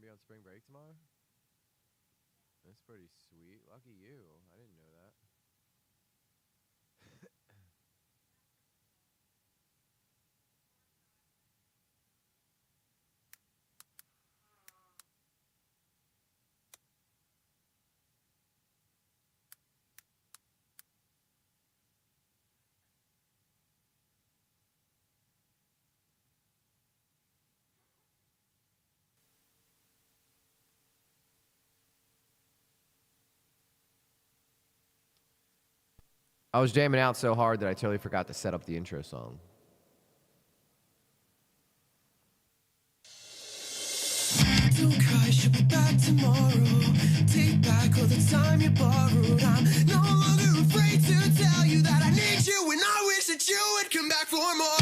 be on spring break tomorrow? That's pretty sweet. Lucky you. I didn't know that. I was jamming out so hard that I totally forgot to set up the intro song. Don't cry, she'll be back tomorrow. Take back all the time you borrowed. I'm no longer afraid to tell you that I need you, and I wish that you would come back for more.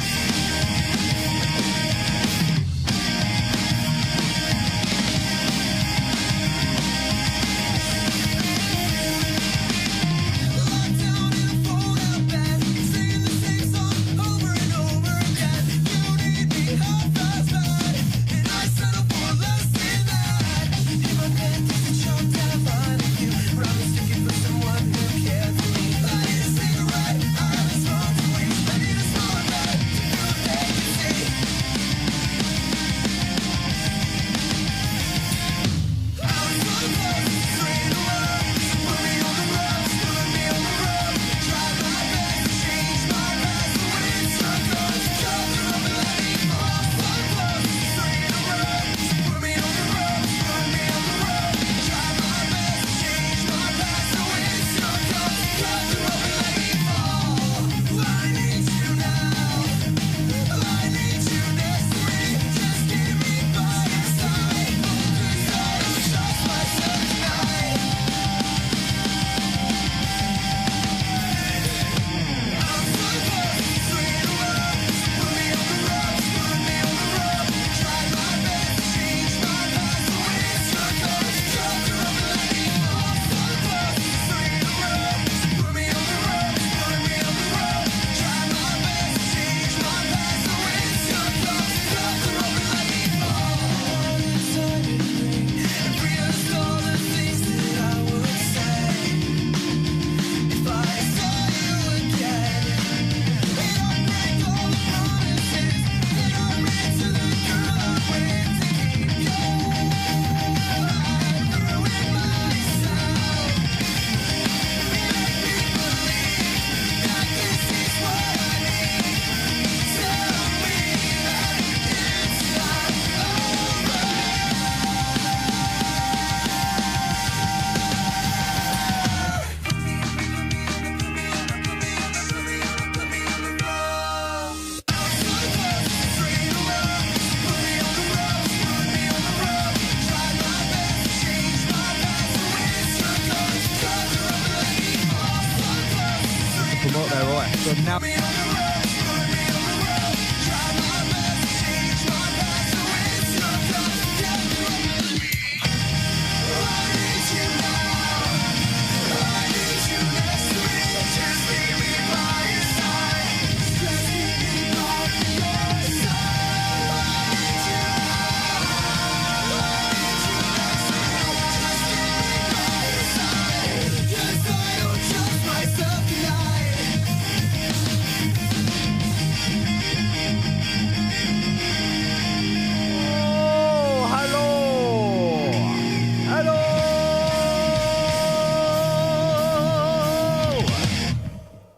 Promote that right. So now.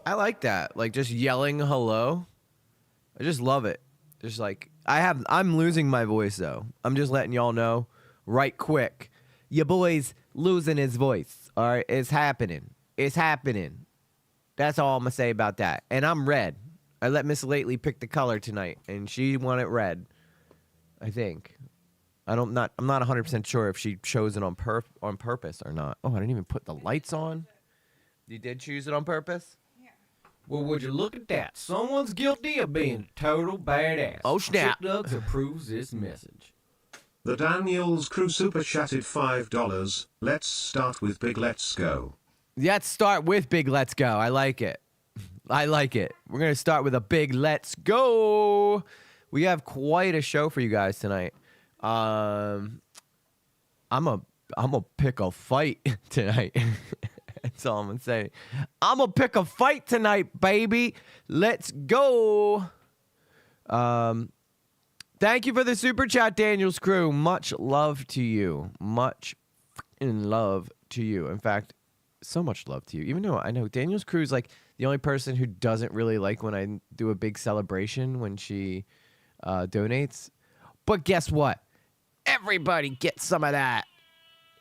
I like that. Like just yelling hello. I just love it. Just like I'm losing my voice though. I'm just letting y'all know right quick. Your boy's losing his voice. All right, it's happening. It's happening. That's all I'm gonna say about that. And I'm red. I let Miss Lately pick the color tonight, and she wanted red. I think. I'm not 100% sure if she chose it on purpose or not. Oh, I didn't even put the lights on. You did choose it on purpose? Well, would you look at that? Someone's guilty of being a total badass. Oh, snap. Chick Dugs approves this message. The Daniels Crew super chatted $5. Let's start with Big Let's Go. Let's start with Big Let's Go. I like it. I like it. We're going to start with a big let's go. We have quite a show for you guys tonight. I'm a pick a fight tonight. That's all I'm gonna say. I'm gonna pick a fight tonight, baby. Let's go. Thank you for the super chat, Daniel's crew. Much love to you. Much in love to you. In fact, so much love to you. Even though I know Daniel's crew is like the only person who doesn't really like when I do a big celebration when she donates. But guess what? Everybody gets some of that.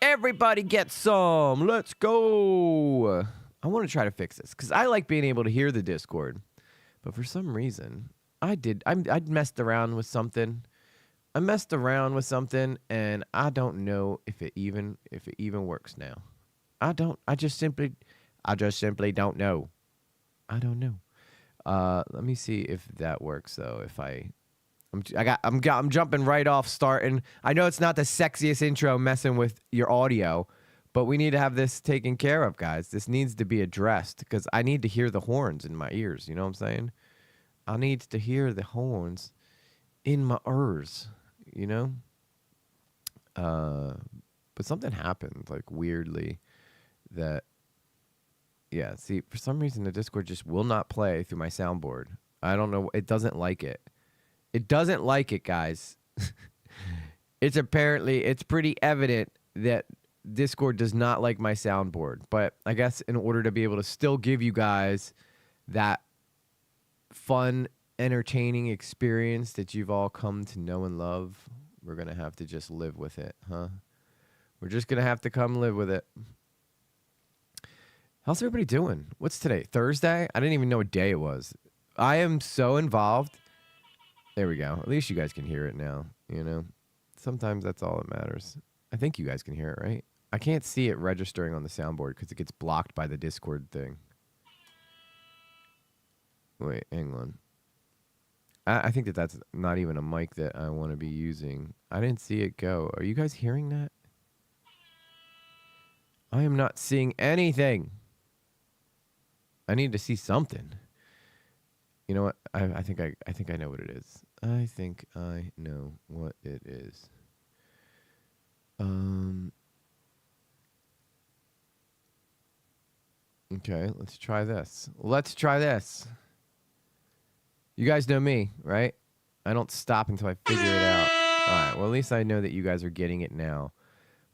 Everybody gets some. Let's go. I want to try to fix this because I like being able to hear the Discord. But for some reason, I messed around with something. I messed around with something, and I don't know if it even works now. I just simply don't know. I don't know. Let me see if that works though. If I'm jumping right off starting. I know it's not the sexiest intro messing with your audio, but we need to have this taken care of, guys. This needs to be addressed because I need to hear the horns in my ears. You know what I'm saying? I need to hear the horns in my ears, you know? But something happened, like, weirdly that, yeah, see, for some reason the Discord just will not play through my soundboard. I don't know. It doesn't like it. It doesn't like it, guys. It's pretty evident that Discord does not like my soundboard. But I guess in order to be able to still give you guys that fun, entertaining experience that you've all come to know and love, we're going to have to just live with it, huh? We're just going to have to come live with it. How's everybody doing? What's today? Thursday? I didn't even know what day it was. I am so involved. There we go. At least you guys can hear it now, you know? Sometimes that's all that matters. I think you guys can hear it, right? I can't see it registering on the soundboard because it gets blocked by the Discord thing. Wait, hang on. I think that's not even a mic that I want to be using. I didn't see it go. Are you guys hearing that? I am not seeing anything. I need to see something. You know what? I think I know what it is. I think I know what it is. Okay, let's try this. Let's try this. You guys know me, right? I don't stop until I figure it out. All right, well, at least I know that you guys are getting it now.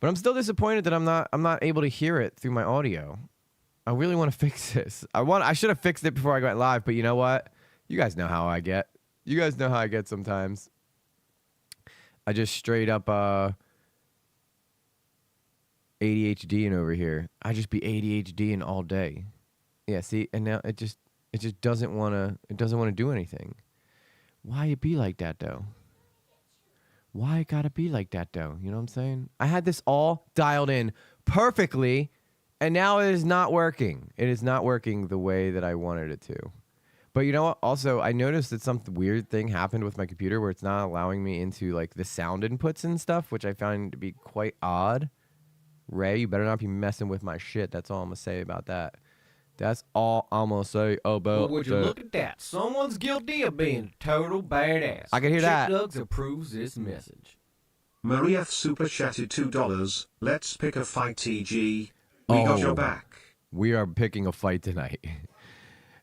But I'm still disappointed that I'm not able to hear it through my audio. I really want to fix this. I should have fixed it before I got live, but you know what? You guys know how I get. You guys know how I get sometimes. I just straight up ADHDing over here. I just be ADHDing all day. Yeah, see, and now it just doesn't want to do anything. Why it be like that though? Why it gotta be like that though? You know what I'm saying? I had this all dialed in perfectly, and now it is not working. It is not working the way that I wanted it to. But you know what? Also, I noticed that some weird thing happened with my computer where it's not allowing me into like the sound inputs and stuff, which I found to be quite odd. Ray, you better not be messing with my shit. That's all I'm gonna say about that. That's all I'm gonna say about Well, would you that. look at that? Someone's guilty of being a total badass. I can hear that. Chick Dugs approves this message. Maria super chatted $2. Let's pick a fight, TG. We got your back. We are picking a fight tonight.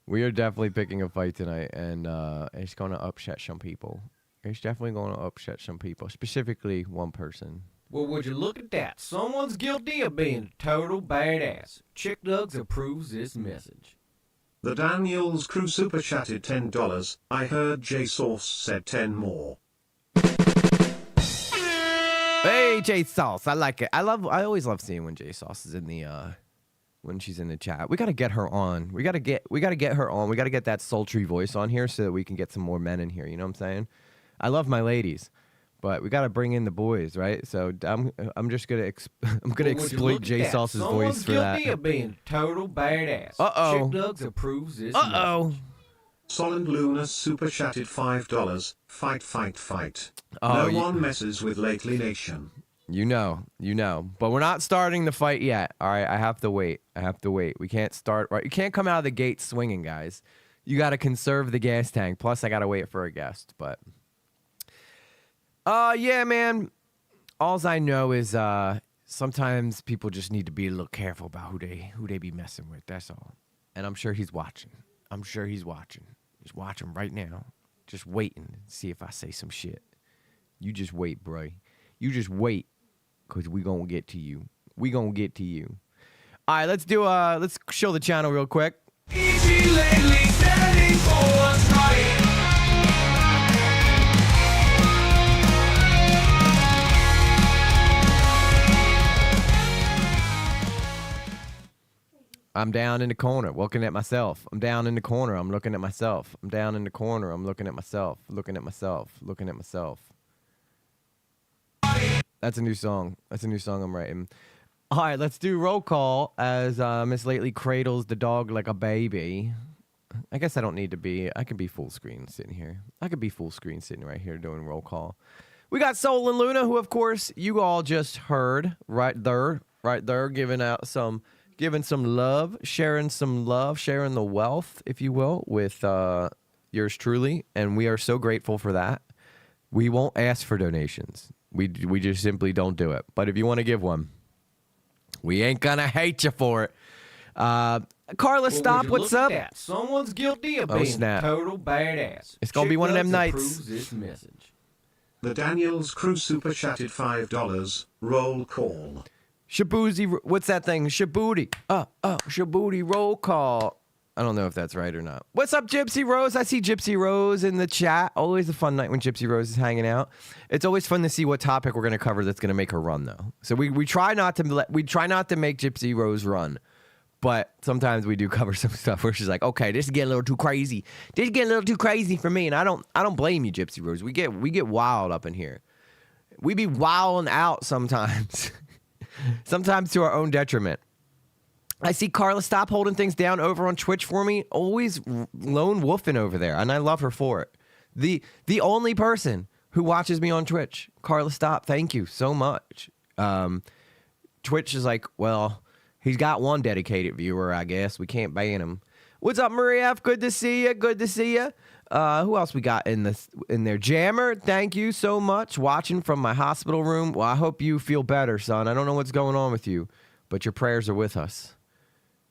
We are definitely picking a fight tonight, and it's going to upset some people. It's definitely going to upset some people, specifically one person. Well, would you look at that? Someone's guilty of being a total badass. Chick Dugs approves this message. The Daniels crew super chatted $10. I heard J Sauce said 10 more. Hey, J Sauce, I like it. I always love seeing when J Sauce is in the when she's in the chat. We gotta get her on. We gotta get her on. We gotta get that sultry voice on here so that we can get some more men in here. You know what I'm saying? I love my ladies, but we gotta bring in the boys, right? So I'm just gonna exploit J Sauce's voice for that. Someone's guilty of being a total badass. Uh-oh. Chick Dugs approves this Uh-oh. message. Solent Luna super chatted $5. Fight, fight, fight. Oh, No one messes with Lately Nation. You know. But we're not starting the fight yet. All right, I have to wait. We can't start right. You can't come out of the gate swinging, guys. You got to conserve the gas tank. Plus, I got to wait for a guest. But, yeah, man. Alls I know is sometimes people just need to be a little careful about who they be messing with. That's all. And I'm sure he's watching. I'm sure he's watching. He's watching right now, just waiting to see if I say some shit. You just wait, bro. You just wait, cause we gonna get to you. We gonna get to you. All right, let's show the channel real quick. Easy lately, standing for what's right. I'm down in the corner, looking at myself. I'm down in the corner, I'm looking at myself. I'm down in the corner, I'm looking at myself, looking at myself, looking at myself. That's a new song. That's a new song I'm writing. All right, let's do roll call as Miss Lately cradles the dog like a baby. I guess I don't need to be. I can be full screen sitting here. I could be full screen sitting right here doing roll call. We got Soul and Luna, who of course you all just heard right there, giving some love, sharing the wealth, if you will, with yours truly, and we are so grateful for that. We won't ask for donations. We just simply don't do it. But if you want to give one, we ain't gonna hate you for it. Carla, stop. What's up? Someone's guilty of being snap. a total badass. It's gonna be one of them Chick nights. approves this message. The Daniels Crew super chatted $5. Roll call. Shaboozy, what's that thing? Shabooty. Shabooty roll call. I don't know if that's right or not. What's up, Gypsy Rose? I see Gypsy Rose in the chat. Always a fun night when Gypsy Rose is hanging out. It's always fun to see what topic we're going to cover that's going to make her run, though. So we try not to make Gypsy Rose run, but sometimes we do cover some stuff where she's like, okay, this is getting a little too crazy. This is getting a little too crazy for me, and I don't blame you, Gypsy Rose. We get wild up in here. We be wilding out sometimes. Sometimes to our own detriment. I see Carla, stop holding things down over on Twitch for me. Always lone wolfing over there, and I love her for it. The only person who watches me on Twitch, Carla, stop. Thank you so much. Twitch is like, well, he's got one dedicated viewer, I guess. We can't ban him. What's up, Maria F? Good to see you. Good to see you. Who else we got in there? Jammer, thank you so much. Watching from my hospital room. Well, I hope you feel better, son. I don't know what's going on with you, but your prayers are with us.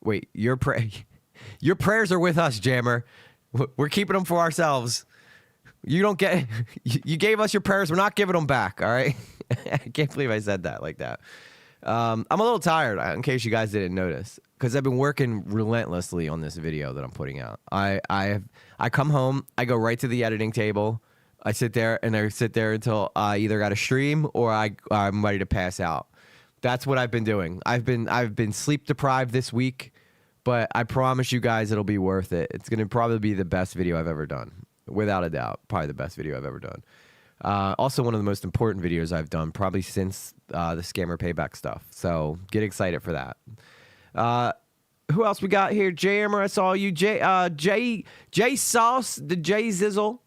Wait, your prayers are with us, Jammer. We're keeping them for ourselves. You don't get. You gave us your prayers. We're not giving them back. All right. I can't believe I said that like that. I'm a little tired, in case you guys didn't notice, because I've been working relentlessly on this video that I'm putting out. I come home, I go right to the editing table, I sit there until I either got to stream or I'm ready to pass out. That's what I've been doing. I've been sleep deprived this week, but I promise you guys it'll be worth it. It's gonna probably be the best video I've ever done, without a doubt. Probably the best video I've ever done. Also one of the most important videos I've done, probably since the scammer payback stuff. So get excited for that. Who else we got here? Jammer, I saw you. J Sauce, the J Zizzle.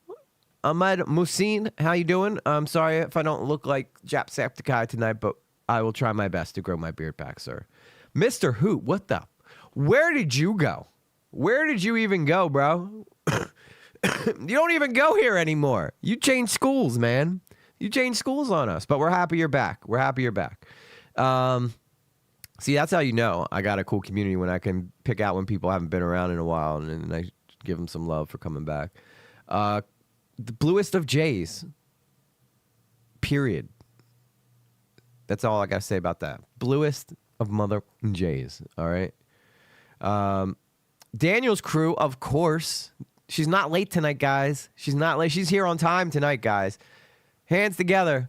Ahmed Musin, how you doing? I'm sorry if I don't look like Jacksepticeye tonight, but I will try my best to grow my beard back, sir. Mr. Hoot, what the? Where did you go? Where did you even go, bro? You don't even go here anymore. You changed schools, man. You changed schools on us, but we're happy you're back. We're happy you're back. See, that's how you know I got a cool community, when I can pick out when people haven't been around in a while, and I give them some love for coming back. The bluest of Jays. Period. That's all I got to say about that. Bluest of mother Jays. All right. Daniel's crew, of course. She's not late tonight, guys. She's not late. She's here on time tonight, guys. Hands together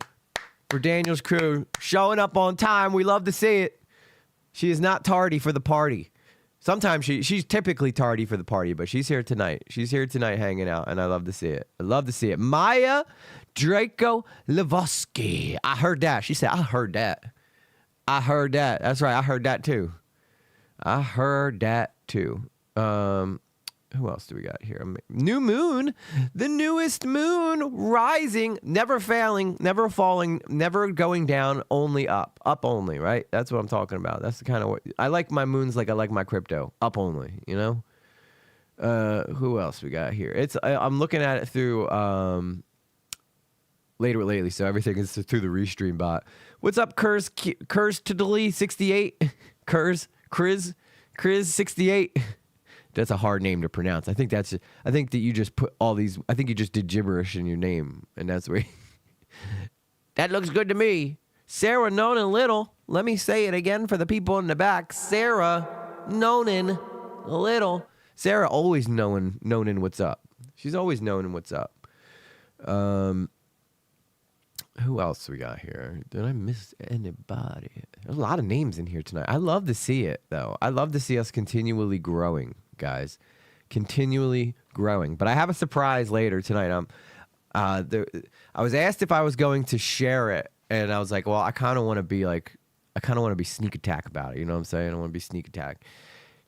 for Daniel's crew. Showing up on time. We love to see it. She is not tardy for the party. Sometimes she's typically tardy for the party, but she's here tonight. She's here tonight hanging out, and I love to see it. I love to see it. Maya Draco Levosky. I heard that. She said, I heard that. I heard that. That's right. I heard that too. I heard that too. Who else do we got here? New moon. The newest moon rising, never failing, never falling, never going down, only up. Up only, right? That's what I'm talking about. That's the kind of what I like my moons like I like my crypto. Up only, you know? Who else we got here? I'm looking at it through later with lately, so everything is through the Restream bot. What's up, Kurs Tiddly 68? Kriz 68. That's a hard name to pronounce. I think that you just put all these. I think you just did gibberish in your name, and that's where. That looks good to me. Sarah Nonan Little. Let me say it again for the people in the back. Sarah Nonan Little. Sarah always knowing what's up. She's always knowing what's up. Who else we got here? Did I miss anybody? There's a lot of names in here tonight. I love to see it, though. I love to see us continually growing, guys. Continually growing. But I have a surprise later tonight. I was asked if I was going to share it, and I was like, well, I kind of want to be sneak attack about it. You know what I'm saying? I want to be sneak attack.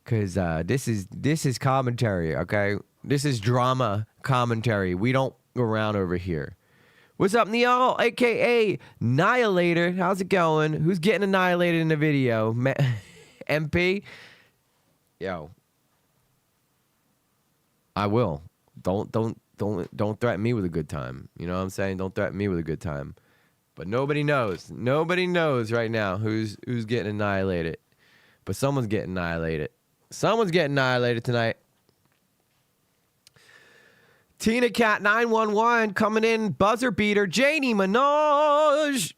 Because this is commentary, okay? This is drama commentary. We don't go around over here. What's up, Neil, a.k.a. Annihilator? How's it going? Who's getting annihilated in the video? MP? Yo. I will. Don't threaten me with a good time. You know what I'm saying? Don't threaten me with a good time. But nobody knows. Nobody knows right now who's getting annihilated. But someone's getting annihilated. Someone's getting annihilated tonight. Tina Cat 911 coming in, buzzer beater. Janie Minaj.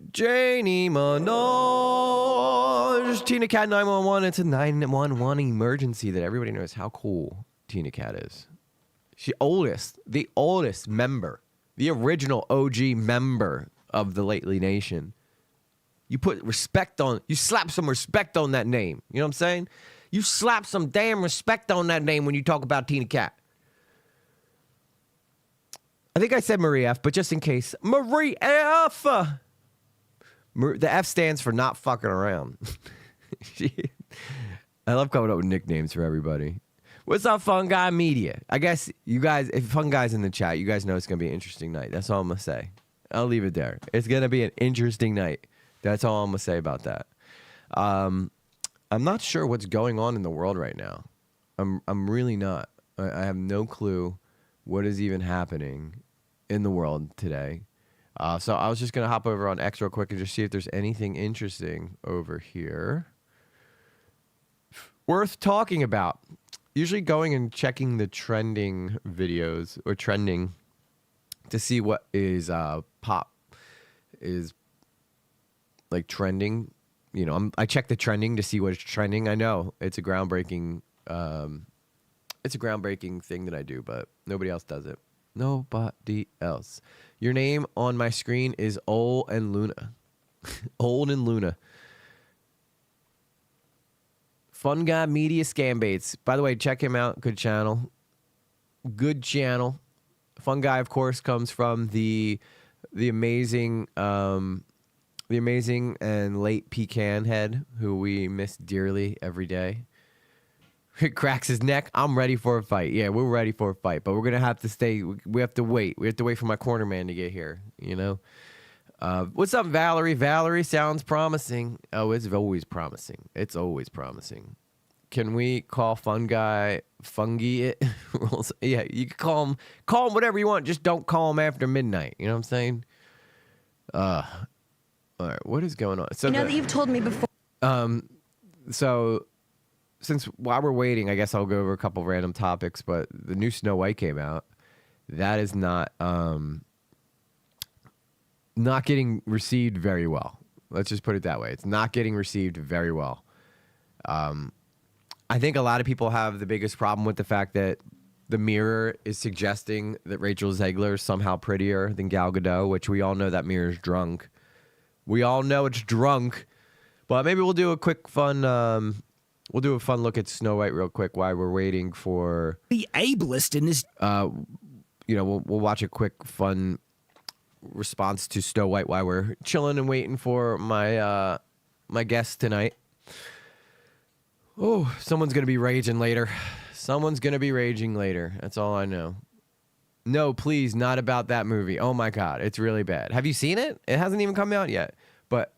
Tina Cat 911. It's a 911 emergency that everybody knows how cool Tina Cat is. She the oldest member, the original OG member of the Lately Nation. You slap some respect on that name. You know what I'm saying? You slap some damn respect on that name when you talk about Tina Cat. I think I said Marie F, but just in case. Marie F! The F stands for not fucking around. I love coming up with nicknames for everybody. What's up, Fun Guy Media? I guess you guys, if Fun Guy's in the chat, you guys know it's going to be an interesting night. That's all I'm going to say. I'll leave it there. It's going to be an interesting night. That's all I'm going to say about that. I'm not sure what's going on in the world right now. I'm really not. I have no clue what is even happening in the world today. So I was just going to hop over on X real quick and just see if there's anything interesting over here worth talking about. Usually going and checking the trending videos or trending to see what is like trending. You know, I check the trending to see what's trending. I know it's a groundbreaking thing that I do, but nobody else does it. Nobody else. Your name on my screen is Old and Luna. Old and Luna. Fun Guy Media Scam Baits. By the way, check him out. Good channel. Good channel. Fun Guy, of course, comes from the amazing and late Pecan Head, who we miss dearly every day. It cracks his neck. I'm ready for a fight. Yeah, we're ready for a fight, but we're gonna have to stay. We have to wait. We have to wait for my corner man to get here. You know. What's up, Valerie? Valerie sounds promising. Oh, it's always promising. It's always promising. Can we call Fun Guy Fungi it? Yeah, you can call him whatever you want. Just don't call him after midnight. You know what I'm saying? All right, what is going on? So I know that you've told me before. So since while we're waiting, I guess I'll go over a couple random topics. But the new Snow White came out. That is not getting received very well. Let's just put it that way. It's not getting received very well. I think a lot of people have the biggest problem with the fact that the Mirror is suggesting that Rachel Zegler is somehow prettier than Gal Gadot, which we all know that Mirror's drunk. We all know it's drunk. But maybe we'll do a quick fun look at Snow White real quick while we're waiting for the ableist in this. We'll watch a quick fun response to Snow White while we're chilling and waiting for my guest tonight. Oh, someone's gonna be raging later. Someone's gonna be raging later. That's all I know. No, please, not about that movie. Oh my God, it's really bad. Have you seen it? It hasn't even come out yet. But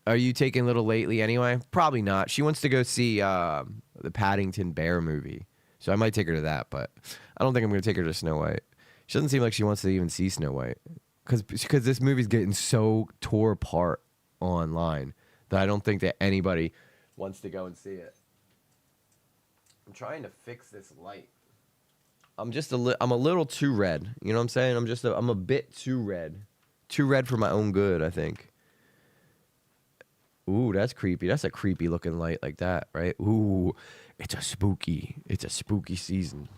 are you taking a little lately anyway? Probably not. She wants to go see the Paddington Bear movie, so I might take her to that. But I don't think I'm gonna take her to Snow White. She doesn't seem like she wants to even see Snow White. because this movie's getting so tore apart online that I don't think that anybody wants to go and see it. I'm trying to fix this light. I'm a little too red. You know what I'm saying? I'm a bit too red. Too red for my own good, I think. Ooh, that's creepy. That's a creepy looking light like that, right? Ooh, it's a spooky season.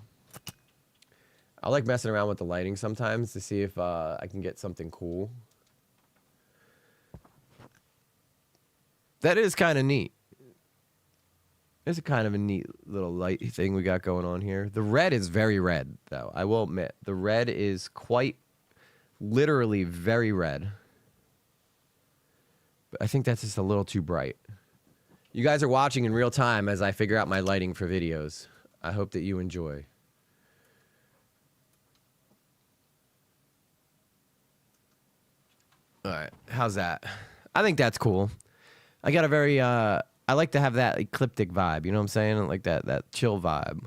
I like messing around with the lighting sometimes to see if I can get something cool. That is kind of neat. It's a kind of a neat little light thing we got going on here. The red is very red, though. I will admit. The red is quite literally very red. But I think that's just a little too bright. You guys are watching in real time as I figure out my lighting for videos. I hope that you enjoy. All right, how's that? I think that's cool. I got a very, I like to have that ecliptic vibe, you know what I'm saying? Like that chill vibe.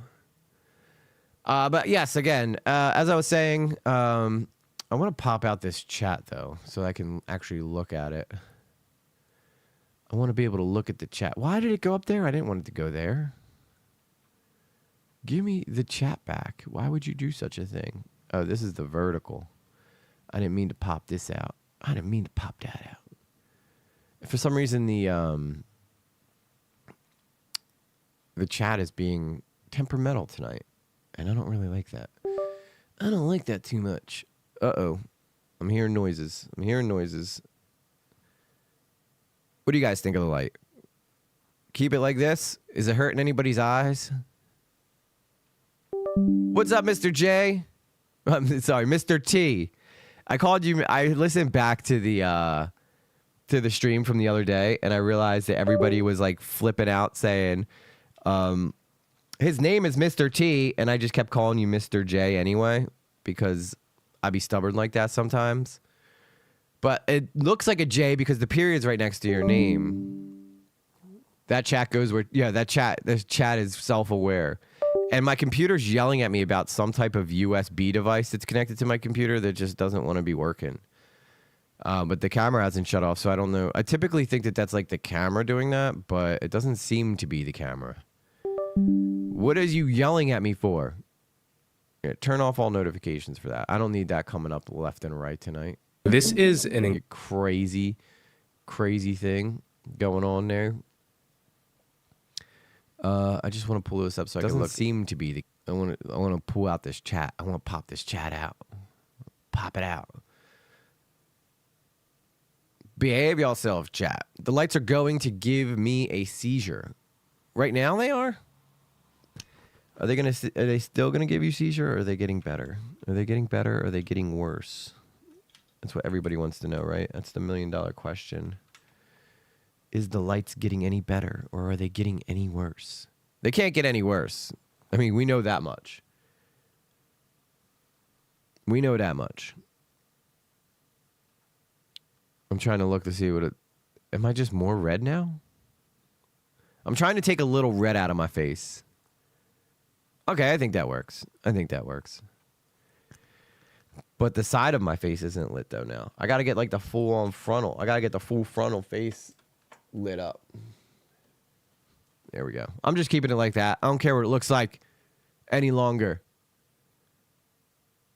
But yes, again, as I was saying, I want to pop out this chat, though, so I can actually look at it. I want to be able to look at the chat. Why did it go up there? I didn't want it to go there. Give me the chat back. Why would you do such a thing? Oh, this is the vertical. I didn't mean to pop this out. I didn't mean to pop that out. For some reason, the chat is being temperamental tonight, and I don't really like that. I don't like that too much. Uh-oh. I'm hearing noises. What do you guys think of the light? Keep it like this? Is it hurting anybody's eyes? What's up, Mr. J? Sorry, Mr. T. I called you. I listened back to the stream from the other day, and I realized that everybody was like flipping out, saying, his name is Mr. T, and I just kept calling you Mr. J anyway because I be stubborn like that sometimes. But it looks like a J because the period's right next to your name. That chat goes where, yeah, this chat is self-aware. And my computer's yelling at me about some type of USB device that's connected to my computer that just doesn't want to be working. But the camera hasn't shut off, so I don't know. I typically think that that's like the camera doing that, but it doesn't seem to be the camera. What are you yelling at me for? Yeah, turn off all notifications for that. I don't need that coming up left and right tonight. This is an crazy thing going on there. I just want to pull this up so I can look. Doesn't seem to be the. I want to pull out this chat. I want to pop this chat out. Pop it out. Behave yourself, chat. The lights are going to give me a seizure. Right now they are. Are they still gonna give you seizure, or are they getting better? Are they getting better, or are they getting worse? That's what everybody wants to know, right? That's the $1 million question. Is the lights getting any better, or are they getting any worse? They can't get any worse. I mean, we know that much. We know that much. I'm trying to look to see what it... Am I just more red now? I'm trying to take a little red out of my face. Okay, I think that works. But the side of my face isn't lit, though, now. I got to get, like, the full-on frontal. I got to get the full frontal face lit up. There we go. I'm just keeping it like that. I don't care what it looks like any longer.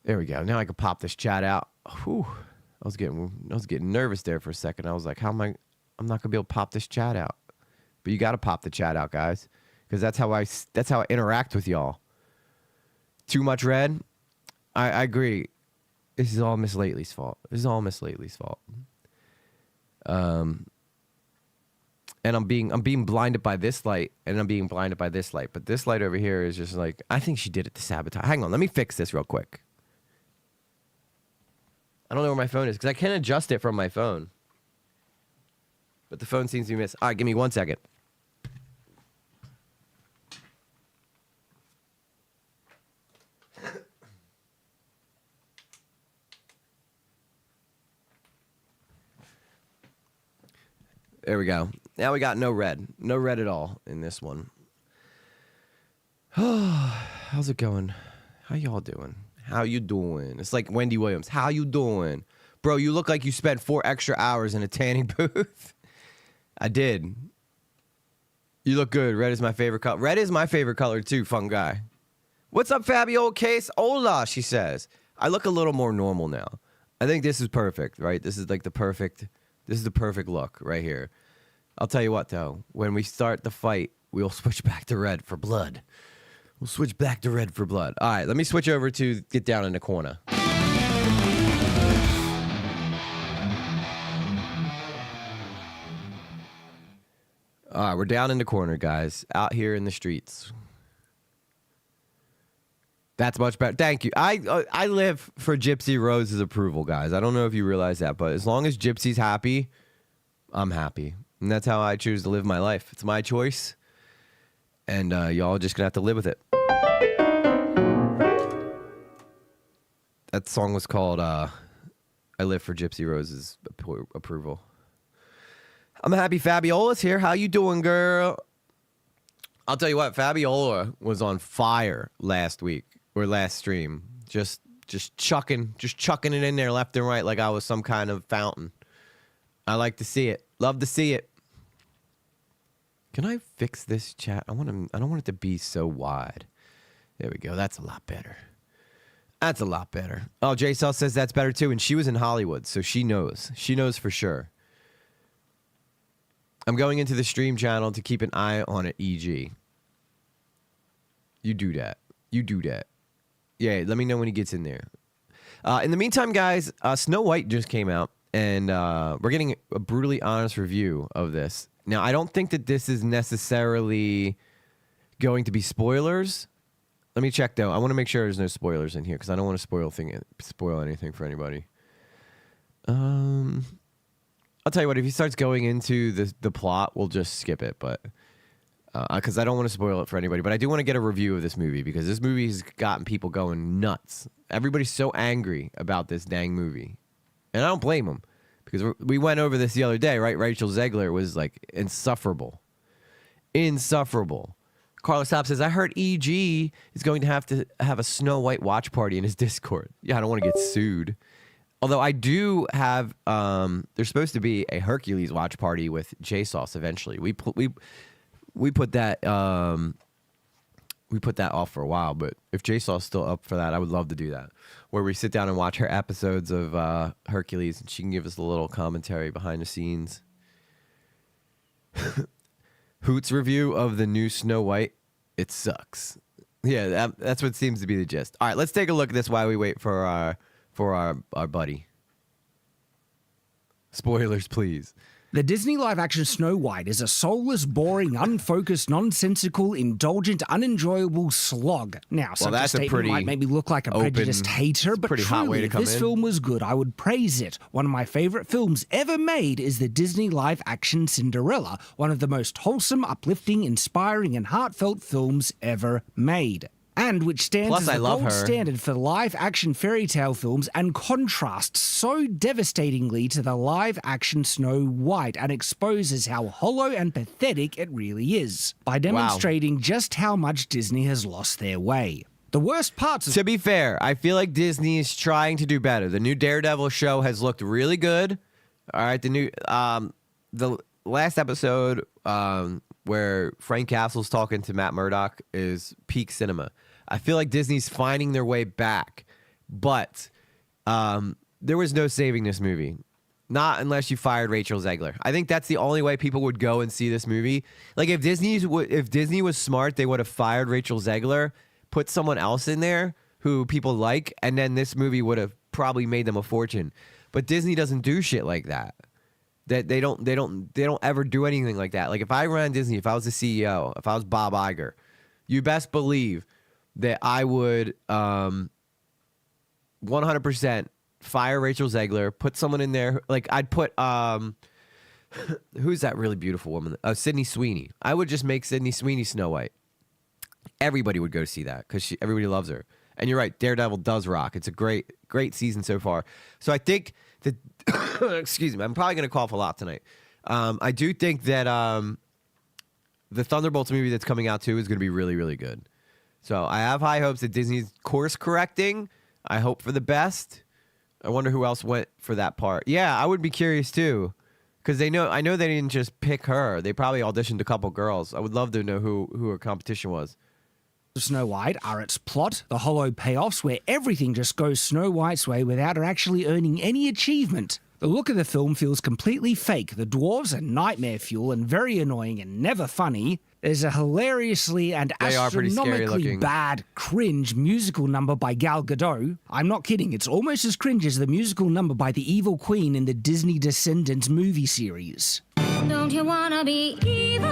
There we go. Now I can pop this chat out. Whew. I was getting nervous there for a second. I was like, I'm not going to be able to pop this chat out. But you got to pop the chat out, guys, because that's how I interact with y'all. Too much red? I agree. This is all Miss Lately's fault. And I'm being blinded by this light, and I'm being blinded by this light. But this light over here is just like, I think she did it to sabotage. Hang on, let me fix this real quick. I don't know where my phone is, because I can't adjust it from my phone. But the phone seems to be missed. All right, give me 1 second. There we go. Now we got no red. No red at all in this one. How's it going? How y'all doing? How you doing? It's like Wendy Williams. How you doing? Bro, you look like you spent 4 extra hours in a tanning booth. I did. You look good. Red is my favorite color. Red is my favorite color too, fun guy. What's up, Fabio Case? Hola, she says. I look a little more normal now. I think this is perfect, right? This is like the perfect look right here. I'll tell you what, though. When we start the fight, we'll switch back to red for blood. We'll switch back to red for blood. All right, let me switch over to get down in the corner. All right, we're down in the corner, guys. Out here in the streets. That's much better. Thank you. I live for Gypsy Rose's approval, guys. I don't know if you realize that, but as long as Gypsy's happy, I'm happy. And that's how I choose to live my life. It's my choice. And y'all are just going to have to live with it. That song was called I Live for Gypsy Rose's approval. I'm happy Fabiola's here. How you doing, girl? I'll tell you what, Fabiola was on fire last week or last stream. Just chucking it in there left and right like I was some kind of fountain. I like to see it. Love to see it. Can I fix this chat? I don't want it to be so wide. There we go. That's a lot better. That's a lot better. Oh, J-Cell says that's better too, and she was in Hollywood, so she knows. She knows for sure. I'm going into the stream channel to keep an eye on it, EG. You do that. You do that. Yeah, let me know when he gets in there. In the meantime, guys, Snow White just came out, and we're getting a brutally honest review of this. Now, I don't think that this is necessarily going to be spoilers. Let me check, though. I want to make sure there's no spoilers in here, because I don't want to spoil anything for anybody. I'll tell you what, if he starts going into the plot, we'll just skip it, but because I don't want to spoil it for anybody. But I do want to get a review of this movie, because this movie has gotten people going nuts. Everybody's so angry about this dang movie. And I don't blame them, because we went over this the other day, right? Rachel Zegler was like insufferable. Insufferable. Carlos Hopp says, I heard EG is going to have a Snow White watch party in his Discord. Yeah, I don't want to get sued. Although I do have, there's supposed to be a Hercules watch party with J-Sauce eventually. We put that off for a while, but if J-Sauce is still up for that, I would love to do that. Where we sit down and watch her episodes of Hercules, and she can give us a little commentary behind the scenes. Hoot's review of the new Snow White, it sucks. Yeah, that's what seems to be the gist. All right, let's take a look at this while we wait for our buddy. Spoilers, please. The Disney live-action Snow White is a soulless, boring, unfocused, nonsensical, indulgent, unenjoyable slog. Now, such a statement might make me look like a prejudiced hater, but truly, if this film was good, I would praise it. One of my favorite films ever made is the Disney live-action Cinderella, one of the most wholesome, uplifting, inspiring, and heartfelt films ever made. And which stands as the gold standard for live-action fairy tale films and contrasts so devastatingly to the live-action Snow White and exposes how hollow and pathetic it really is, by demonstrating just how much Disney has lost their way. The worst parts of— To be fair, I feel like Disney is trying to do better. The new Daredevil show has looked really good. All right, the last episode where Frank Castle's talking to Matt Murdock is peak cinema. I feel like Disney's finding their way back, but there was no saving this movie. Not unless you fired Rachel Zegler. I think that's the only way people would go and see this movie. Like if Disney was smart, they would have fired Rachel Zegler, put someone else in there who people like, and then this movie would have probably made them a fortune. But Disney doesn't do shit like that. That they don't ever do anything like that. Like if I ran Disney, if I was the CEO, if I was Bob Iger, you best believe that I would 100% fire Rachel Zegler, put someone in there. Like I'd put who's that really beautiful woman? Sydney Sweeney. I would just make Sydney Sweeney Snow White. Everybody would go see that because everybody loves her. And you're right, Daredevil does rock. It's a great season so far. So I think that excuse me, I'm probably going to cough a lot tonight. I do think that the Thunderbolts movie that's coming out too is going to be really, really good. So I have high hopes that Disney's course correcting. I hope for the best. I wonder who else went for that part. Yeah, I would be curious too. Because I know they didn't just pick her. They probably auditioned a couple girls. I would love to know who her competition was. Snow White are its plot, the hollow payoffs where everything just goes Snow White's way without her actually earning any achievement. The look of the film feels completely fake. The dwarves are nightmare fuel and very annoying and never funny. There's a hilariously and astronomically bad cringe musical number by Gal Gadot. I'm not kidding, it's almost as cringe as the musical number by the evil queen in the Disney Descendants movie series. Don't you wanna be evil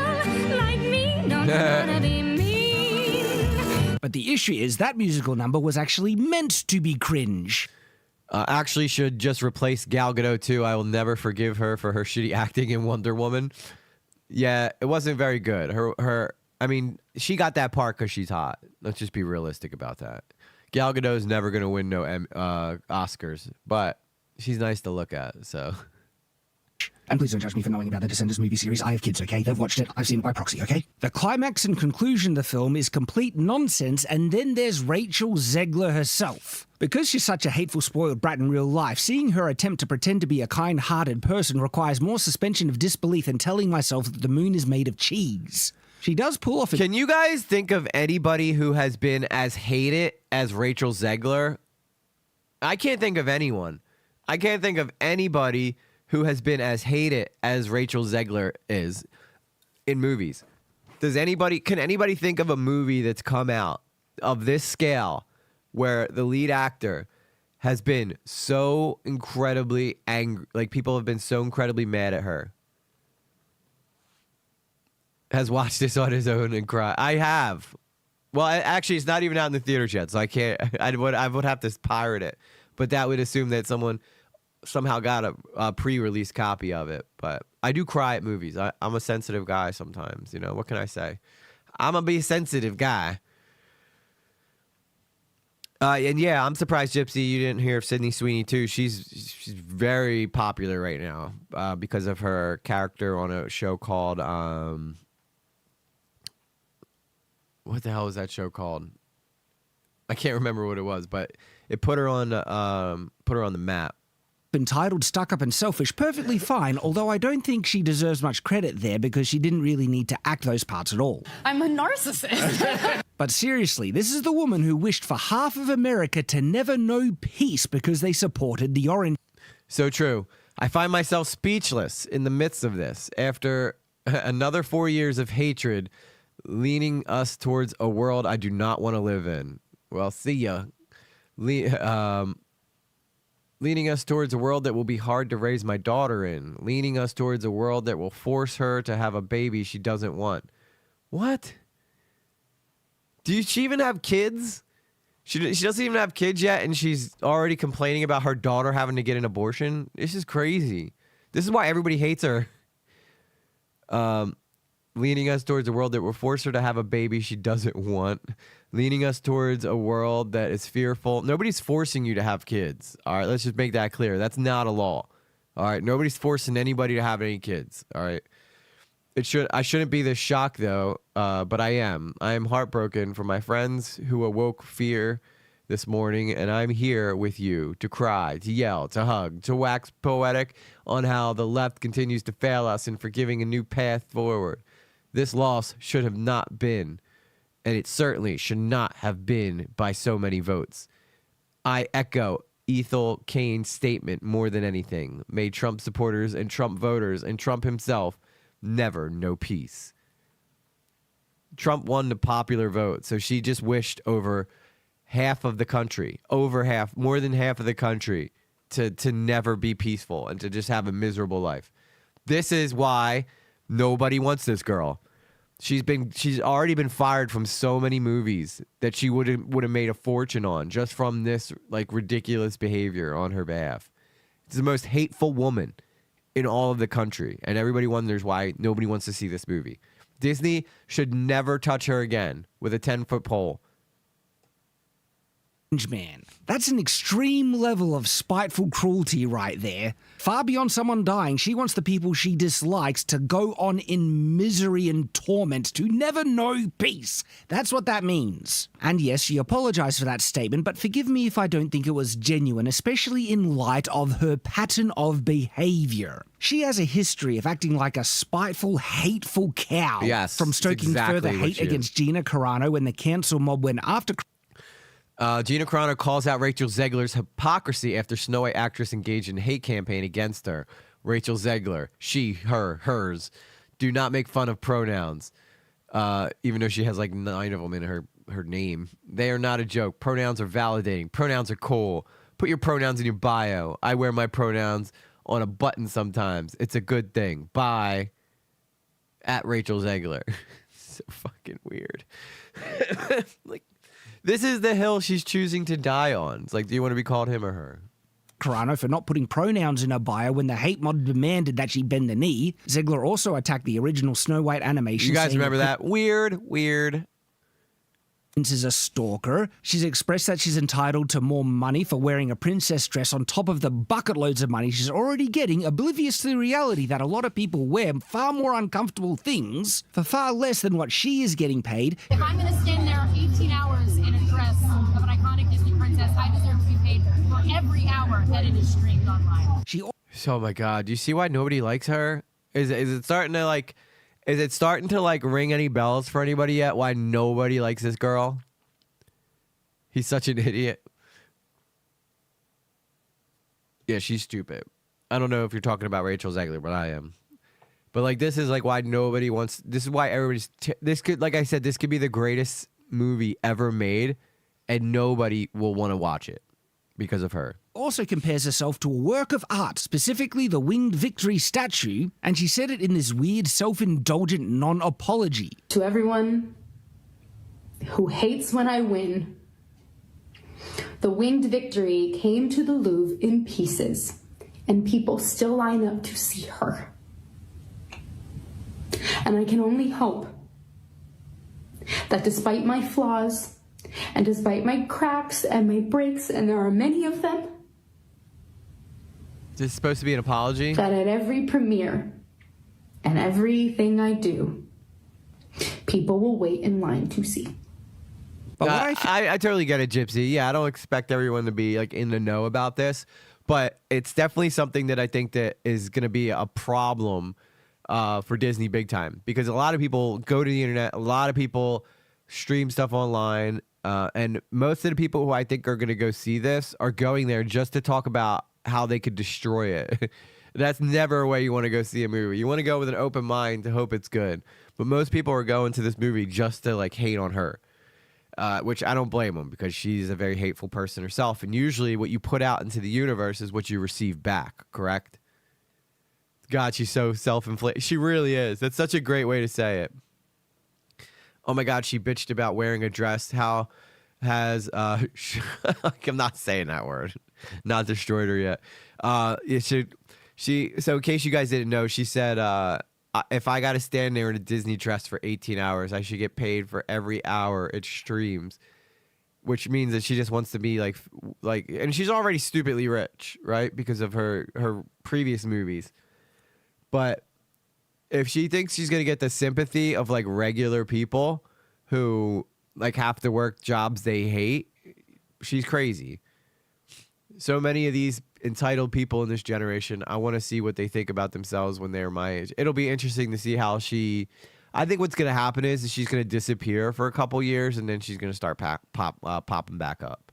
like me? Don't you wanna be mean? But the issue is that musical number was actually meant to be cringe. Actually should just replace Gal Gadot too. I will never forgive her for her shitty acting in Wonder Woman. Yeah, it wasn't very good. I mean, she got that part because she's hot. Let's just be realistic about that. Gal Gadot is never going to win no Oscars, but she's nice to look at, so... And please don't judge me for knowing about the Descendants movie series. I have kids, okay? They've watched it. I've seen it by proxy, okay? The climax and conclusion of the film is complete nonsense, and then there's Rachel Zegler herself. Because she's such a hateful, spoiled brat in real life, seeing her attempt to pretend to be a kind-hearted person requires more suspension of disbelief than telling myself that the moon is made of cheese. She does pull off... Can you guys think of anybody who has been as hated as Rachel Zegler? I can't think of anyone. I can't think of anybody who has been as hated as Rachel Zegler is in movies. Can anybody think of a movie that's come out of this scale where the lead actor has been so incredibly angry, like people have been so incredibly mad at her? Has watched this on his own and cried. I have. Well, actually, it's not even out in the theaters yet, so I can't. I would have to pirate it, but that would assume that someone somehow got a pre-release copy of it. But I do cry at movies. I'm a sensitive guy sometimes. You know, what can I say? I'm a be sensitive guy. And yeah, I'm surprised, Gypsy, you didn't hear of Sydney Sweeney too. She's very popular right now because of her character on a show called what the hell is that show called? I can't remember what it was, but it put her on the map. Entitled, stuck up and selfish, perfectly fine, although I don't think she deserves much credit there because she didn't really need to act those parts at all. I'm a narcissist. But seriously, this is the woman who wished for half of America to never know peace because they supported the Orange. So true. I find myself speechless in the midst of this after another 4 years of hatred leaning us towards a world I do not want to live in. Well, see ya. Leading us towards a world that will be hard to raise my daughter in. Leading us towards a world that will force her to have a baby she doesn't want. What? Does she even have kids? She doesn't even have kids yet, and she's already complaining about her daughter having to get an abortion? This is crazy. This is why everybody hates her. Leading us towards a world that will force her to have a baby she doesn't want. Leading us towards a world that is fearful. Nobody's forcing you to have kids. All right, let's just make that clear. That's not a law. All right, nobody's forcing anybody to have any kids. All right. I shouldn't be this shocked though, but I am. I am heartbroken for my friends who awoke fear this morning, and I'm here with you to cry, to yell, to hug, to wax poetic on how the left continues to fail us in forgiving a new path forward. This loss should have not been, and it certainly should not have been by so many votes. I echo Ethel Kane's statement more than anything. May Trump supporters and Trump voters and Trump himself never know peace. Trump won the popular vote, so she just wished over half of the country, more than half of the country, to never be peaceful and to just have a miserable life. This is why nobody wants this girl. She's already been fired from so many movies that she would have made a fortune on just from this like ridiculous behavior on her behalf. It's the most hateful woman in all of the country, and everybody wonders why nobody wants to see this movie. Disney should never touch her again with a 10-foot pole. man. That's an extreme level of spiteful cruelty right there. Far beyond someone dying, she wants the people she dislikes to go on in misery and torment, to never know peace. That's what that means. And yes, she apologized for that statement, but forgive me if I don't think it was genuine, especially in light of her pattern of behavior. She has a history of acting like a spiteful, hateful cow. Yes, from stoking exactly further hate against Gina Carano when the cancel mob went after Gina Carano calls out Rachel Zegler's hypocrisy after Snow White actress engaged in a hate campaign against her. Rachel Zegler, she, her, hers. Do not make fun of pronouns, even though she has like 9 of them in her name. They are not a joke. Pronouns are validating. Pronouns are cool. Put your pronouns in your bio. I wear my pronouns on a button sometimes. It's a good thing. Bye. At Rachel Zegler. So fucking weird. Like, this is the hill she's choosing to die on. It's like, do you want to be called him or her? Carano for not putting pronouns in her bio when the hate mod demanded that she bend the knee. Zegler also attacked the original Snow White animation. You guys remember that? Weird. Is a stalker. She's expressed that she's entitled to more money for wearing a princess dress on top of the bucket loads of money she's already getting, oblivious to the reality that a lot of people wear far more uncomfortable things for far less than what she is getting paid. If I'm going to stand there 18 hours in a dress of an iconic Disney princess, I deserve to be paid for every hour that it is streamed online. Oh my God. Do you see why nobody likes her? Is it starting to like... Is it starting to like ring any bells for anybody yet? Why nobody likes this girl? He's such an idiot. Yeah, she's stupid. I don't know if you're talking about Rachel Zegler, but I am. But like, this is like why nobody wants. This is why everybody's. This could, like I said, this could be the greatest movie ever made, and nobody will want to watch it because of her. Also compares herself to a work of art, specifically the Winged Victory statue, and she said it in this weird, self-indulgent non-apology. To everyone who hates when I win, the Winged Victory came to the Louvre in pieces, and people still line up to see her. And I can only hope that despite my flaws, and despite my cracks and my breaks, and there are many of them, is this supposed to be an apology? That at every premiere and everything I do, people will wait in line to see. I totally get it, Gypsy. Yeah, I don't expect everyone to be like in the know about this, but it's definitely something that I think that is going to be a problem for Disney big time, because a lot of people go to the internet, a lot of people stream stuff online, and most of the people who I think are going to go see this are going there just to talk about how they could destroy it. That's never a way you want to go see a movie. You want to go with an open mind to hope it's good. But most people are going to this movie just to like hate on her, which I don't blame them, because she's a very hateful person herself. And usually what you put out into the universe is what you receive back, correct? God, she's so self-inflicted. She really is. That's such a great way to say it. Oh my God, she bitched about wearing a dress. How has I'm not saying that word. Not destroyed her yet. So in case you guys didn't know, she said, if I got to stand there in a Disney dress for 18 hours, I should get paid for every hour it streams, which means that she just wants to be like, and she's already stupidly rich, right? Because of her previous movies. But if she thinks she's going to get the sympathy of like regular people who like have to work jobs they hate, she's crazy. So many of these entitled people in this generation, I want to see what they think about themselves when they're my age. It'll be interesting to see how I think what's going to happen is she's going to disappear for a couple years, and then she's going to start popping back up.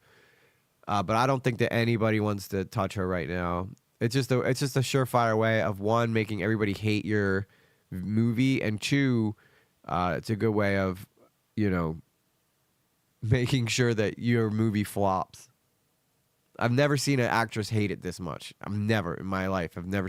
But I don't think that anybody wants to touch her right now. It's just a surefire way of, one, making everybody hate your movie, and two, it's a good way of, making sure that your movie flops. I've never seen an actress hate it this much. I've never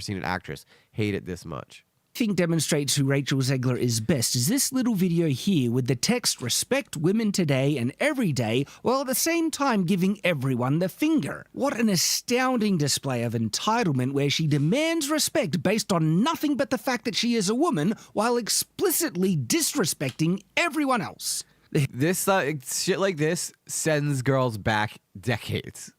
seen an actress hate it this much. I think demonstrates who Rachel Zegler is best is this little video here with the text "Respect women today and every day," while at the same time giving everyone the finger. What an astounding display of entitlement, where she demands respect based on nothing but the fact that she is a woman, while explicitly disrespecting everyone else. This shit like this sends girls back decades.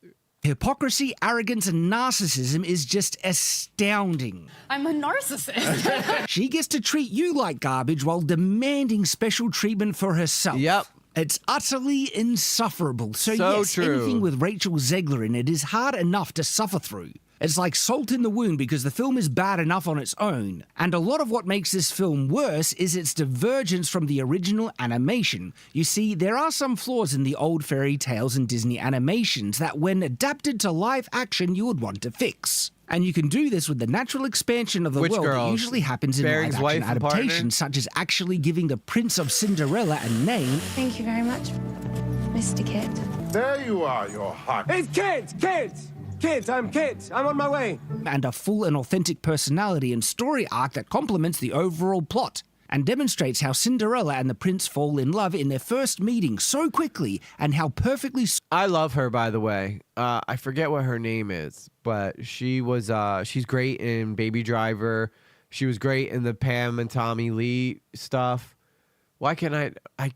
Hypocrisy, arrogance, and narcissism is just astounding. I'm a narcissist. She gets to treat you like garbage while demanding special treatment for herself. Yep. It's utterly insufferable. So yes, true. anything with Rachel Zegler in it is hard enough to suffer through. It's like salt in the wound because the film is bad enough on its own. And a lot of what makes this film worse is its divergence from the original animation. You see, there are some flaws in the old fairy tales and Disney animations that when adapted to live action you would want to fix. And you can do this with the natural expansion of the Which world that girls? usually happens in Barry's live wife action and partner? adaptations, such as actually giving the Prince of Cinderella a name. Thank you very much, Mr. Kit. There you are, your heart. It's Kids, I'm on my way. And a full and authentic personality and story arc that complements the overall plot and demonstrates how Cinderella and the prince fall in love in their first meeting so quickly and how perfectly... I love her, by the way. I forget what her name is, but she's great in Baby Driver. She was great in the Pam and Tommy Lee stuff. Why can't I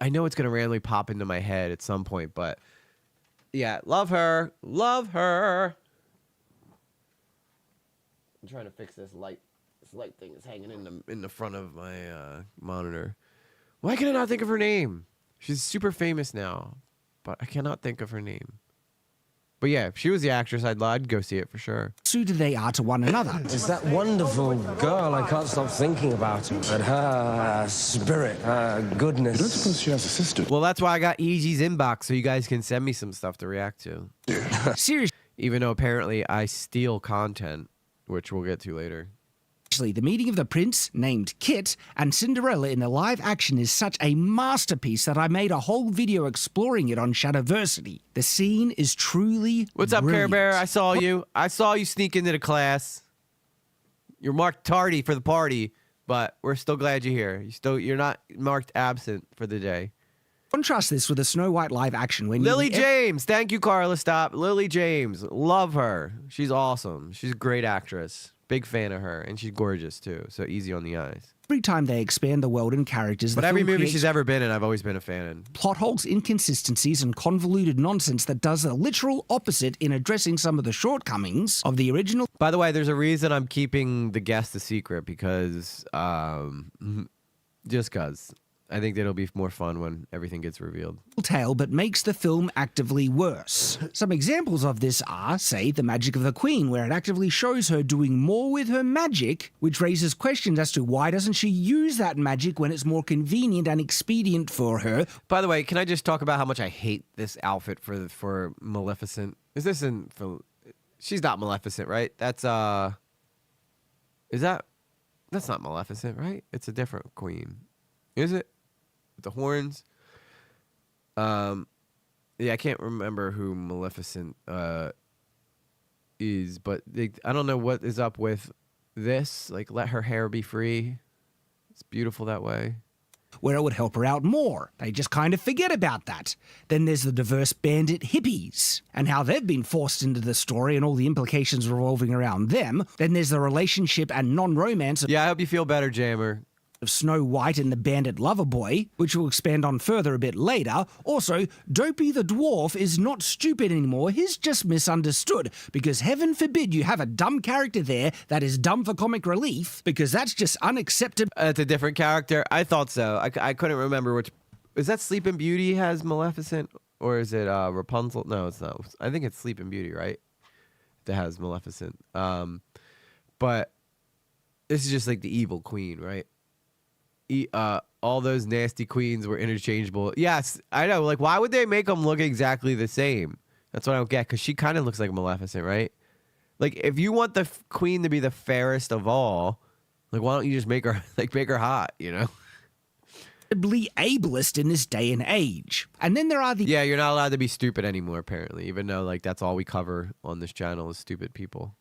know it's going to randomly pop into my head at some point, but... Yeah, love her. Love her. I'm trying to fix this light. This light thing is hanging in the front of my monitor. Why can I not think of her name? She's super famous now, but I cannot think of her name. But yeah, if she was the actress, I'd go see it for sure. Suited they are to one another. It's that wonderful girl. I can't stop thinking about her. And her spirit, her goodness. I don't suppose she has a sister. Well, that's why I got EG's inbox, so you guys can send me some stuff to react to. Seriously, Even though apparently I steal content, which we'll get to later. the meeting of the prince, named Kit, and Cinderella in the live action is such a masterpiece that I made a whole video exploring it on Shadowversity. The scene is truly What's up, Care brilliant. Bear? I saw you. I saw you sneak into the class. You're marked tardy for the party, but we're still glad you're here. You're not marked absent for the day. Contrast this with the Snow White live action when Lily James. Thank you, Carla. Stop. Lily James. Love her. She's awesome. She's a great actress. Big fan of her. And she's gorgeous, too. So easy on the eyes. every time they expand the world and characters, But the every film movie creates she's ever been in, I've always been a fan in. plot holes, inconsistencies, and convoluted nonsense that does the literal opposite in addressing some of the shortcomings of the original. By the way, there's a reason I'm keeping the guest a secret because, just because. I think it'll be more fun when everything gets revealed. Tale, but makes the film actively worse. Some examples of this are, say, The Magic of the Queen, where it actively shows her doing more with her magic, which raises questions as to why doesn't she use that magic when it's more convenient and expedient for her. By the way, can I just talk about how much I hate this outfit for Maleficent? Is this in... She's not Maleficent, right? That's, Is that... That's not Maleficent, right? It's a different queen. Is it? With the horns? Yeah, I can't remember who Maleficent is, but I don't know what is up with this. Like, let her hair be free. It's beautiful that way. Where it would help her out more. They just kind of forget about that. Then there's the diverse bandit hippies and how they've been forced into the story and all the implications revolving around them. Then there's the relationship and non-romance Yeah, I hope you feel better, Jammer. of Snow White and the bandit lover boy, which we'll expand on further a bit later. Also, Dopey the dwarf is not stupid anymore, he's just misunderstood, because heaven forbid you have a dumb character there that is dumb for comic relief, because that's just unacceptable. It's a different character. I thought so. I couldn't remember which... Is that Sleeping Beauty has Maleficent? Or is it Rapunzel? No, it's not. I think it's Sleeping Beauty, right? That has Maleficent. But this is just like the evil queen, right? All those nasty queens were interchangeable. Yes, I know. Like, why would they make them look exactly the same? That's what I don't get, because she kind of looks like Maleficent, right? Like, if you want the queen to be the fairest of all, like, why don't you just make her hot, you know? Ableist in this day and age. And then there are the... Yeah, you're not allowed to be stupid anymore, apparently, even though, like, that's all we cover on this channel is stupid people.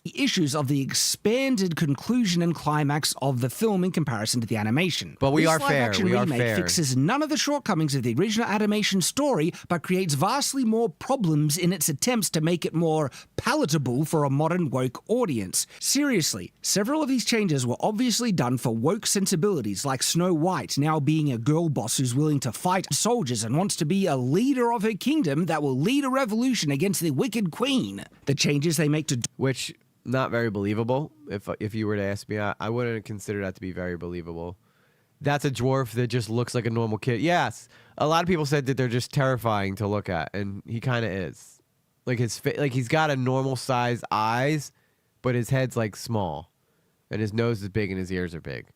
issues of the expanded conclusion and climax of the film in comparison to the animation. But we this are fair. live-action We are remake fair. fixes none of the shortcomings of the original animation story, but creates vastly more problems in its attempts to make it more palatable for a modern woke audience. Seriously, several of these changes were obviously done for woke sensibilities, like Snow White now being a girl boss who's willing to fight soldiers and wants to be a leader of her kingdom that will lead a revolution against the wicked queen. The changes they make to Which, not very believable. If you were to ask me, I wouldn't consider that to be very believable. That's a dwarf that just looks like a normal kid. Yes, a lot of people said that they're just terrifying to look at, and he kind of is. Like he's got a normal size eyes, but his head's like small, and his nose is big and his ears are big.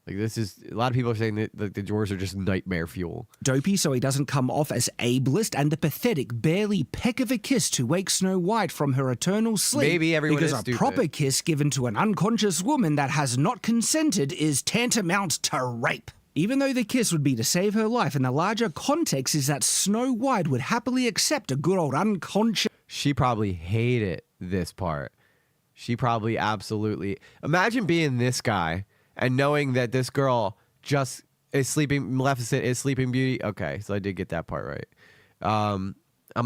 Like this is a lot of people are saying that the dwarves are just nightmare fuel. Dopey so he doesn't come off as ableist, and the pathetic, barely peck of a kiss to wake Snow White from her eternal sleep. Maybe everyone because is a stupid. proper kiss given to an unconscious woman that has not consented is tantamount to rape. Even though the kiss would be to save her life, and the larger context is that Snow White would happily accept a good old unconscious. She probably hated this part. She probably absolutely. Imagine being this guy and knowing that this girl just is sleeping. Maleficent is Sleeping Beauty. Okay, so I did get that part right. I'm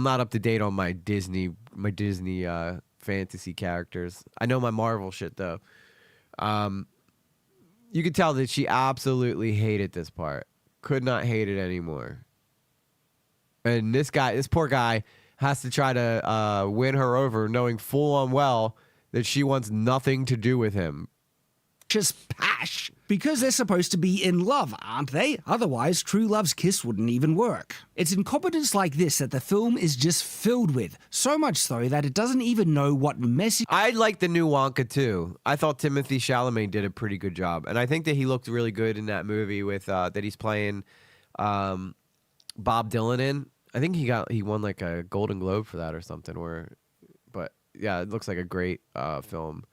not up to date on my Disney fantasy characters. I know my Marvel shit though. You could tell that she absolutely hated this part. Could not hate it anymore. And this poor guy, has to try to win her over, knowing full on well that she wants nothing to do with him. Just pash. Because they're supposed to be in love, aren't they? Otherwise, true love's kiss wouldn't even work. It's incompetence like this that the film is just filled with. So much so that it doesn't even know what message. I like the new Wonka too. I thought Timothée Chalamet did a pretty good job. And I think that he looked really good in that movie with that he's playing Bob Dylan in. I think he won like a Golden Globe for that or something. But yeah, it looks like a great film.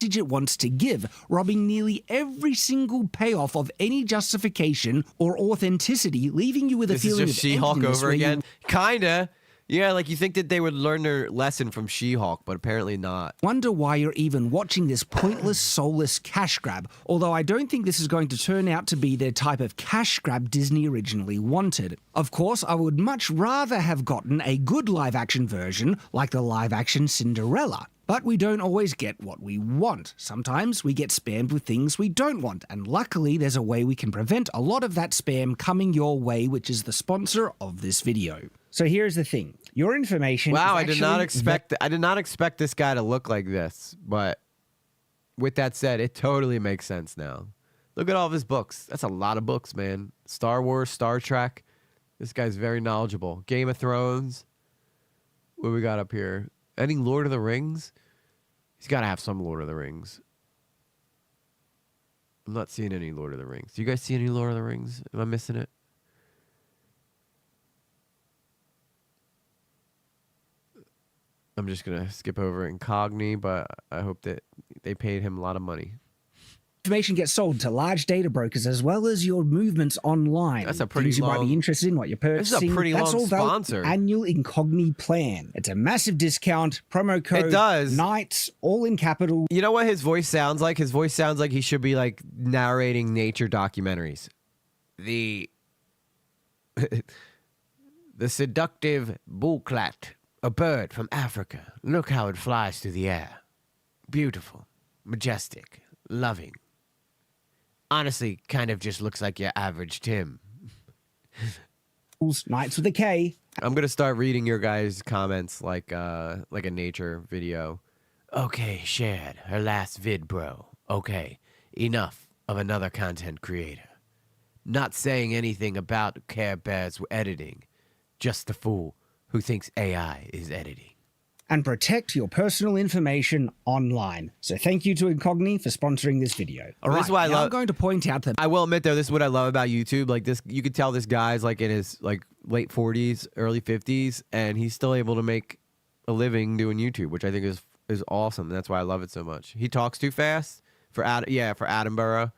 It wants to give, robbing nearly every single payoff of any justification or authenticity, leaving you with a feeling of This is just She-Hulk over again. You Kinda. Yeah, like you think that they would learn their lesson from She-Hulk, but apparently not. wonder why you're even watching this pointless, soulless cash grab, although I don't think this is going to turn out to be the type of cash grab Disney originally wanted. Of course, I would much rather have gotten a good live-action version, like the live-action Cinderella. But we don't always get what we want. Sometimes we get spammed with things we don't want, and luckily there's a way we can prevent a lot of that spam coming your way, which is the sponsor of this video. So here's the thing. Your information Wow, is I did not expect this guy to look like this, but with that said, it totally makes sense now. Look at all of his books. That's a lot of books, man. Star Wars, Star Trek. This guy's very knowledgeable. Game of Thrones. What we got up here? Any Lord of the Rings? He's got to have some Lord of the Rings. I'm not seeing any Lord of the Rings. Do you guys see any Lord of the Rings? Am I missing it? I'm just going to skip over Incogni, but I hope that they paid him a lot of money. Information gets sold to large data brokers as well as your movements online. That's a pretty Things you might long- be interested in, what you're purchasing. This is a pretty That's long all valid sponsor. Annual Incogni plan. It's a massive discount, promo code. It does. Nights, all in capital. You know what his voice sounds like? His voice sounds like he should be like narrating nature documentaries. The seductive bouclat, a bird from Africa. Look how it flies through the air. Beautiful, majestic, loving. Honestly, kind of just looks like your average Tim. Nights with a K. I'm gonna start reading your guys' comments like a nature video. Okay, shared her last vid, bro. Okay, enough of another content creator. Not saying anything about Care Bears editing. Just the fool who thinks AI is editing. And protect your personal information online. So thank you to Incogni for sponsoring this video. All This right, is why I now love- I'm going to point out that I will admit though, this is what I love about YouTube. Like this, you could tell this guy's like in his like late 40s, early 50s, and he's still able to make a living doing YouTube, which I think is awesome. That's why I love it so much. He talks too fast for Attenborough.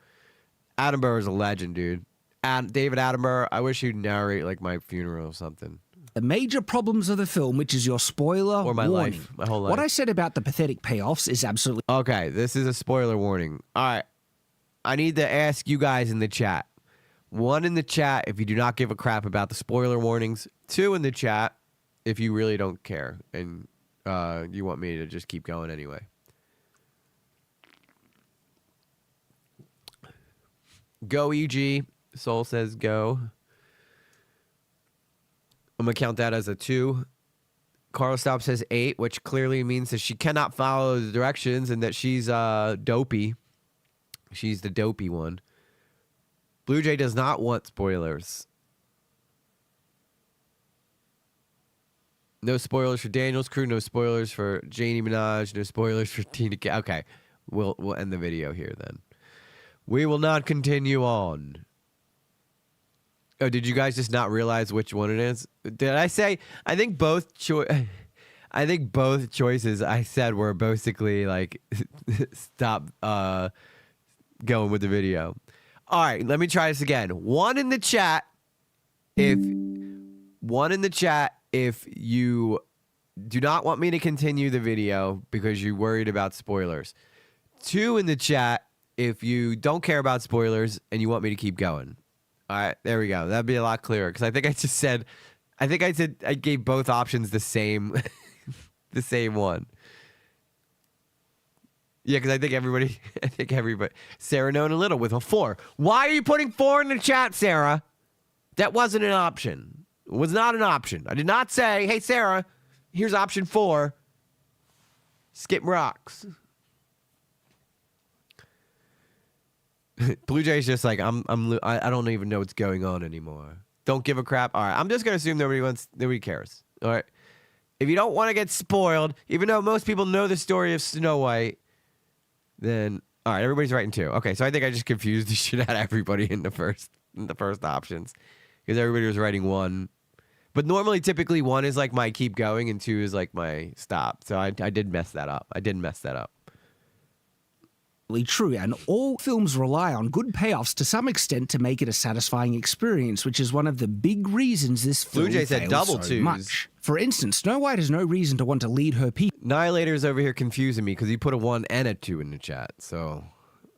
Attenborough is a legend, dude. David Attenborough. I wish he'd narrate like my funeral or something. the major problems of the film, which is your spoiler or my warning. life, my whole life. What I said about the pathetic payoffs is absolutely... Okay, this is a spoiler warning. All right, I need to ask you guys in the chat. 1 in the chat if you do not give a crap about the spoiler warnings. 2 in the chat if you really don't care and you want me to just keep going anyway. Go, EG. Soul says go. I'm going to count that as a 2. Carl Stop says 8, which clearly means that she cannot follow the directions and that she's dopey. She's the dopey one. Blue Jay does not want spoilers. No spoilers for Daniel's crew. No spoilers for Janie Minaj. No spoilers for Tina K. Okay, we'll end the video here then. We will not continue on. Oh, did you guys just not realize which one it is? Did I say? I think both choices I said were basically like stop going with the video. All right, let me try this again. 1 in the chat if you do not want me to continue the video because you're worried about spoilers. 2 in the chat if you don't care about spoilers and you want me to keep going. All right, there we go. That'd be a lot clearer because I think I gave both options the same the same one. Yeah, because I think everybody, Sarah Known a Little with a 4. Why are you putting 4 in the chat, Sarah? That wasn't an option. It was not an option. I did not say, hey, Sarah, here's option 4. Skip rocks. Blue Jay's just like, I don't even know what's going on anymore. Don't give a crap. All right, I'm just going to assume nobody cares. All right. If you don't want to get spoiled, even though most people know the story of Snow White, then all right, everybody's writing 2. Okay, so I think I just confused the shit out of everybody in the first options because everybody was writing 1. But normally, typically 1 is like my keep going and 2 is like my stop. So I did mess that up. True, and all films rely on good payoffs to some extent to make it a satisfying experience, which is one of the big reasons this film Blue Jay said fails double so twos. much. For instance, Snow White has no reason to want to lead her people. Annihilator's over here confusing me because he put a 1 and a 2 in the chat, so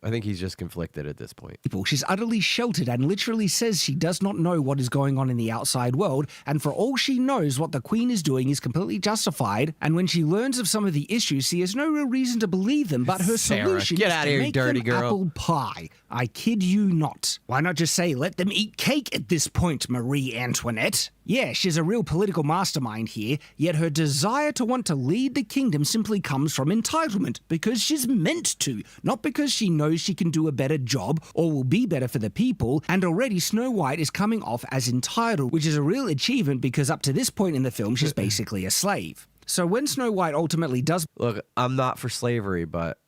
I think he's just conflicted at this point. She's utterly sheltered and literally says she does not know what is going on in the outside world, and for all she knows, what the Queen is doing is completely justified, and when she learns of some of the issues, she has no real reason to believe them, but her Sarah, solution get is out to of here, make dirty them girl. apple pie. I kid you not. Why not just say, let them eat cake at this point, Marie Antoinette? Yeah, she's a real political mastermind here, yet her desire to want to lead the kingdom simply comes from entitlement, because she's meant to, not because she knows she can do a better job or will be better for the people, and already Snow White is coming off as entitled, which is a real achievement because up to this point in the film, she's basically a slave. So when Snow White ultimately does... Look, I'm not for slavery, but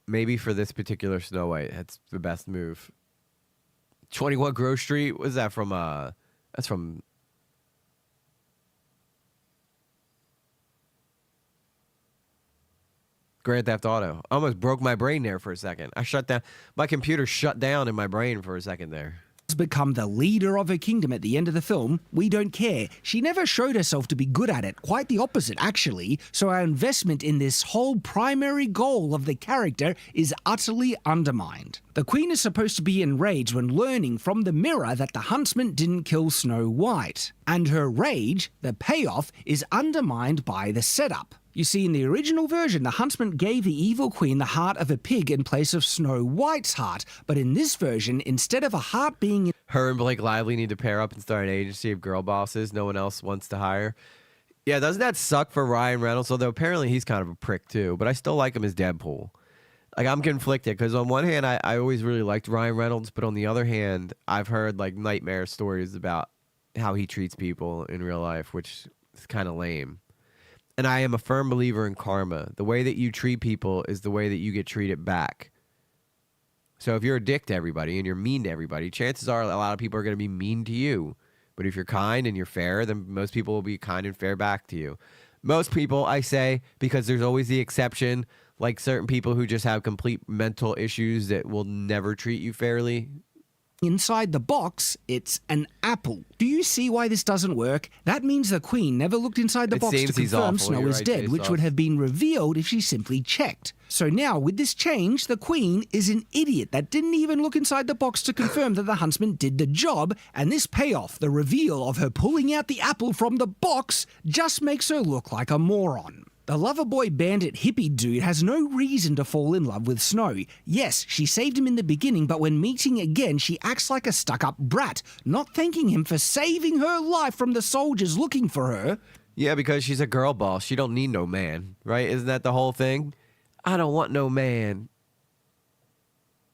maybe for this particular Snow White, that's the best move. 21 Grove Street, what's that from? That's from... Grand Theft Auto. I almost broke my brain there for a second. I shut down. My computer shut down in my brain for a second there. Become the leader of her kingdom at the end of the film, we don't care. She never showed herself to be good at it. Quite the opposite, actually. So our investment in this whole primary goal of the character is utterly undermined. The Queen is supposed to be enraged when learning from the mirror that the huntsman didn't kill Snow White. And her rage, the payoff, is undermined by the setup. You see, in the original version, the huntsman gave the evil queen the heart of a pig in place of Snow White's heart. But in this version, instead of a heart being... Her and Blake Lively need to pair up and start an agency of girl bosses no one else wants to hire. Yeah, doesn't that suck for Ryan Reynolds? Although apparently he's kind of a prick too, but I still like him as Deadpool. Like, I'm conflicted because on one hand, I always really liked Ryan Reynolds, but on the other hand, I've heard like nightmare stories about how he treats people in real life, which is kind of lame. And I am a firm believer in karma. The way that you treat people is the way that you get treated back. So if you're a dick to everybody and you're mean to everybody, chances are a lot of people are going to be mean to you. But if you're kind and you're fair, then most people will be kind and fair back to you. Most people, I say, because there's always the exception, like certain people who just have complete mental issues that will never treat you fairly. inside the box, it's an apple. Do you see why this doesn't work? That means the Queen never looked inside the box to confirm Snow is dead, which would have been revealed if she simply checked. So now, with this change, the Queen is an idiot that didn't even look inside the box to confirm that the huntsman did the job, and this payoff, the reveal of her pulling out the apple from the box, just makes her look like a moron. The Loverboy bandit hippie dude has no reason to fall in love with Snow. Yes, she saved him in the beginning, but when meeting again, she acts like a stuck-up brat, not thanking him for saving her life from the soldiers looking for her. Yeah, because she's a girl boss. She don't need no man, right? Isn't that the whole thing? I don't want no man.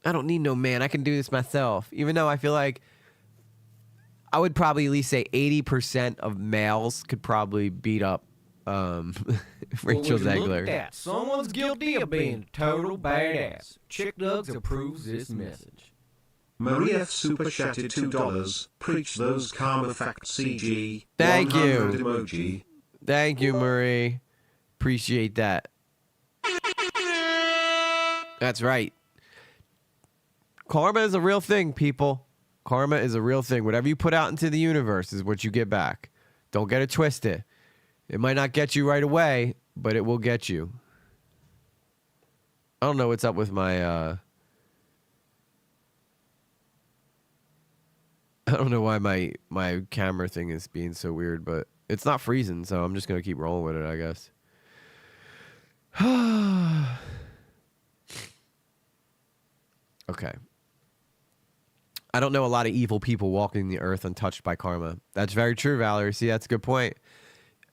I don't need no man. I can do this myself. Even though I feel like I would probably at least say 80% of males could probably beat up Rachel Zegler. That someone's guilty of being a total badass. Chick Dugs approves this message. Marie F. Super Chatted $2. Preach those karma facts, CG. Thank you. Emoji. Thank you, Marie. Appreciate that. That's right. Karma is a real thing, people. Karma is a real thing. Whatever you put out into the universe is what you get back. Don't get it twisted. It might not get you right away, but it will get you. I don't know what's up with my, I don't know why my camera thing is being so weird, but it's not freezing, so I'm just going to keep rolling with it, I guess. Okay. I don't know a lot of evil people walking the earth untouched by karma. That's very true, Valerie. See, that's a good point.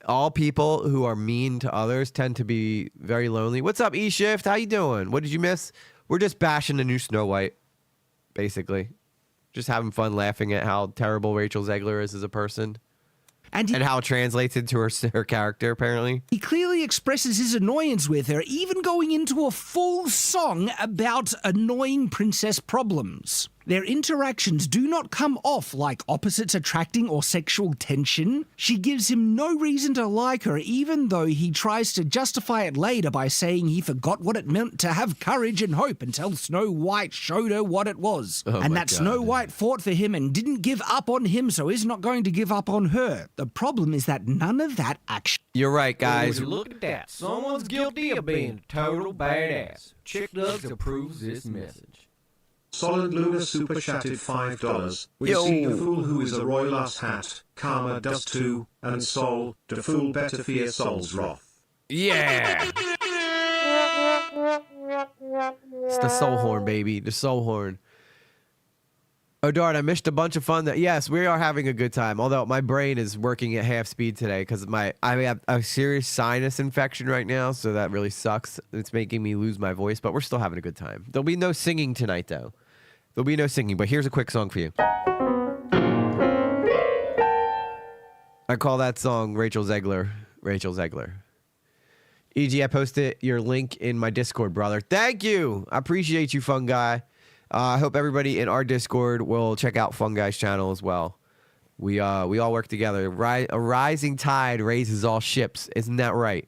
All people who are mean to others tend to be very lonely. What's up, E-Shift? How you doing? What did you miss? We're just bashing the new Snow White, basically. Just having fun laughing at how terrible Rachel Zegler is as a person. And how it translates into her character, apparently. He clearly expresses his annoyance with her, even going into a full song about annoying princess problems. Their interactions do not come off like opposites attracting or sexual tension. She gives him no reason to like her, even though he tries to justify it later by saying he forgot what it meant to have courage and hope until Snow White showed her what it was. And that Snow White fought for him and didn't give up on him, so is not going to give up on her. The problem is that none of that actually... You're right, guys. Look at that. Someone's guilty of being a total badass. Chick Dugs approves this message. Solid Luna Super Chatted $5. We see the fool who is a royal ass hat. Karma does too, and Sol, the fool better fear Sol's wrath. Yeah! It's the soul horn, baby. The soul horn. Oh, darn, I missed a bunch of fun. Yes, we are having a good time, although my brain is working at half speed today because I have a serious sinus infection right now, so that really sucks. It's making me lose my voice, but we're still having a good time. There'll be no singing tonight, though. There'll be no singing, but here's a quick song for you. I call that song Rachel Zegler. Rachel Zegler. EG, I posted your link in my Discord, brother. Thank you. I appreciate you, fun guy. I hope everybody in our Discord will check out Fun Guy's channel as well. We all work together. A rising tide raises all ships. Isn't that right?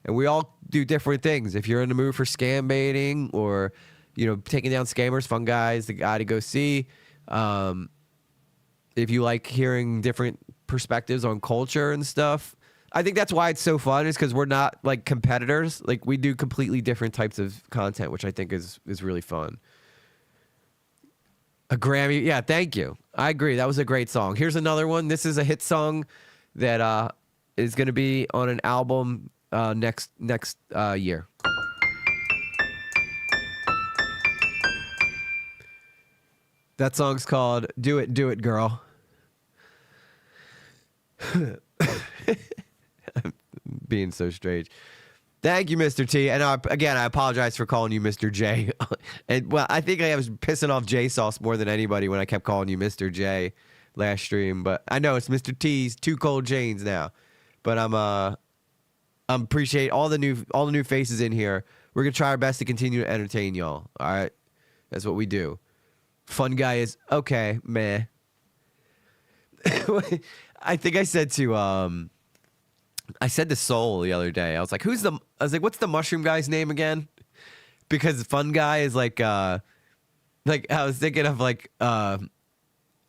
And we all do different things. If you're in the mood for scam baiting or, you know, taking down scammers, Fun Guy's the guy to go see. If you like hearing different perspectives on culture and stuff, I think that's why it's so fun, is because we're not like competitors. Like, we do completely different types of content, which I think is really fun. A Grammy. Yeah, thank you. I agree. That was a great song. Here's another one. This is a hit song that is going to be on an album next year. That song's called Do It, Do It, Girl. I'm being so strange. Thank you, Mr. T. And again, I apologize for calling you Mr. J. And well, I think I was pissing off J Sauce more than anybody when I kept calling you Mr. J last stream. But I know it's Mr. T's 2 Cold Janes now. But I'm appreciate all the new faces in here. We're gonna try our best to continue to entertain y'all. All right, that's what we do. Fun Guy is okay, meh. I think I said to Soul the other day. I was like, what's the mushroom guy's name again? Because Fun Guy is like I was thinking of like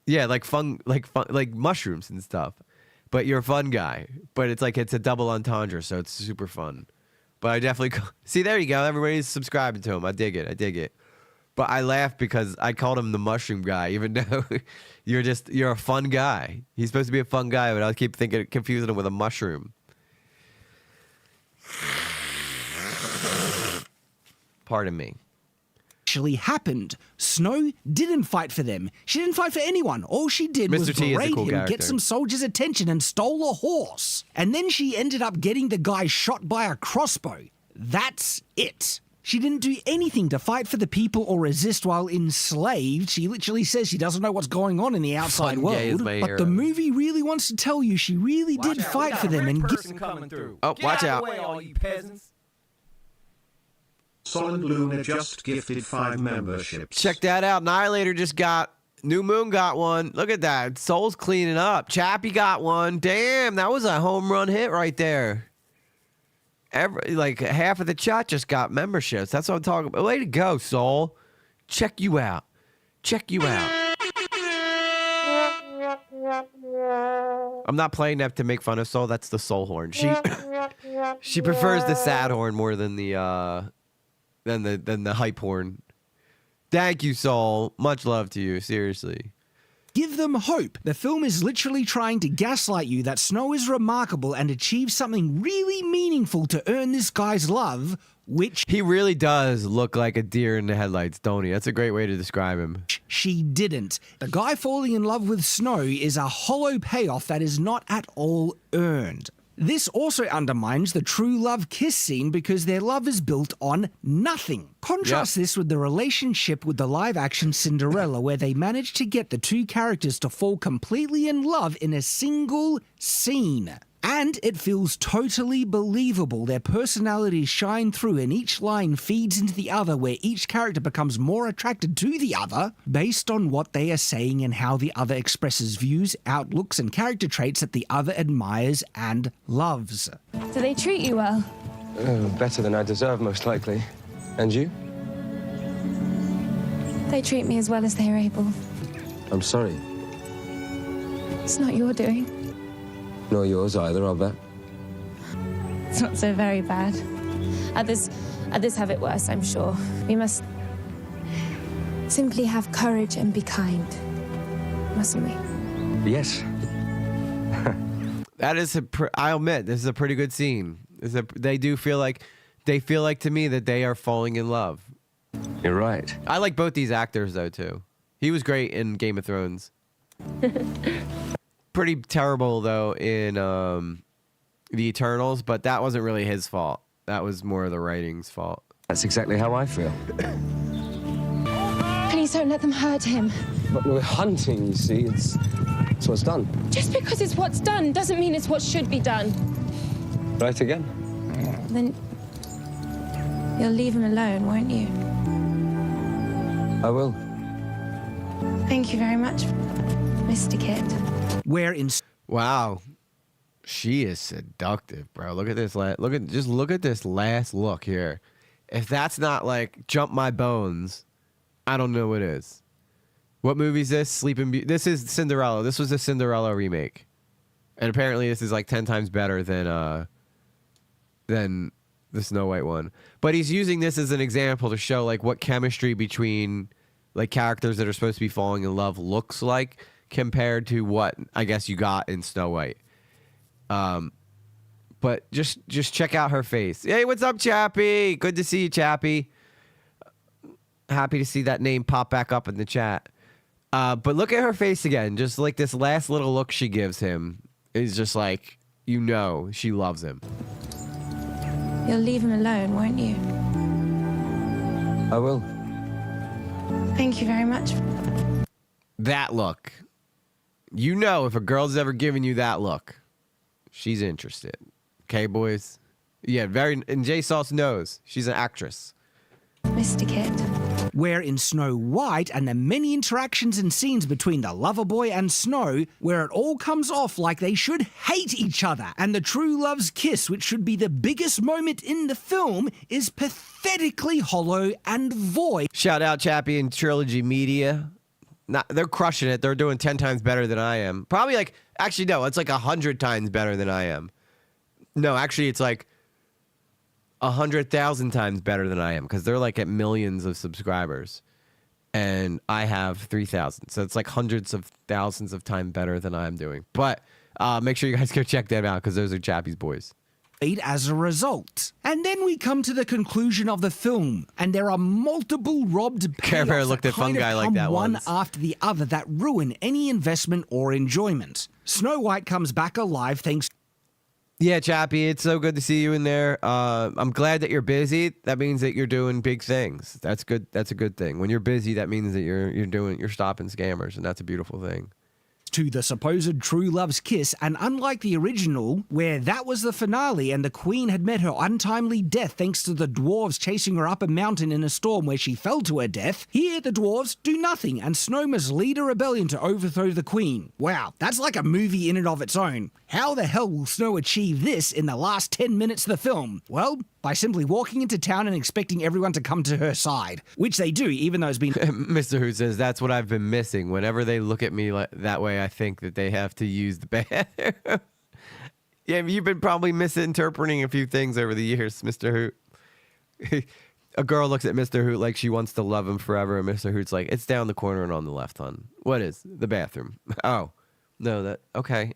Yeah, like mushrooms and stuff. But you're a fun guy. But it's like it's a double entendre, so it's super fun. But I definitely see. There you go. Everybody's subscribing to him. I dig it. But I laugh because I called him the mushroom guy, even though you're a fun guy. He's supposed to be a fun guy, but I keep confusing him with a mushroom. Pardon me. Actually happened. Snow didn't fight for them. She didn't fight for anyone. All she did was berate him, get some soldiers' attention, and stole a horse. And then she ended up getting the guy shot by a crossbow. That's it. She didn't do anything to fight for the people or resist while enslaved. She literally says she doesn't know what's going on in the outside world. But the movie really wants to tell you she really did fight for them. And coming through. Oh, watch out. Get out of the way, all you peasants. Solid Luna just gifted 5 memberships. Check that out. Annihilator just got... New Moon got one. Look at that. Soul's cleaning up. Chappie got one. Damn, that was a home run hit right there. Like half of the chat just got memberships. That's what I'm talking about. Way to go, Soul. Check you out. I'm not playing that to make fun of Soul. That's the Soul horn. She prefers the sad horn more than the hype horn. Thank you, Soul. Much love to you. Seriously. Give them hope. The film is literally trying to gaslight you that Snow is remarkable and achieves something really meaningful to earn this guy's love, which... He really does look like a deer in the headlights, don't he? That's a great way to describe him. She didn't. The guy falling in love with Snow is a hollow payoff that is not at all earned. This also undermines the true love kiss scene because their love is built on nothing. Contrast this with the relationship with the live-action Cinderella, where they managed to get the two characters to fall completely in love in a single scene. And it feels totally believable. Their personalities shine through and each line feeds into the other, where each character becomes more attracted to the other based on what they are saying and how the other expresses views, outlooks, and character traits that the other admires and loves. Do they treat you well? Better than I deserve, most likely. And you? They treat me as well as they are able. I'm sorry. It's not your doing. Nor yours either, I'll bet. It's not so very bad. Others have it worse, I'm sure. We must simply have courage and be kind, mustn't we? Yes. That is I'll admit, this is a pretty good scene. They feel like to me that they are falling in love. You're right. I like both these actors though too. He was great in Game of Thrones. Pretty terrible though in the Eternals, but that wasn't really his fault. That was more of the writing's fault. That's exactly how I feel. Please don't let them hurt him. But we're hunting, you see. It's what's done. Just because it's what's done doesn't mean it's what should be done. Right again. Then you'll leave him alone, won't you? I will. Thank you very much, Mr. Kid. Wow, she is seductive, bro. Look at this. Look at this last look here. If that's not like jump my bones, I don't know what is. What movie is this? Sleeping Beauty. This is Cinderella. This was a Cinderella remake, and apparently this is like 10 times better than the Snow White one. But he's using this as an example to show like what chemistry between like characters that are supposed to be falling in love looks like, compared to what I guess you got in Snow White. But just check out her face. Hey, what's up, Chappie? Good to see you, Chappie. Happy to see that name pop back up in the chat. But look at her face again. Just like this last little look she gives him is just like, you know, she loves him. You'll leave him alone, won't you? I will. Thank you very much. That look. You know, if a girl's ever given you that look, she's interested. Okay, boys? Yeah, and J Sauce knows. She's an actress. Mr. Kid. Where in Snow White and the many interactions and scenes between the lover boy and Snow, where it all comes off like they should hate each other, and the true love's kiss, which should be the biggest moment in the film, is pathetically hollow and void. Shout out Chappie and Trilogy Media. they're crushing it. They're doing 10 times better than I am. Probably like, actually, no, it's like 100 times better than I am. No, actually, it's like 100,000 times better than I am because they're like at millions of subscribers. And I have 3,000. So it's like hundreds of thousands of times better than I'm doing. But make sure you guys go check them out because those are Chappie's boys. As a result. And then we come to the conclusion of the film, and there are multiple robbed Care Bear looked at Fun Guy like that one once. after the other that ruin any investment or enjoyment. Snow White comes back alive thanks. Yeah, Chappie, it's so good to see you in there. I'm glad that you're busy. That means that you're doing big things. That's good. That's a good thing. When you're busy, that means that you're stopping scammers, and that's a beautiful thing. To the supposed true love's kiss, and unlike the original, where that was the finale and the queen had met her untimely death thanks to the dwarves chasing her up a mountain in a storm where she fell to her death, here the dwarves do nothing and Snow must lead a rebellion to overthrow the queen. Wow, that's like a movie in and of its own. How the hell will Snow achieve this in the last 10 minutes of the film? Well, by simply walking into town and expecting everyone to come to her side, which they do, even though it's been... Mr. Who says, that's what I've been missing. Whenever they look at me like that way, I think that they have to use the bathroom. Yeah, you've been probably misinterpreting a few things over the years, Mr. Hoot. A girl looks at Mr. Hoot like she wants to love him forever, and Mr. Hoot's like, it's down the corner and on the left, hon. What is? The bathroom. Oh, no, that... Okay.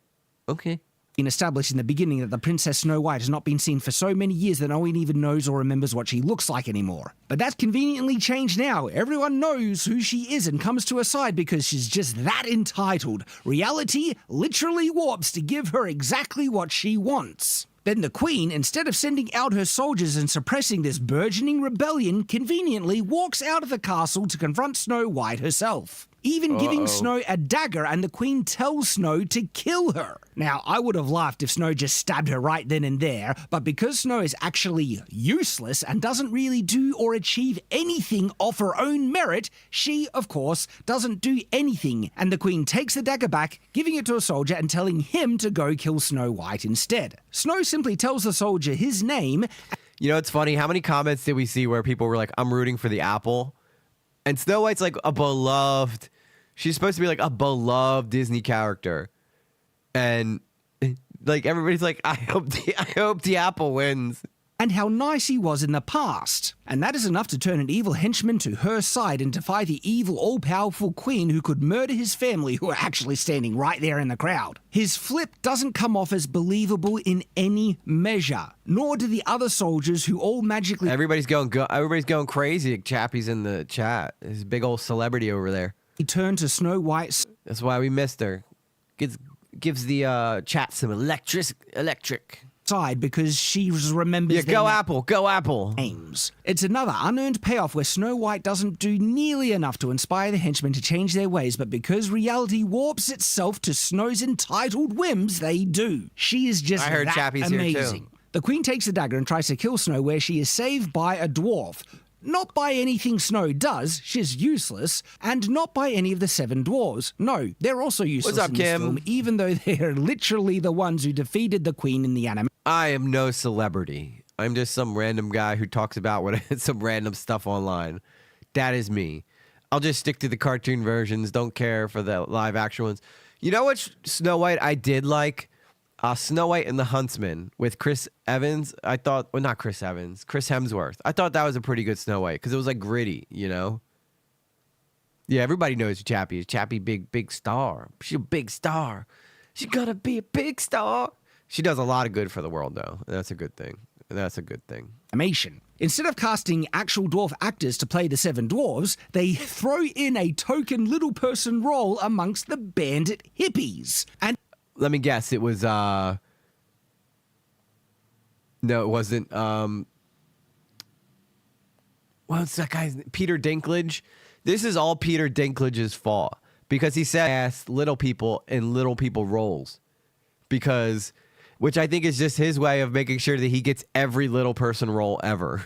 Okay. Been established in the beginning that the Princess Snow White has not been seen for so many years that no one even knows or remembers what she looks like anymore. But that's conveniently changed now. Everyone knows who she is and comes to her side because she's just that entitled. Reality literally warps to give her exactly what she wants. Then the Queen, instead of sending out her soldiers and suppressing this burgeoning rebellion, conveniently walks out of the castle to confront Snow White herself. Even giving Snow a dagger, and the Queen tells Snow to kill her. Now, I would have laughed if Snow just stabbed her right then and there, but because Snow is actually useless and doesn't really do or achieve anything of her own merit, she, of course, doesn't do anything, and the Queen takes the dagger back, giving it to a soldier and telling him to go kill Snow White instead. Snow simply tells the soldier his name. You know, it's funny, how many comments did we see where people were like, I'm rooting for the apple? And Snow White's like a beloved, she's supposed to be like a beloved Disney character. And like everybody's like, I hope the apple wins. And how nice he was in the past. And that is enough to turn an evil henchman to her side and defy the evil, all-powerful queen who could murder his family who are actually standing right there in the crowd. His flip doesn't come off as believable in any measure, nor do the other soldiers who all magically... Everybody's going crazy. Chappie's in the chat. There's a big old celebrity over there. He turned to Snow White. That's why we missed her. Gives the chat some electric... side because she remembers. Yeah, go Apple. Names. It's another unearned payoff where Snow White doesn't do nearly enough to inspire the henchmen to change their ways, but because reality warps itself to Snow's entitled whims, they do. She is just I heard that Chappie's amazing. here too. The Queen takes the dagger and tries to kill Snow, where she is saved by a dwarf. Not by anything Snow does, she's useless, and not by any of the 7 dwarves. No, they're also useless What's up, in this Kim? film, even though they're literally the ones who defeated the Queen in the anime. I am no celebrity. I'm just some random guy who talks about some random stuff online. That is me. I'll just stick to the cartoon versions. Don't care for the live action ones. You know what Snow White I did like? Snow White and the Huntsman with Chris Evans. I thought, well, not Chris Evans, Chris Hemsworth. I thought that was a pretty good Snow White because it was like gritty, you know? Yeah, everybody knows who Chappie is. Chappie, big star. She's a big star. She's gonna be a big star. She does a lot of good for the world, though. And that's a good thing. Animation. Instead of casting actual dwarf actors to play the 7 dwarves, they throw in a token little person role amongst the bandit hippies. And let me guess, it was, no, it wasn't, what's that guy's name? Peter Dinklage? This is all Peter Dinklage's fault, because he said asked little people in little people roles, which I think is just his way of making sure that he gets every little person role ever.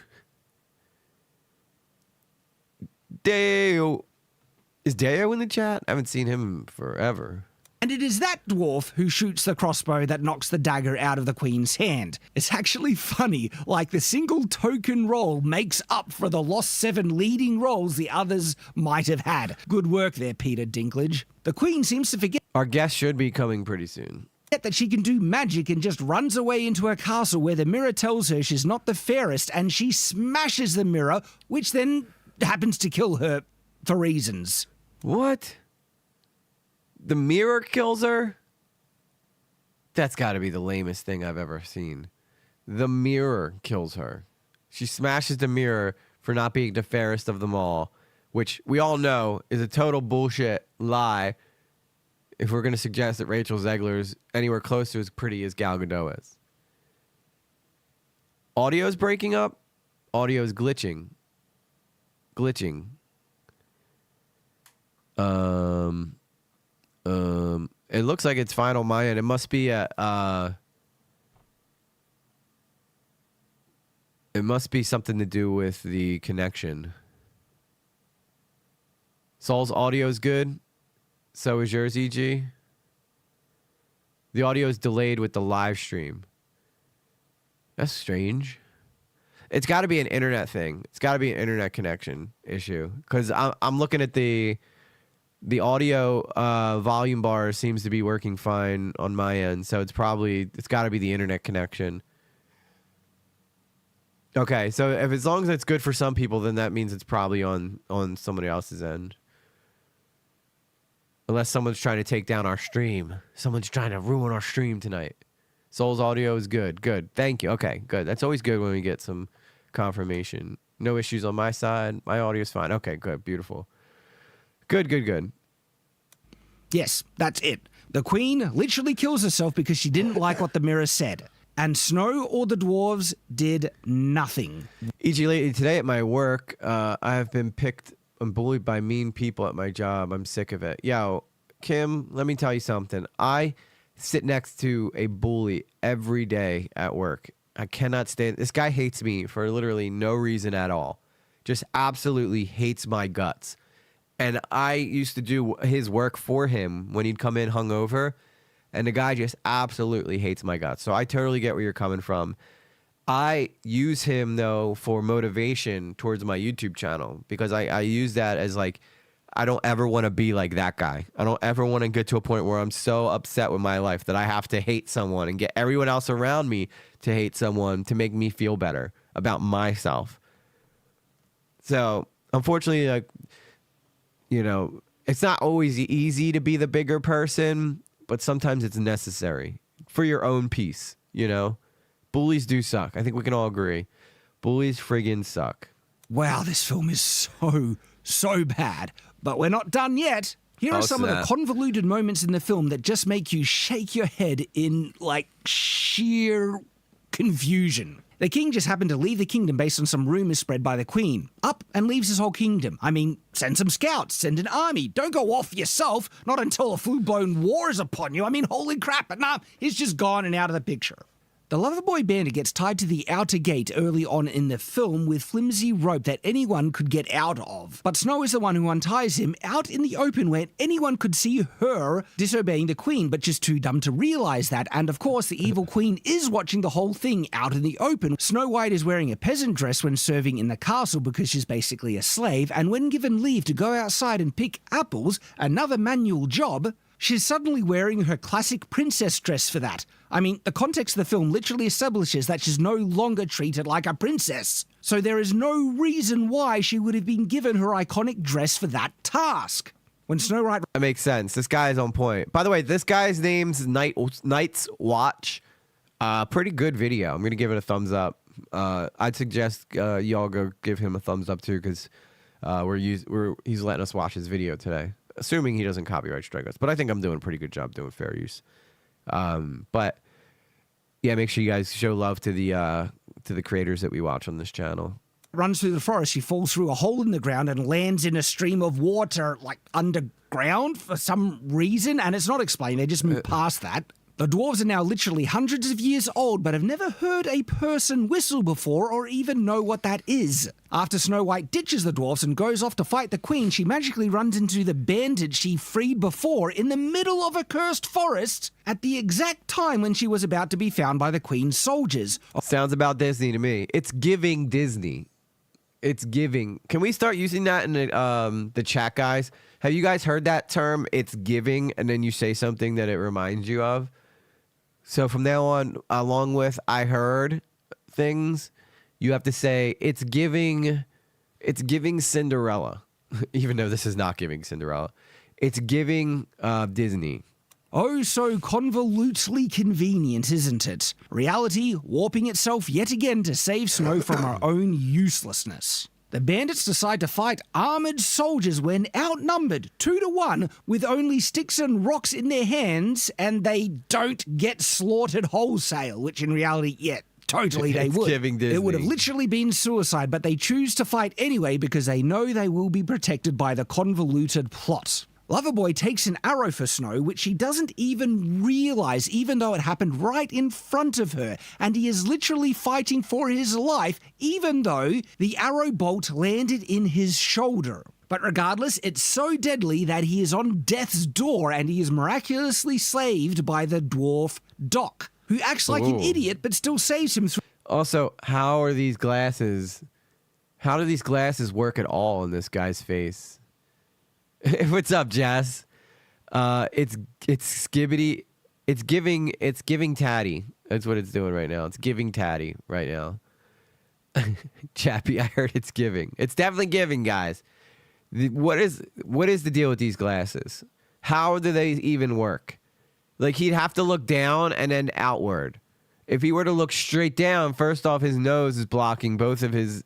Deo. Is Deo in the chat? I haven't seen him forever. And it is that dwarf who shoots the crossbow that knocks the dagger out of the Queen's hand. It's actually funny, like the single token role makes up for the lost 7 leading roles the others might have had. Good work there, Peter Dinklage. The Queen seems to forget our guest should be coming pretty soon. That she can do magic and just runs away into her castle where the mirror tells her she's not the fairest, and she smashes the mirror, which then happens to kill her for reasons. What? The mirror kills her? That's got to be the lamest thing I've ever seen. The mirror kills her. She smashes the mirror for not being the fairest of them all, which we all know is a total bullshit lie if we're going to suggest that Rachel Zegler is anywhere close to as pretty as Gal Gadot is. Audio's breaking up. Audio's glitching. It looks like it's fine on my end. It must be at, it must be something to do with the connection. Saul's audio is good. So is yours, EG. The audio is delayed with the live stream. That's strange. It's got to be an internet thing. It's got to be an internet connection issue. Because I'm looking at the audio volume bar seems to be working fine on my end. So it's got to be the internet connection. Okay, so as long as it's good for some people, then that means it's probably on somebody else's end. Unless someone's trying to take down our stream. Someone's trying to ruin our stream tonight. Soul's audio is good. Good. Thank you. Okay, good. That's always good when we get some confirmation. No issues on my side. My audio's fine. Okay, good. Beautiful. Good. Yes, that's it. The Queen literally kills herself because she didn't like what the mirror said. And Snow or the dwarves did nothing. E.g. lately today at my work, I have been picked and bullied by mean people at my job. I'm sick of it. Yo, Kim, let me tell you something. I sit next to a bully every day at work. I cannot stand. This guy hates me for literally no reason at all. Just absolutely hates my guts. And I used to do his work for him when he'd come in hungover. And the guy just absolutely hates my guts. So I totally get where you're coming from. I use him, though, for motivation towards my YouTube channel. Because I use that as, like, I don't ever want to be like that guy. I don't ever want to get to a point where I'm so upset with my life that I have to hate someone and get everyone else around me to hate someone to make me feel better about myself. So, unfortunately, like, you know, it's not always easy to be the bigger person, but sometimes it's necessary for your own peace, you know? Bullies do suck. I think we can all agree. Bullies friggin' suck. Wow, this film is so bad. But we're not done yet. Here are some of the convoluted moments in the film that just make you shake your head in, like, sheer confusion. The king just happened to leave the kingdom based on some rumors spread by the queen. Up and leaves his whole kingdom. I mean, send some scouts, send an army. Don't go off yourself, not until a full-blown war is upon you. I mean, holy crap, but nah, he's just gone and out of the picture. The Loverboy Bandit gets tied to the outer gate early on in the film with flimsy rope that anyone could get out of. But Snow is the one who unties him out in the open where anyone could see her disobeying the queen, but just too dumb to realize that. And of course, the evil queen is watching the whole thing out in the open. Snow White is wearing a peasant dress when serving in the castle because she's basically a slave, and when given leave to go outside and pick apples, another manual job, she's suddenly wearing her classic princess dress for that. I mean, the context of the film literally establishes that she's no longer treated like a princess. So there is no reason why she would have been given her iconic dress for that task. When Snow White... That makes sense. This guy is on point. By the way, this guy's name's Night's Watch. Pretty good video. I'm going to give it a thumbs up. I'd suggest y'all go give him a thumbs up too, because he's letting us watch his video today. Assuming he doesn't copyright strike us. But I think I'm doing a pretty good job doing fair use. But yeah, make sure you guys show love to the creators that we watch on this channel. Runs through the forest, she falls through a hole in the ground and lands in a stream of water, like underground for some reason, and it's not explained. They just move past that. The dwarves are now literally hundreds of years old, but have never heard a person whistle before or even know what that is. After Snow White ditches the dwarves and goes off to fight the queen, she magically runs into the bandit she freed before in the middle of a cursed forest at the exact time when she was about to be found by the queen's soldiers. Sounds about Disney to me. It's giving Disney. It's giving. Can we start using that in the chat, guys? Have you guys heard that term? It's giving, and then you say something that it reminds you of. So from now on, along with I heard things, you have to say it's giving Cinderella, even though this is not giving Cinderella. It's giving Disney. Oh, so convolutedly convenient, isn't it? Reality warping itself yet again to save Snow from her own uselessness. The bandits decide to fight armored soldiers when outnumbered 2-1 with only sticks and rocks in their hands, and they don't get slaughtered wholesale, which in reality, totally they would. It would have literally been suicide, but they choose to fight anyway because they know they will be protected by the convoluted plot. Loverboy takes an arrow for Snow, which she doesn't even realize, even though it happened right in front of her, and he is literally fighting for his life, even though the arrow bolt landed in his shoulder. But regardless, it's so deadly that he is on death's door, and he is miraculously saved by the dwarf Doc, who acts like an idiot but still saves him. Also, how do these glasses work at all in this guy's face? What's up, Jess? It's skibbity. It's giving tatty. That's what it's doing right now. It's giving tatty right now. Chappie, I heard it's giving. It's definitely giving, guys. What is the deal with these glasses? How do they even work? Like, he'd have to look down and then outward. If he were to look straight down, first off, his nose is blocking both of his.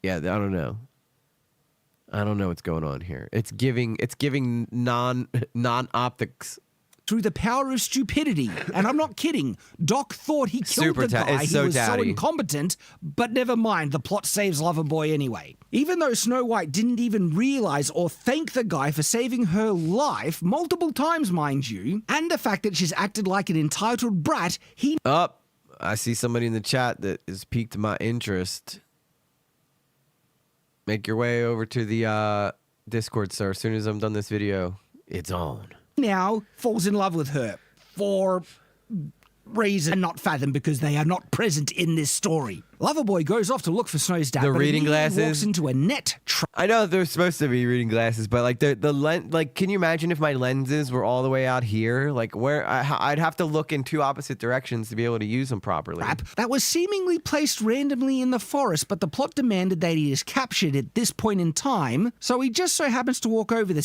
Yeah, I don't know. I don't know what's going on here. It's giving non-optics. Through the power of stupidity. And I'm not kidding. Doc thought he killed the guy. He was so incompetent, but never mind. The plot saves Loverboy anyway. Even though Snow White didn't even realize or thank the guy for saving her life, multiple times, mind you, and the fact that she's acted like an entitled brat, he... I see somebody in the chat that has piqued my interest. Make your way over to the Discord, sir. As soon as I'm done this video, it's on. Now falls in love with her for reason not fathom because they are not present in this story. Loverboy goes off to look for Snow's dad. The reading glasses walks into a net trap. I know they're supposed to be reading glasses, but like the lens, like, can you imagine if my lenses were all the way out here? Like, where I'd have to look in two opposite directions to be able to use them properly. That was seemingly placed randomly in the forest, but the plot demanded that he is captured at this point in time. So he just so happens to walk over the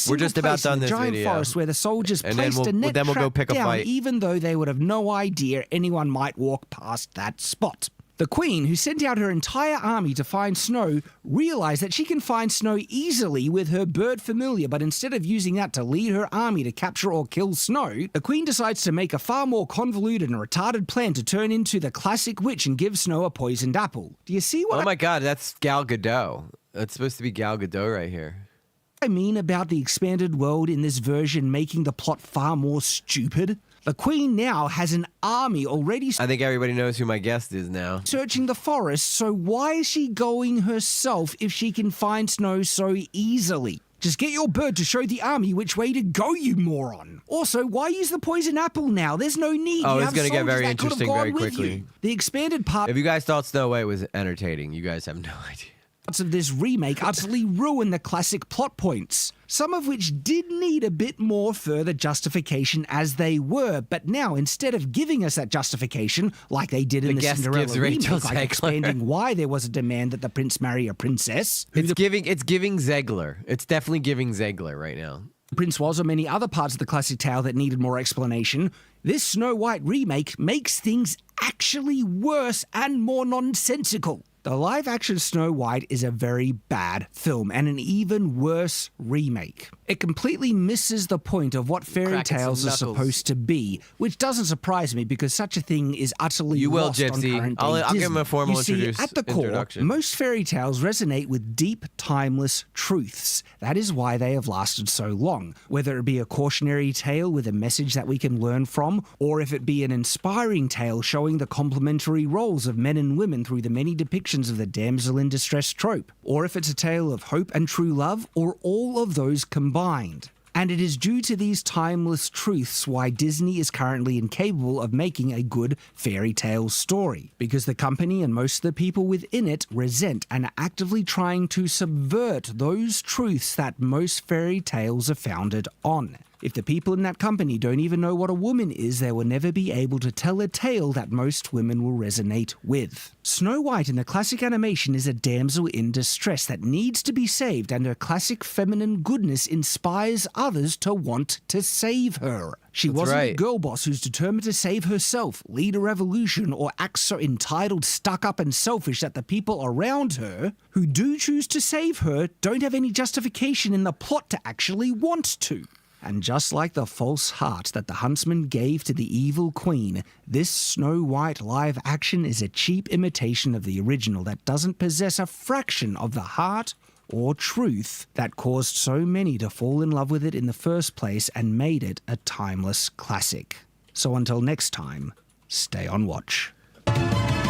giant forest where the soldiers placed a net trap down, even though they would have no idea anyone might walk past that spot. The queen, who sent out her entire army to find Snow, realized that she can find Snow easily with her bird familiar, but instead of using that to lead her army to capture or kill Snow, the queen decides to make a far more convoluted and retarded plan to turn into the classic witch and give Snow a poisoned apple. Do you see what my God, that's Gal Gadot. That's supposed to be Gal Gadot right here. I mean about the expanded world in this version making the plot far more stupid? The queen now has an army already. I think everybody knows who my guest is now. Searching the forest, so why is she going herself if she can find Snow so easily? Just get your bird to show the army which way to go, you moron. Also, why use the poison apple now? There's no need. Oh, it's going to get very interesting very quickly. The expanded part... If you guys thought Snow White was entertaining, you guys have no idea. Parts of this remake utterly ruin the classic plot points, some of which did need a bit more further justification as they were, but now instead of giving us that justification like they did in the Cinderella remake, like explaining why there was a demand that the prince marry a princess. It's giving Zegler. It's definitely giving Zegler right now. The prince was, or many other parts of the classic tale that needed more explanation. This Snow White remake makes things actually worse and more nonsensical. The live-action Snow White is a very bad film and an even worse remake. It completely misses the point of what fairy tales are supposed to be, which doesn't surprise me because such a thing is utterly lost on current day I'll give him a formal you see, at the core, most fairy tales resonate with deep, timeless truths. That is why they have lasted so long. Whether it be a cautionary tale with a message that we can learn from, or if it be an inspiring tale showing the complementary roles of men and women through the many depictions of the damsel in distress trope, or if it's a tale of hope and true love, or all of those combined. And it is due to these timeless truths why Disney is currently incapable of making a good fairy tale story, because the company and most of the people within it resent and are actively trying to subvert those truths that most fairy tales are founded on. If the people in that company don't even know what a woman is, they will never be able to tell a tale that most women will resonate with. Snow White in the classic animation is a damsel in distress that needs to be saved, and her classic feminine goodness inspires others to want to save her. She wasn't a girl boss who's determined to save herself, lead a revolution, or act so entitled, stuck up, and selfish that the people around her, who do choose to save her, don't have any justification in the plot to actually want to. And just like the false heart that the huntsman gave to the evil queen, this Snow White live action is a cheap imitation of the original that doesn't possess a fraction of the heart or truth that caused so many to fall in love with it in the first place and made it a timeless classic. So until next time, stay on watch.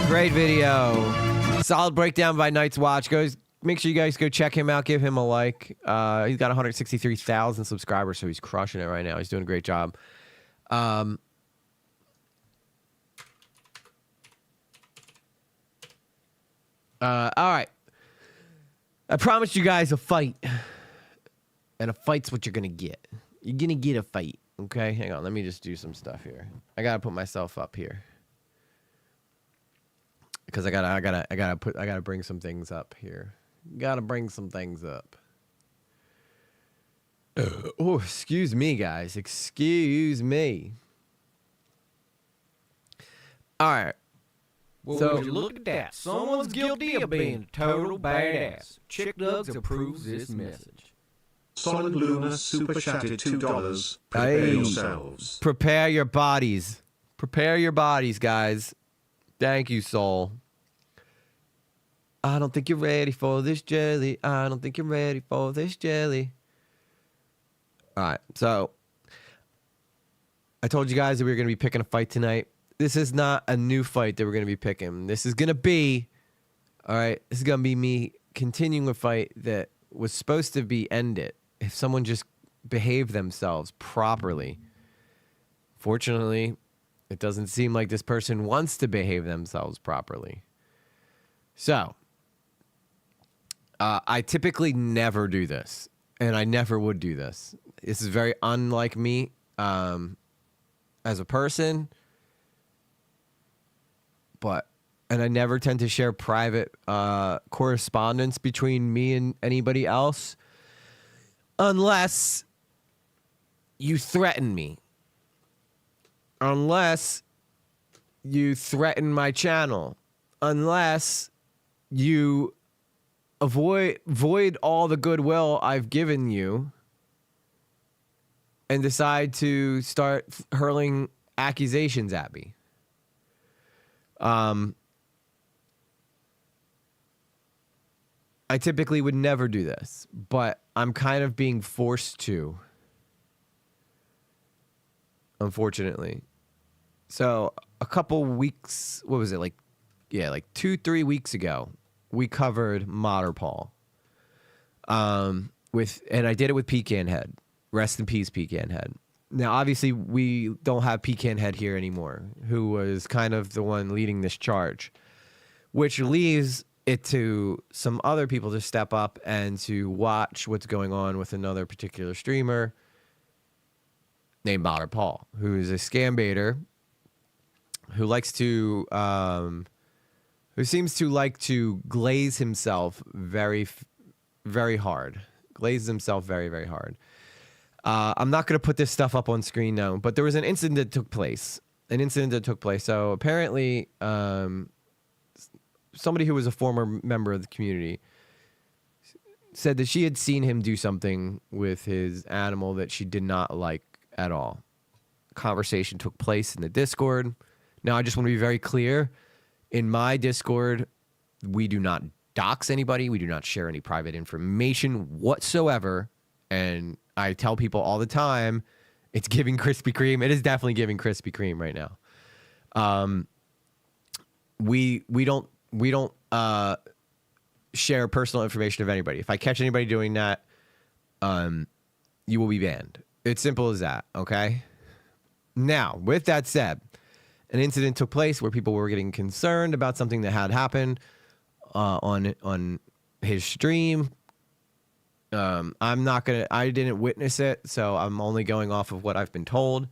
Great video. Solid breakdown by Night's Watch. Make sure you guys go check him out. Give him a like. He's got 163,000 subscribers, so he's crushing it right now. He's doing a great job. All right. I promised you guys a fight. And a fight's what you're going to get. You're going to get a fight. Okay? Hang on. Let me just do some stuff here. I got to put myself up here. Because I gotta bring some things up here. Gotta bring some things up. Oh, excuse me, guys. Excuse me. All right. Well, so, would you look at that? Someone's guilty of being a total badass. Chick Dugs approves this message. Solid Luna super chatted $2. Prepare yourselves. Prepare your bodies. Prepare your bodies, guys. Thank you, Soul. I don't think you're ready for this jelly. I don't think you're ready for this jelly. All right, so I told you guys that we were going to be picking a fight tonight. This is not a new fight that we're going to be picking. This is going to be, all right, this is going to be me continuing a fight that was supposed to be ended if someone just behaved themselves properly. Fortunately, it doesn't seem like this person wants to behave themselves properly. So, I typically never do this, and I never would do this. This is very unlike me as a person, and I never tend to share private correspondence between me and anybody else unless you threaten me. Unless you threaten my channel. Unless you void all the goodwill I've given you and decide to start hurling accusations at me. I typically would never do this, but I'm kind of being forced to, unfortunately. So a couple weeks, what was it, like 2-3 weeks ago, we covered Matterpall. And I did it with Pecan Head. Rest in peace, Pecan Head. Now, obviously, we don't have Pecan Head here anymore, who was kind of the one leading this charge, which leaves it to some other people to step up and to watch what's going on with another particular streamer named Matterpall, who is a scam baiter who likes to, who seems to like to glaze himself very, very hard. Glazes himself very, very hard. I'm not going to put this stuff up on screen now, but there was an incident that took place. So apparently, somebody who was a former member of the community said that she had seen him do something with his animal that she did not like at all. Conversation took place in the Discord. Now, I just want to be very clear. In my Discord, we do not dox anybody. We do not share any private information whatsoever. And I tell people all the time, it's giving Krispy Kreme. It is definitely giving Krispy Kreme right now. We don't share personal information of anybody. If I catch anybody doing that, you will be banned. It's simple as that, okay? Now, with that said, an incident took place where people were getting concerned about something that had happened on his stream. I didn't witness it, so I'm only going off of what I've been told,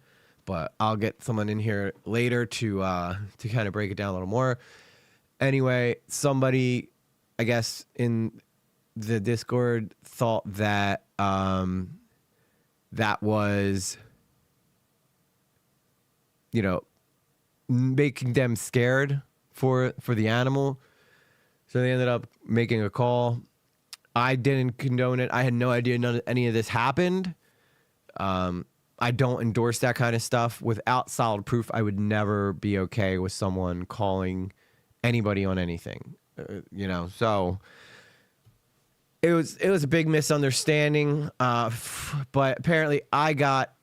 but I'll get someone in here later to kind of break it down a little more. Anyway, somebody, I guess, in the Discord thought that that was, making them scared for the animal. So they ended up making a call. I didn't condone it. I had no idea any of this happened. I don't endorse that kind of stuff. Without solid proof, I would never be okay with someone calling anybody on anything. So it was a big misunderstanding. But apparently I got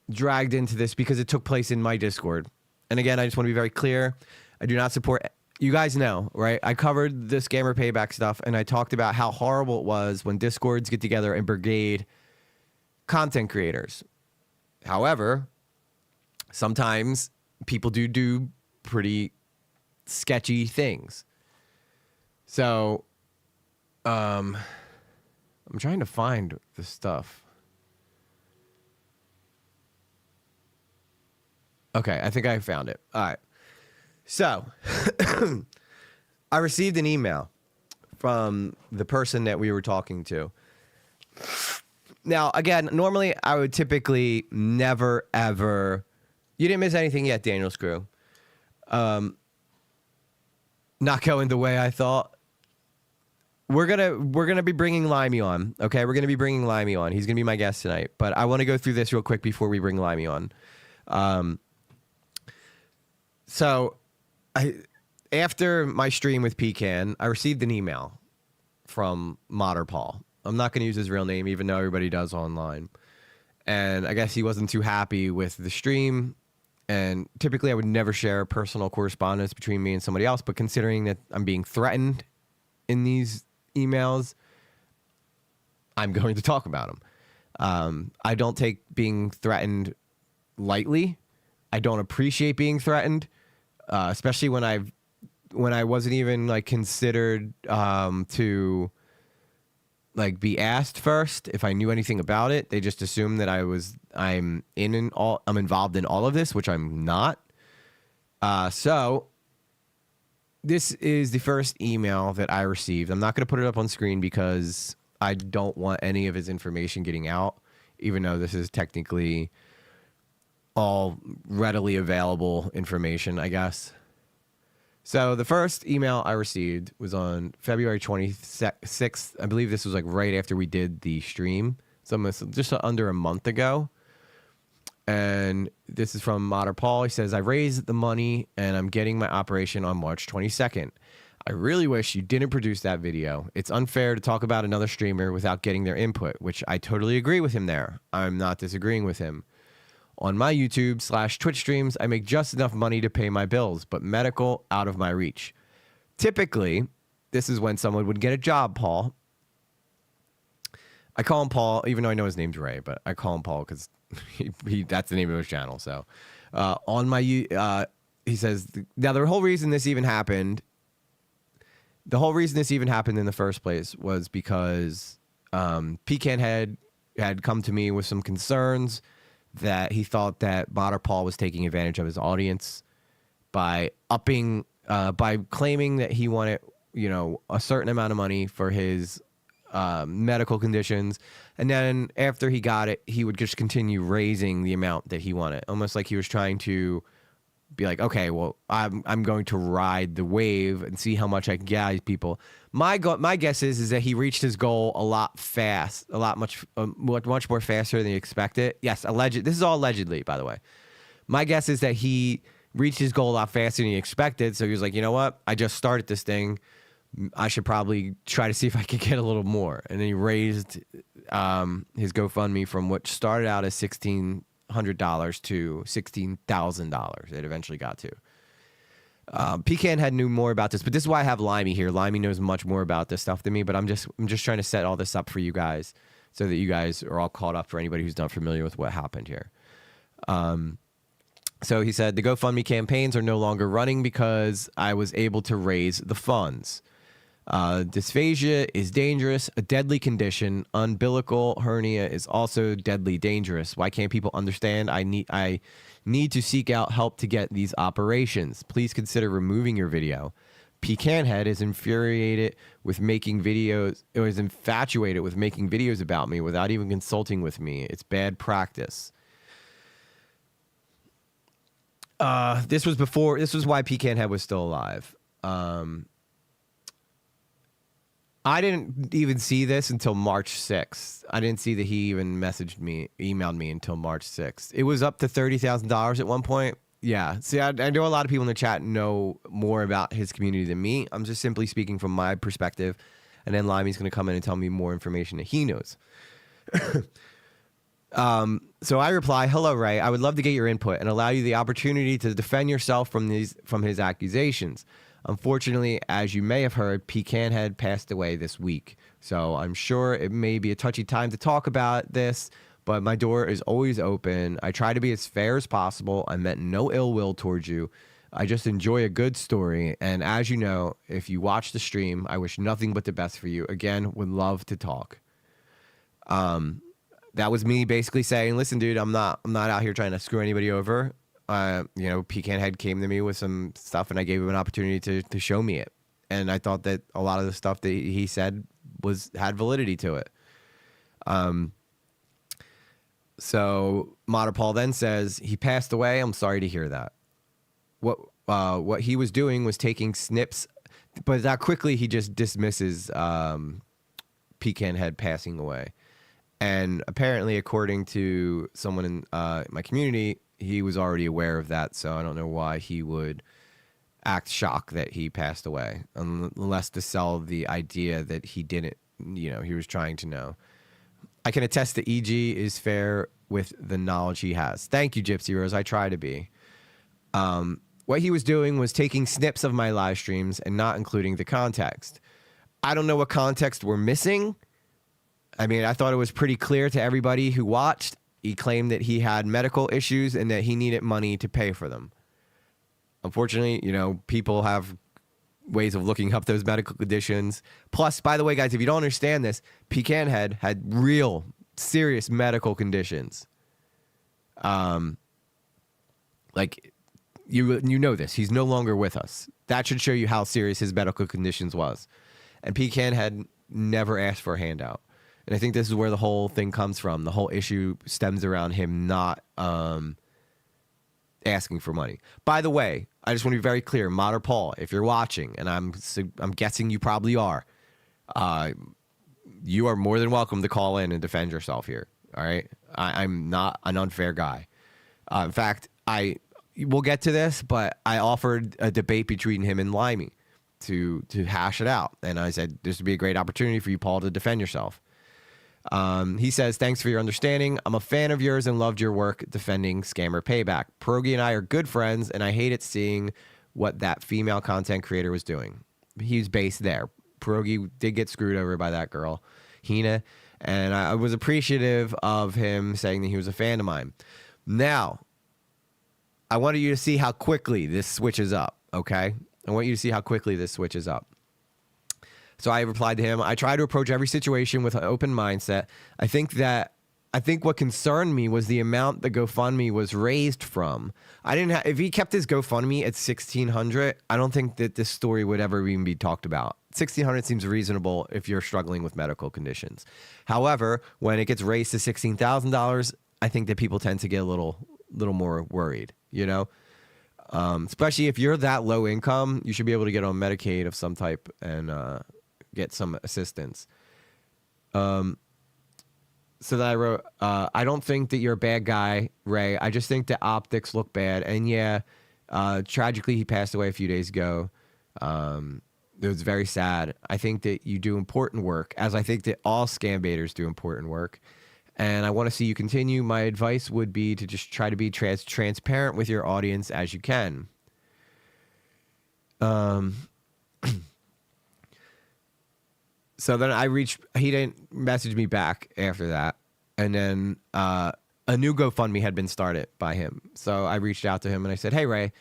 dragged into this because it took place in my Discord. And again, I just want to be very clear. I do not support. You guys know, right? I covered this Gamer Payback stuff, and I talked about how horrible it was when Discords get together and brigade content creators. However, sometimes people do pretty sketchy things. So, I'm trying to find the stuff. Okay, I think I found it. All right. So, I received an email from the person that we were talking to. Now, again, normally I would typically never, ever... You didn't miss anything yet, Daniel Screw. Not going the way I thought. We're gonna be bringing Limey on, okay? We're gonna be bringing Limey on. He's gonna be my guest tonight. But I want to go through this real quick before we bring Limey on. So, after my stream with Pecan, I received an email from Modder Paul. I'm not going to use his real name, even though everybody does online. And I guess he wasn't too happy with the stream. And typically, I would never share personal correspondence between me and somebody else. But considering that I'm being threatened in these emails, I'm going to talk about them. I don't take being threatened lightly. I don't appreciate being threatened. Especially when I wasn't even considered to be asked first if I knew anything about it. They just assumed that I'm involved in all of this, which I'm not. So this is the first email that I received. I'm not going to put it up on screen because I don't want any of his information getting out, even though this is technically all readily available information, I guess. So the first email I received was on February 26th. I believe this was right after we did the stream. So just under a month ago. And this is from Modder Paul. He says, I raised the money and I'm getting my operation on March 22nd. I really wish you didn't produce that video. It's unfair to talk about another streamer without getting their input, which I totally agree with him there. I'm not disagreeing with him. On my YouTube/Twitch streams, I make just enough money to pay my bills, but medical out of my reach. Typically, this is when someone would get a job, Paul. I call him Paul, even though I know his name's Ray, but I call him Paul because that's the name of his channel. So, he says, now the whole reason this even happened in the first place was because Pecan had come to me with some concerns that he thought that Modder Paul was taking advantage of his audience by claiming that he wanted, a certain amount of money for his medical conditions. And then after he got it, he would just continue raising the amount that he wanted, almost like he was trying to be like, okay, well, I'm going to ride the wave and see how much I can get out of people. My guess is that he reached his goal a lot much more faster than he expected. Yes, this is all allegedly, by the way. My guess is that he reached his goal a lot faster than he expected. So he was like, you know what? I just started this thing. I should probably try to see if I could get a little more. And then he raised his GoFundMe from what started out as $1,600 to $16,000. It eventually got to. Pecan had knew more about this, but this is why I have Limey here. Limey knows much more about this stuff than me, but I'm just trying to set all this up for you guys so that you guys are all caught up for anybody who's not familiar with what happened here. So he said, the GoFundMe campaigns are no longer running because I was able to raise the funds. Dysphagia is dangerous, a deadly condition. Umbilical hernia is also deadly dangerous. Why can't people understand? I need to seek out help to get these operations. Please consider removing your video. Pecanhead is infuriated with making videos, or is infatuated with making videos about me without even consulting with me. It's bad practice. This was why Pecanhead was still alive. I didn't even see this until March 6th. I didn't see that he even emailed me until March 6th. It was up to $30,000 at one point. Yeah. See, I know a lot of people in the chat know more about his community than me. I'm just simply speaking from my perspective. And then Limey's going to come in and tell me more information that he knows. So I reply, hello, Ray. I would love to get your input and allow you the opportunity to defend yourself from his accusations. Unfortunately, as you may have heard, Pecanhead passed away this week. So I'm sure it may be a touchy time to talk about this, but my door is always open. I try to be as fair as possible. I meant no ill will towards you. I just enjoy a good story. And as you know, if you watch the stream, I wish nothing but the best for you. Again, would love to talk. That was me basically saying, listen, dude, I'm not out here trying to screw anybody over. Pecanhead came to me with some stuff, and I gave him an opportunity to show me it. And I thought that a lot of the stuff that he said had validity to it. So Modder Paul then says, he passed away. I'm sorry to hear that. What he was doing was taking snips, but that quickly he just dismisses Pecanhead passing away. And apparently, according to someone in my community, he was already aware of that, so I don't know why he would act shocked that he passed away, unless to sell the idea that he didn't, he was trying to know. I can attest that EG is fair with the knowledge he has. Thank you, Gypsy Rose. I try to be. What he was doing was taking snips of my live streams and not including the context. I don't know what context we're missing. I mean, I thought it was pretty clear to everybody who watched. He claimed that he had medical issues and that he needed money to pay for them. Unfortunately, people have ways of looking up those medical conditions. Plus, by the way, guys, if you don't understand this, Pecanhead had real serious medical conditions. Like, you know this. He's no longer with us. That should show you how serious his medical conditions was. And Pecanhead never asked for a handout. And I think this is where the whole thing comes from. The whole issue stems around him not asking for money. By the way, I just want to be very clear. Modder Paul, if you're watching, and I'm guessing you probably are, you are more than welcome to call in and defend yourself here. All right? I'm not an unfair guy. In fact, we'll get to this, but I offered a debate between him and Limey to hash it out. And I said, this would be a great opportunity for you, Paul, to defend yourself. He says, thanks for your understanding. I'm a fan of yours and loved your work defending Scammer Payback. Pierogi and I are good friends, and I hated seeing what that female content creator was doing. He's based there. Pierogi did get screwed over by that girl, Hina, and I was appreciative of him saying that he was a fan of mine. Now, I wanted you to see how quickly this switches up, okay? I want you to see how quickly this switches up. So I replied to him, I try to approach every situation with an open mindset. I think what concerned me was the amount the GoFundMe was raised from. If he kept his GoFundMe at $1,600, I don't think that this story would ever even be talked about. $1,600 seems reasonable if you're struggling with medical conditions. However, when it gets raised to $16,000, I think that people tend to get a little more worried, Especially if you're that low income, you should be able to get on Medicaid of some type and get some assistance. So then I wrote, I don't think that you're a bad guy, Ray. I just think the optics look bad. And yeah, tragically, he passed away a few days ago. It was very sad. I think that you do important work, as I think that all scam baiters do important work. And I want to see you continue. My advice would be to just try to be transparent with your audience as you can. So then he didn't message me back after that. And then a new GoFundMe had been started by him. So I reached out to him and I said, hey, Ray,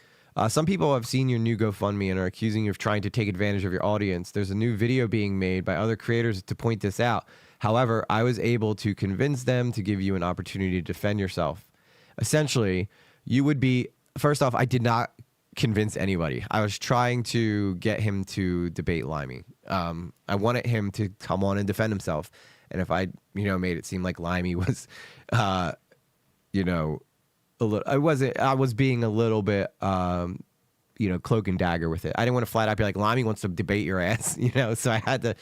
some people have seen your new GoFundMe and are accusing you of trying to take advantage of your audience. There's a new video being made by other creators to point this out. However, I was able to convince them to give you an opportunity to defend yourself. Essentially, you would be, first off, I did not convince anybody. I was trying to get him to debate Limey. I wanted him to come on and defend himself. And if I, made it seem like Limey was, I was being a little bit, cloak and dagger with it. I didn't want to flat out be like, Limey wants to debate your ass, so I had to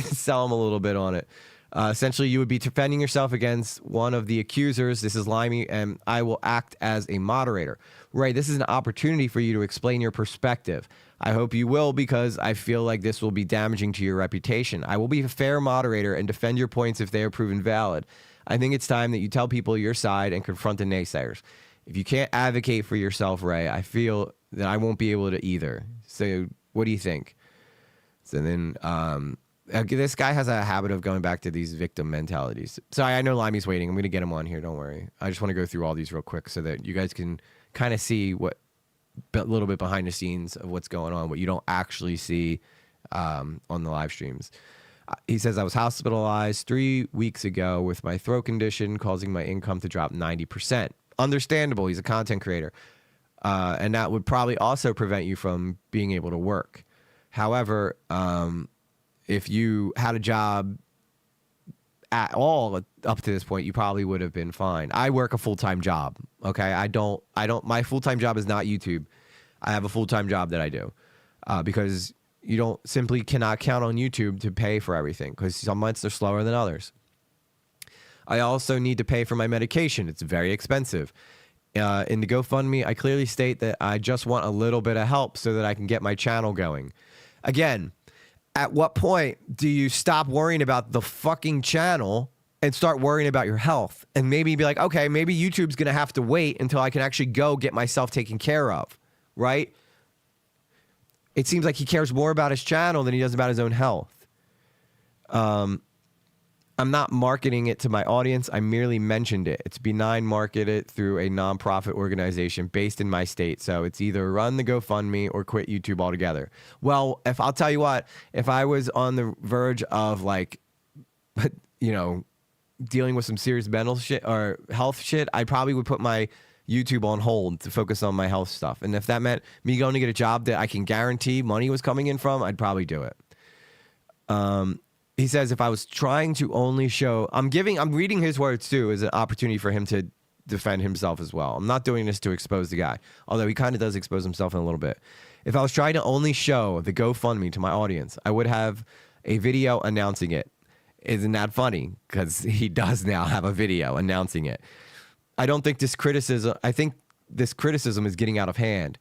sell him a little bit on it. Essentially, you would be defending yourself against one of the accusers. This is Limey, and I will act as a moderator. Ray, this is an opportunity for you to explain your perspective. I hope you will, because I feel like this will be damaging to your reputation. I will be a fair moderator and defend your points if they are proven valid. I think it's time that you tell people your side and confront the naysayers. If you can't advocate for yourself, Ray, I feel that I won't be able to either. So what do you think? So then this guy has a habit of going back to these victim mentalities. Sorry, I know Limey's waiting. I'm going to get him on here. Don't worry. I just want to go through all these real quick so that you guys can kind of see a little bit behind the scenes of what's going on, what you don't actually see on the live streams. He says, I was hospitalized 3 weeks ago with my throat condition causing my income to drop 90%. Understandable. He's a content creator. And that would probably also prevent you from being able to work. However, if you had a job at all up to this point, you probably would have been fine. I work a full-time job. Okay. My full-time job is not YouTube. I have a full-time job that I do because you cannot count on YouTube to pay for everything because some months they're slower than others. I also need to pay for my medication. It's very expensive. In the GoFundMe, I clearly state that I just want a little bit of help so that I can get my channel going. Again, at what point do you stop worrying about the fucking channel and start worrying about your health? And maybe be like, okay, maybe YouTube's going to have to wait until I can actually go get myself taken care of, right? It seems like he cares more about his channel than he does about his own health. I'm not marketing it to my audience. I merely mentioned it. It's benign marketed through a nonprofit organization based in my state. So it's either run the GoFundMe or quit YouTube altogether. Well, I'll tell you what, if I was on the verge of dealing with some serious mental shit or health shit, I probably would put my YouTube on hold to focus on my health stuff. And if that meant me going to get a job that I can guarantee money was coming in from, I'd probably do it. He says, if I was trying to only show, I'm reading his words too as an opportunity for him to defend himself as well. I'm not doing this to expose the guy, although he kind of does expose himself in a little bit. If I was trying to only show the GoFundMe to my audience, I would have a video announcing it. Isn't that funny? Because he does now have a video announcing it. I think this criticism is getting out of hand.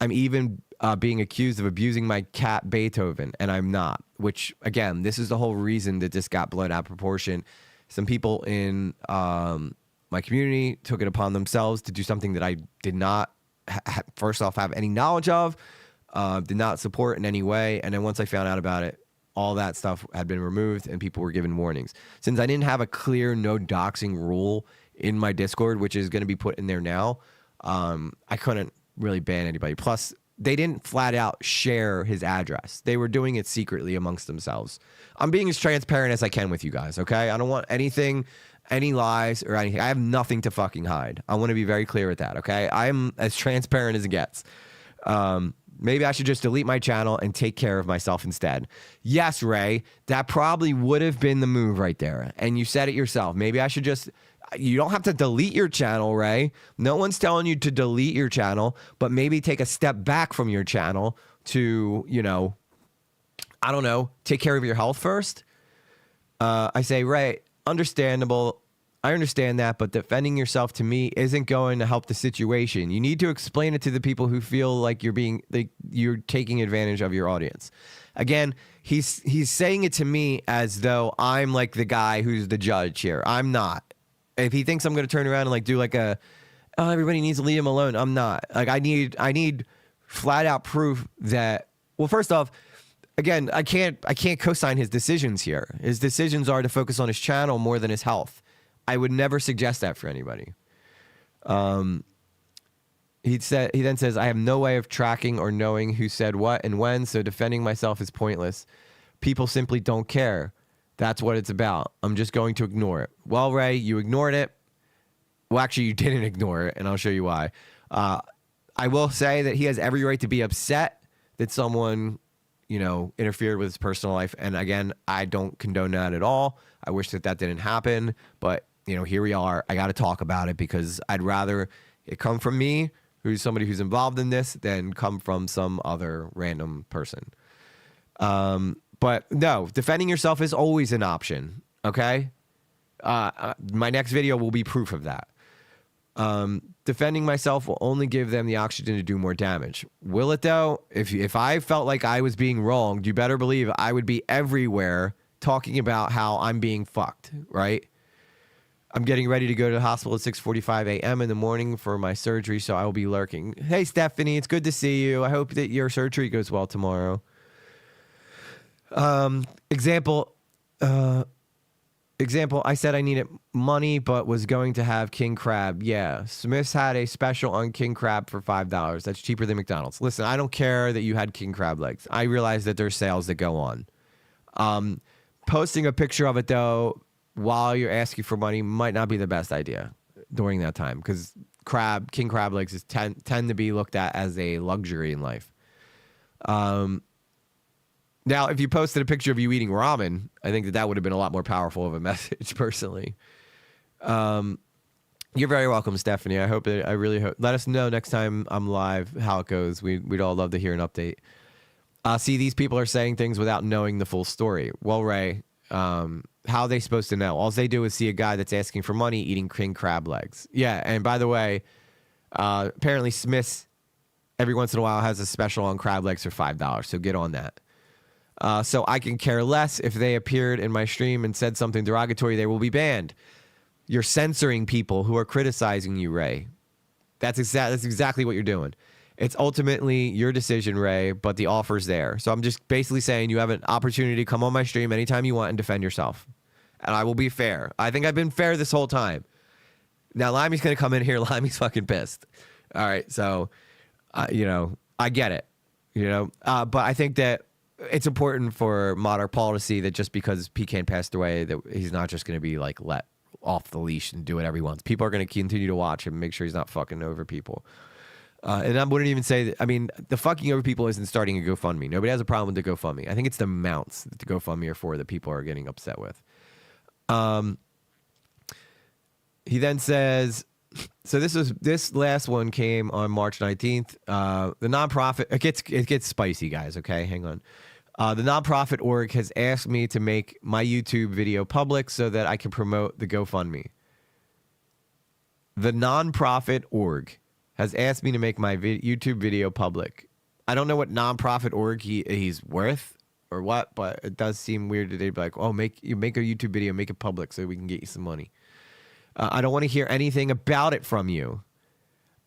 I'm even being accused of abusing my cat Beethoven, and I'm not. Which, again, this is the whole reason that this got blown out of proportion. Some people in my community took it upon themselves to do something that I did not, first off, have any knowledge of, did not support in any way. And then once I found out about it, all that stuff had been removed and people were given warnings. Since I didn't have a clear no doxing rule in my Discord, which is going to be put in there now, I couldn't really ban anybody. Plus, they didn't flat out share his address. They were doing it secretly amongst themselves. I'm being as transparent as I can with you guys, okay? I don't want anything, any lies or anything. I have nothing to fucking hide. I want to be very clear with that, okay? I'm as transparent as it gets. Maybe I should just delete my channel and take care of myself instead. Yes, Ray, that probably would have been the move right there. And you said it yourself. Maybe I should just, you don't have to delete your channel, Ray. No one's telling you to delete your channel, but maybe take a step back from your channel to, you know, I don't know, take care of your health first. I say, Ray, understandable. I understand that, but defending yourself to me isn't going to help the situation. You need to explain it to the people who feel like you're taking advantage of your audience. Again, he's saying it to me as though I'm like the guy who's the judge here. I'm not. If he thinks I'm going to turn around and like do like a, oh, everybody needs to leave him alone, I'm not. Like I need flat out proof that, well, first off, again, I can't co-sign his decisions here. His decisions are to focus on his channel more than his health. I would never suggest that for anybody. He then says, I have no way of tracking or knowing who said what and when, so defending myself is pointless. People simply don't care. That's what it's about. I'm just going to ignore it. Well, Ray, you ignored it. Well, actually, you didn't ignore it, and I'll show you why. I will say that he has every right to be upset that someone, you know, interfered with his personal life. And again, I don't condone that at all. I wish that didn't happen, but you know, here we are. I got to talk about it because I'd rather it come from me, who's somebody who's involved in this, than come from some other random person. But no, defending yourself is always an option. Okay. My next video will be proof of that. Defending myself will only give them the oxygen to do more damage. Will it though? If I felt like I was being wronged, you better believe I would be everywhere talking about how I'm being fucked, right? I'm getting ready to go to the hospital at 6:45 a.m. in the morning for my surgery, so I will be lurking. Hey, Stephanie, it's good to see you. I hope that your surgery goes well tomorrow. Example, I said I needed money, but was going to have king crab. Yeah, Smith's had a special on king crab for $5. That's cheaper than McDonald's. Listen, I don't care that you had king crab legs. I realize that there's sales that go on. Posting a picture of it, though, while you're asking for money might not be the best idea during that time because king crab legs tend to be looked at as a luxury in life. Now, if you posted a picture of you eating ramen, I think that would have been a lot more powerful of a message, personally. You're very welcome, Stephanie. I really hope. Let us know next time I'm live how it goes. We'd all love to hear an update. See, these people are saying things without knowing the full story. Well, Ray, how are they supposed to know? All they do is see a guy that's asking for money eating king crab legs. Yeah, and by the way, apparently Smith's every once in a while has a special on crab legs for $5, so get on that. So I can care less if they appeared in my stream and said something derogatory. They will be banned. You're censoring people who are criticizing you, Ray. That's exactly what you're doing. It's ultimately your decision, Ray, but the offer's there. So I'm just basically saying you have an opportunity to come on my stream anytime you want and defend yourself. And I will be fair. I think I've been fair this whole time. Now, Limey's going to come in here. Limey's fucking pissed. All right. So, you know, I get it. You know, but I think that it's important for Monarch Paul to see that just because Pecan passed away, that he's not just going to be like let off the leash and do whatever he wants. People are going to continue to watch him and make sure he's not fucking over people. And I wouldn't even say that. I mean, the fucking over people isn't starting a GoFundMe. Nobody has a problem with the GoFundMe. I think it's the amounts that the GoFundMe are for that people are getting upset with. He then says, so this last one came on March 19th. The nonprofit, it gets spicy, guys. Okay, hang on. The nonprofit org has asked me to make my YouTube video public so that I can promote the GoFundMe. The nonprofit org has asked me to make my YouTube video public. I don't know what nonprofit org he's worth or what, but it does seem weird that they'd be like, oh, make a YouTube video, make it public so we can get you some money. I don't want to hear anything about it from you.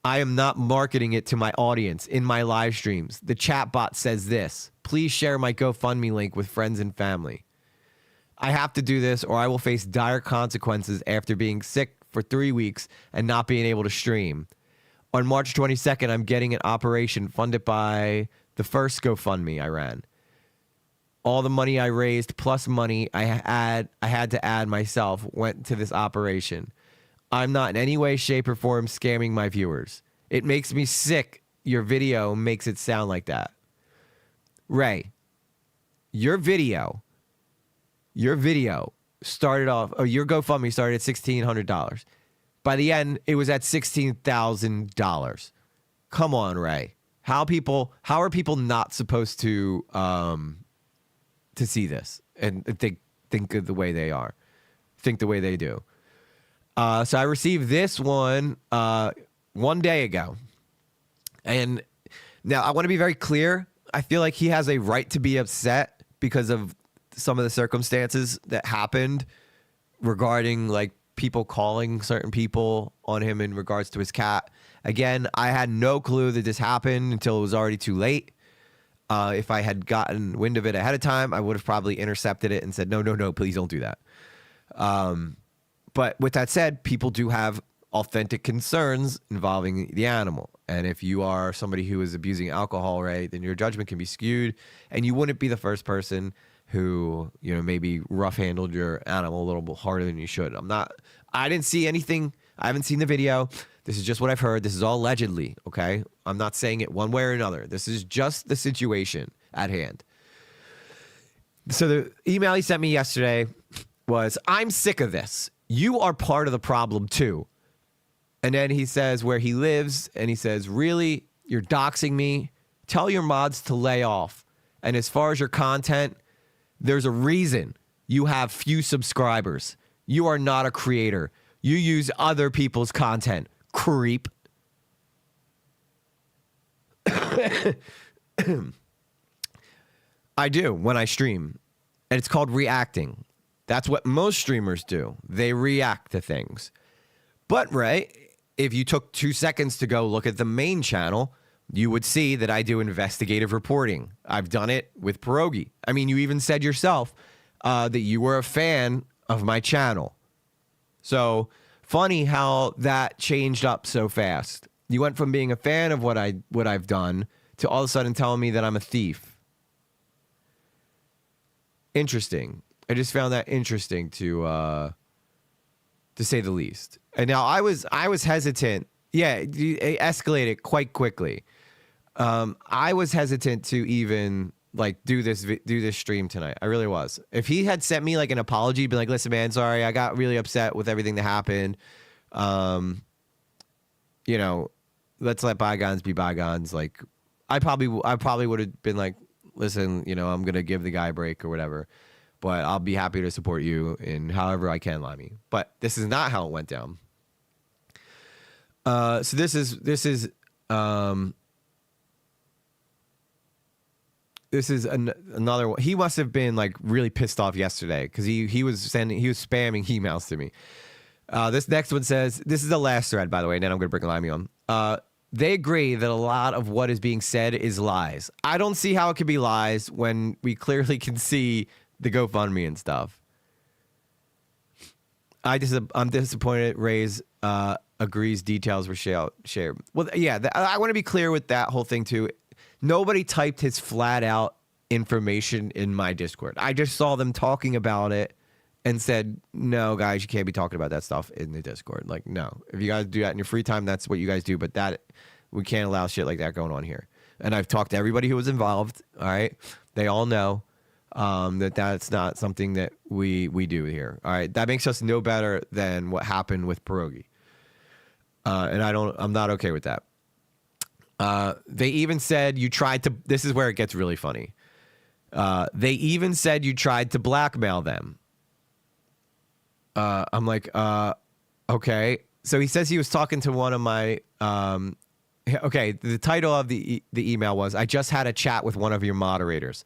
I am not marketing it to my audience in my live streams. The chat bot says this. Please share my GoFundMe link with friends and family. I have to do this or I will face dire consequences after being sick for 3 weeks and not being able to stream. On March 22nd, I'm getting an operation funded by the first GoFundMe I ran. All the money I raised plus money I had to add myself went to this operation. I'm not in any way, shape, or form scamming my viewers. It makes me sick. Your video makes it sound like that. Ray, your video started off, your GoFundMe started at $1,600. By the end, it was at $16,000. Come on, Ray. How are people not supposed to see this and think of the way they are, think the way they do? So I received this one 1 day ago. And now I want to be very clear. I feel like he has a right to be upset because of some of the circumstances that happened regarding like people calling certain people on him in regards to his cat. Again, I had no clue that this happened until it was already too late. If I had gotten wind of it ahead of time, I would have probably intercepted it and said, no, please don't do that. But with that said, people do have authentic concerns involving the animal. And if you are somebody who is abusing alcohol, right, then your judgment can be skewed. And you wouldn't be the first person who, maybe rough handled your animal a little bit harder than you should. I didn't see anything. I haven't seen the video. This is just what I've heard. This is all allegedly, okay? I'm not saying it one way or another. This is just the situation at hand. So the email he sent me yesterday was, I'm sick of this. You are part of the problem too. And then he says where he lives, and he says, really? You're doxing me? Tell your mods to lay off. And as far as your content, there's a reason you have few subscribers. You are not a creator. You use other people's content. Creep. I do when I stream. And it's called reacting. That's what most streamers do. They react to things. But, Ray, if you took 2 seconds to go look at the main channel, you would see that I do investigative reporting. I've done it with Pierogi. I mean, you even said yourself that you were a fan of my channel. So funny how that changed up so fast. You went from being a fan of what I've done to all of a sudden telling me that I'm a thief. Interesting. I just found that interesting to say the least. And now I was hesitant. Yeah, it escalated quite quickly. I was hesitant to even like do this stream tonight. I really was. If he had sent me like an apology, be like, "Listen, man, sorry, I got really upset with everything that happened. Let's let bygones be bygones." Like, I probably would have been like, "Listen, I'm gonna give the guy a break or whatever." But I'll be happy to support you in however I can, Limey. But this is not how it went down. So this is another one. He must have been like really pissed off yesterday because he was spamming emails to me. This next one says, this is the last thread, by the way, and then I'm going to bring Limey on. They agree that a lot of what is being said is lies. I don't see how it could be lies when we clearly can see the GoFundMe and stuff. I'm disappointed Ray's agrees details were shared. Well, yeah, I want to be clear with that whole thing too. Nobody typed his flat out information in my Discord. I just saw them talking about it and said, no, guys, you can't be talking about that stuff in the Discord. Like, no. If you guys do that in your free time, that's what you guys do. But we can't allow shit like that going on here. And I've talked to everybody who was involved. All right. They all know that's not something that we do here. All right. That makes us no better than what happened with Pierogi. And I'm not okay with that. They even said you tried to, this is where it gets really funny. They even said you tried to blackmail them. I'm like, okay. So he says he was talking to one of my, okay. The title of the email was, I just had a chat with one of your moderators.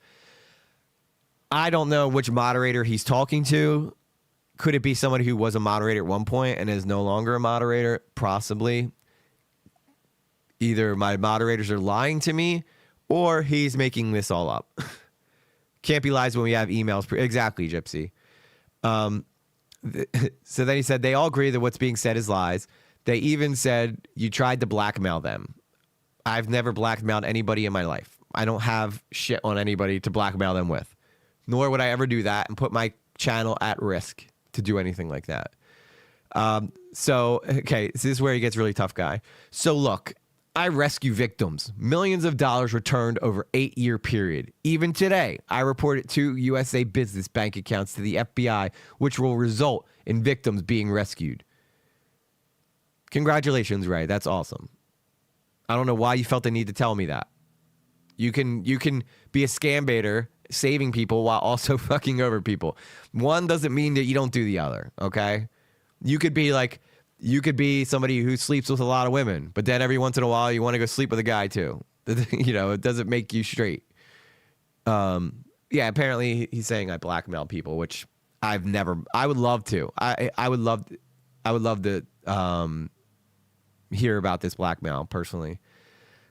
I don't know which moderator he's talking to. Could it be somebody who was a moderator at one point and is no longer a moderator? Possibly. Either my moderators are lying to me or he's making this all up. Can't be lies when we have emails. Exactly, Gypsy. So then he said, they all agree that what's being said is lies. They even said you tried to blackmail them. I've never blackmailed anybody in my life. I don't have shit on anybody to blackmail them with. Nor would I ever do that and put my channel at risk to do anything like that. So, okay, this is where he gets really tough, guy. So look, I rescue victims. Millions of dollars returned over 8-year period. Even today, I reported 2 USA business bank accounts to the FBI, which will result in victims being rescued. Congratulations, Ray. That's awesome. I don't know why you felt the need to tell me that. You can be a scam baiter, saving people while also fucking over people. One doesn't mean that you don't do the other, okay? You could be somebody who sleeps with a lot of women, but then every once in a while you want to go sleep with a guy too. You know, it doesn't make you straight. Yeah, apparently he's saying I blackmail people, which I would love to. I would love to hear about this blackmail personally.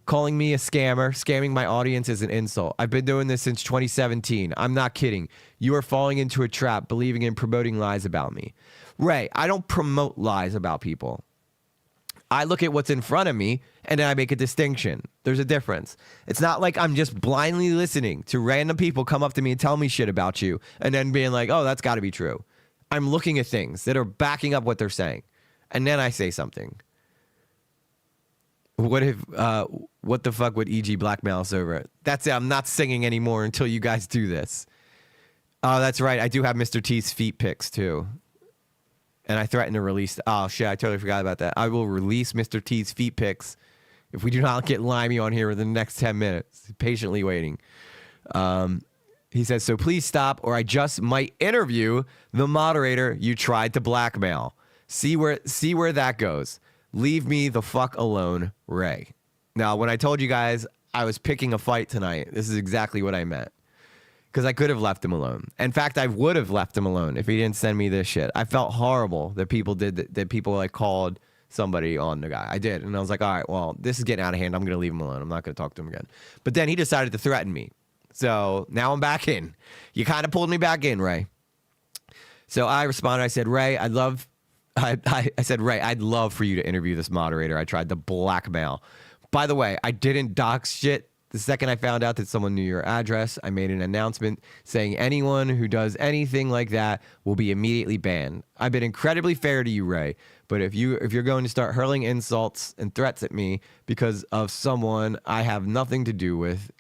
Calling me a scammer, scamming my audience is an insult. I've been doing this since 2017. I'm not kidding. You are falling into a trap, believing in promoting lies about me. Ray, I don't promote lies about people. I look at what's in front of me and then I make a distinction. There's a difference. It's not like I'm just blindly listening to random people come up to me and tell me shit about you and then being like, oh, that's got to be true. I'm looking at things that are backing up what they're saying. And then I say something. What the fuck would EG blackmail us over? That's it. I'm not singing anymore until you guys do this. Oh, that's right. I do have Mr. T's feet pics too. And I threatened to release. Oh shit, I totally forgot about that. I will release Mr. T's feet pics if we do not get Limey on here within the next 10 minutes. Patiently waiting. He says, so please stop or I just might interview the moderator you tried to blackmail. See where that goes. Leave me the fuck alone, Ray. Now, when I told you guys I was picking a fight tonight, this is exactly what I meant. Because I could have left him alone. In fact, I would have left him alone if he didn't send me this shit. I felt horrible that people did that people like called somebody on the guy. I did. And I was like, all right, well, this is getting out of hand. I'm going to leave him alone. I'm not going to talk to him again. But then he decided to threaten me. So now I'm back in. You kind of pulled me back in, Ray. So I responded. I said, Ray, I said, Ray, I'd love for you to interview this moderator I tried to blackmail. By the way, I didn't dox shit. The second I found out that someone knew your address, I made an announcement saying anyone who does anything like that will be immediately banned. I've been incredibly fair to you, Ray, but if you're going to start hurling insults and threats at me because of someone I have nothing to do with,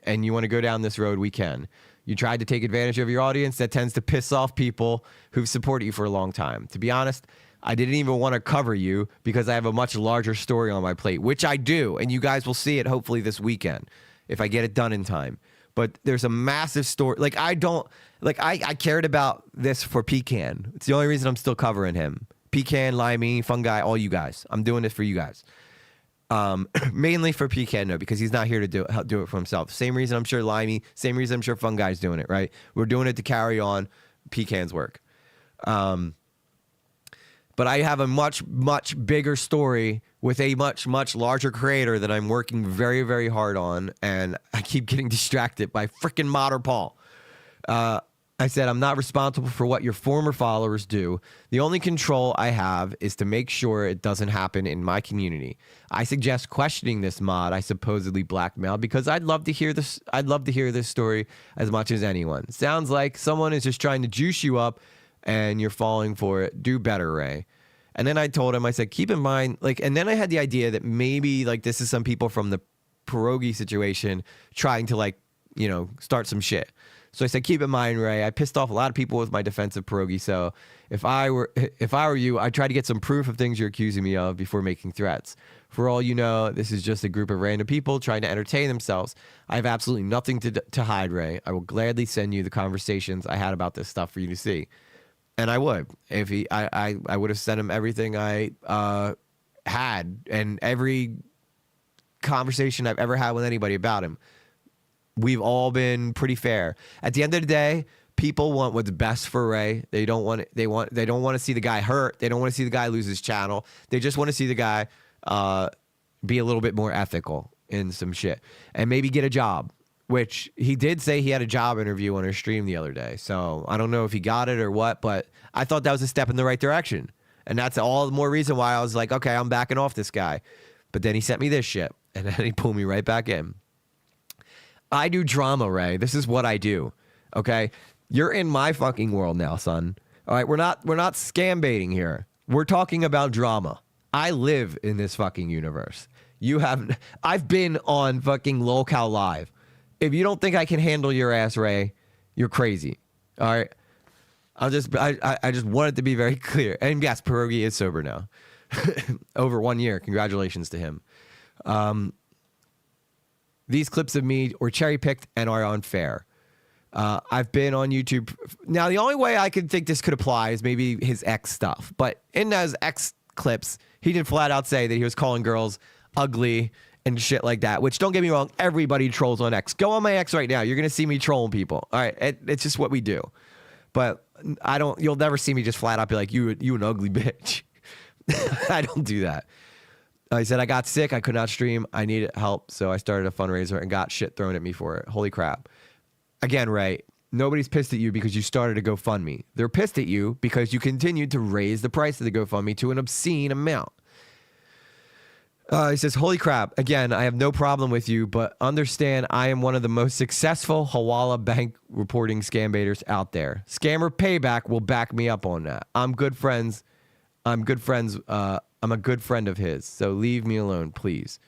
and you want to go down this road, we can. You tried to take advantage of your audience. That tends to piss off people who've supported you for a long time. To be honest, I didn't even want to cover you because I have a much larger story on my plate, which I do. And you guys will see it hopefully this weekend if I get it done in time. But there's a massive story. Like, I cared about this for Pecan. It's the only reason I'm still covering him. Pecan, Limey, Fungi, all you guys. I'm doing this for you guys. Mainly for Pecan, no, because he's not here to do it for himself. Same reason I'm sure Limey, same reason I'm sure Fungi's doing it, right? We're doing it to carry on Pecan's work. But I have a much, much bigger story with a much, much larger creator that I'm working very, very hard on, and I keep getting distracted by freaking Modder Paul. I said, I'm not responsible for what your former followers do. The only control I have is to make sure it doesn't happen in my community. I suggest questioning this mod I supposedly blackmailed because I'd love to hear this. I'd love to hear this story as much as anyone. Sounds like someone is just trying to juice you up and you're falling for it. Do better, Ray. And then I told him, I said, keep in mind, like, and then I had the idea that maybe like this is some people from the pierogi situation trying to like, you know, start some shit. So I said, keep in mind, Ray, I pissed off a lot of people with my defensive pierogi. So if I were you, I'd try to get some proof of things you're accusing me of before making threats. For all you know, this is just a group of random people trying to entertain themselves. I have absolutely nothing to hide, Ray. I will gladly send you the conversations I had about this stuff for you to see. And I would. If I would have sent him everything I had and every conversation I've ever had with anybody about him. We've all been pretty fair. At the end of the day, people want what's best for Ray. They don't want to see the guy hurt. They don't want to see the guy lose his channel. They just want to see the guy be a little bit more ethical in some shit and maybe get a job, which he did say he had a job interview on his stream the other day. So I don't know if he got it or what, but I thought that was a step in the right direction. And that's all the more reason why I was like, okay, I'm backing off this guy. But then he sent me this shit and then he pulled me right back in. I do drama, Ray. This is what I do. Okay? You're in my fucking world now, son. All right, we're not scam baiting here. We're talking about drama. I live in this fucking universe. I've been on fucking LolCow Live. If you don't think I can handle your ass, Ray, you're crazy. All right. I just wanted to be very clear. And yes, Pierogi is sober now. Over 1 year. Congratulations to him. These clips of me were cherry picked and are unfair. I've been on YouTube. Now, the only way I could think this could apply is maybe his ex stuff. But in those ex clips, he did flat out say that he was calling girls ugly and shit like that, which, don't get me wrong, everybody trolls on X. Go on my X right now. You're going to see me trolling people. All right. It's just what we do. But you'll never see me just flat out be like, you an ugly bitch. I don't do that. He said, I got sick. I could not stream. I needed help. So I started a fundraiser and got shit thrown at me for it. Holy crap. Again, Ray, nobody's pissed at you because you started a GoFundMe. They're pissed at you because you continued to raise the price of the GoFundMe to an obscene amount. He says, holy crap. Again, I have no problem with you, but understand I am one of the most successful Hawala bank reporting scam baiters out there. Scammer Payback will back me up on that. I'm a good friend of his, so leave me alone, please.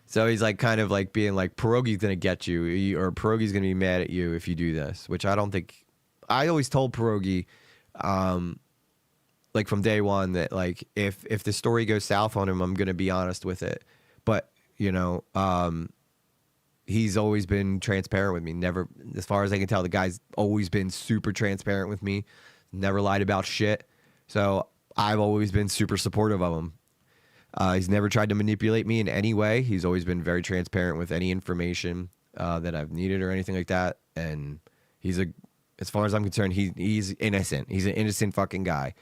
So he's like kind of like being like, Pierogi's going to get you, or Pierogi's going to be mad at you if you do this, which I don't think. I always told Pierogi, like from day one, that like if the story goes south on him, I'm going to be honest with it. But, you know, he's always been transparent with me. Never, as far as I can tell, the guy's always been super transparent with me. Never lied about shit. So I've always been super supportive of him. He's never tried to manipulate me in any way. He's always been very transparent with any information that I've needed or anything like that. And as far as I'm concerned, he's innocent. He's an innocent fucking guy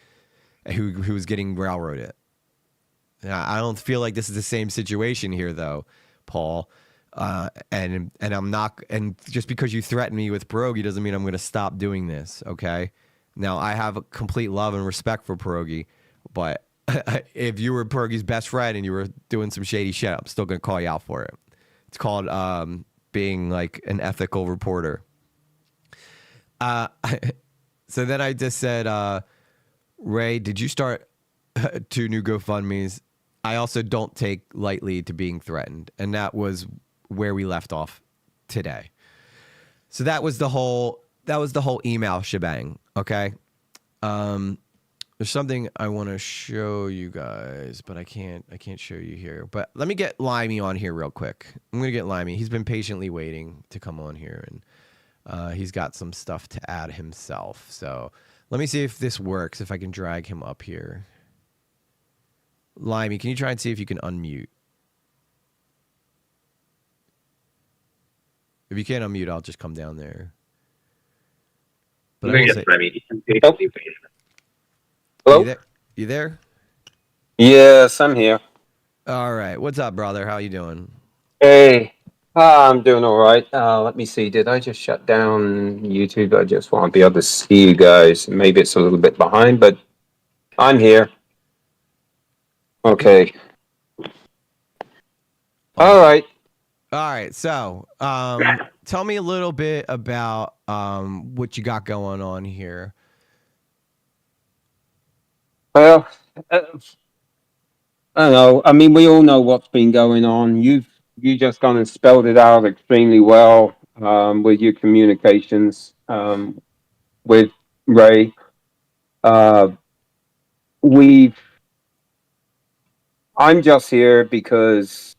who was getting railroaded. I don't feel like this is the same situation here, though, Paul. And I'm not. And just because you threaten me with Pierogi doesn't mean I'm going to stop doing this. Okay. Now I have a complete love and respect for Pierogi, but if you were Pierogi's best friend and you were doing some shady shit, I'm still going to call you out for it. It's called being like an ethical reporter. So then I just said, Ray, did you start 2 new GoFundMes? I also don't take lightly to being threatened. And that was where we left off today. So that was the whole email shebang. Okay. There's something I want to show you guys, but I can't show you here. But let me get Limey on here real quick. I'm going to get Limey. He's been patiently waiting to come on here, and he's got some stuff to add himself. So let me see if this works, if I can drag him up here. Limey, can you try and see if you can unmute? If you can't unmute, I'll just come down there. But Hello? You there? Yes, I'm here. All right. What's up, brother? How you doing? Hey, I'm doing all right. Let me see. Did I just shut down YouTube? I just want to be able to see you guys. Maybe it's a little bit behind, but I'm here. Okay. All right. All right. So, tell me a little bit about what you got going on here. Well, I don't know. I mean, we all know what's been going on. You just gone and spelled it out extremely well with your communications with Ray. I'm just here because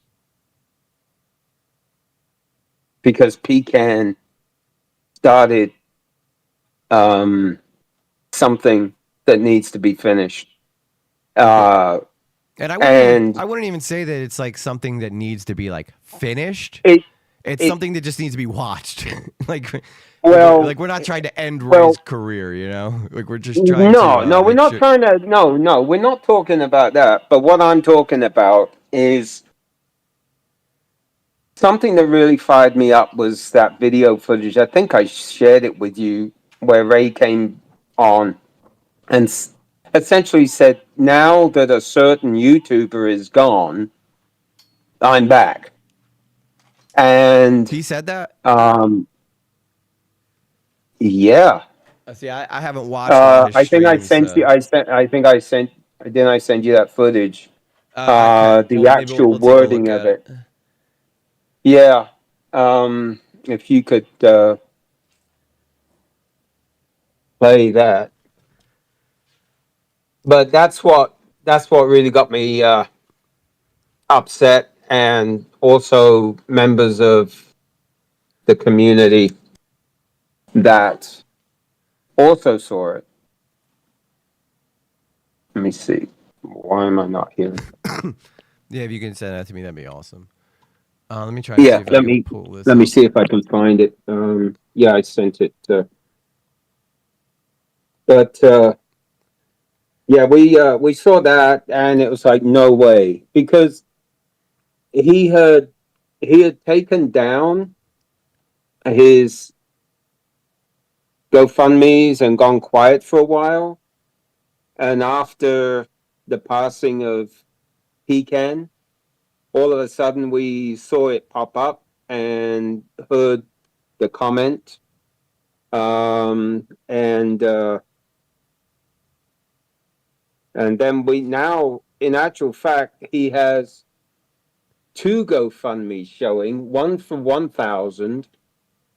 Pecan started something that needs to be finished. And I wouldn't even say that it's like something that needs to be like finished. It's something that just needs to be watched. like we're not trying to end Ray's career, you know? Like we're just trying to we're not trying to we're not talking about that. But what I'm talking about is something that really fired me up was that video footage. I think I shared it with you where Ray came on and essentially said, now that a certain YouTuber is gone, I'm back. And he said that? Yeah. See, I haven't watched. I think I sent you. Didn't I send you that footage? The actual wording of it. Yeah. If you could play that. But that's what really got me upset, and also members of the community that also saw it. Let me see. Why am I not here? Yeah, if you can send that to me, that'd be awesome. Let me try. Yeah, to see if I can pull this let me up. see if I can find it. Yeah, I sent it. But yeah, we saw that, and it was like, no way, because he had taken down his GoFundMe's and gone quiet for a while, and after the passing of Pecan, all of a sudden we saw it pop up and heard the comment, and then we now, in actual fact, he has two GoFundMe showing, one for $1,000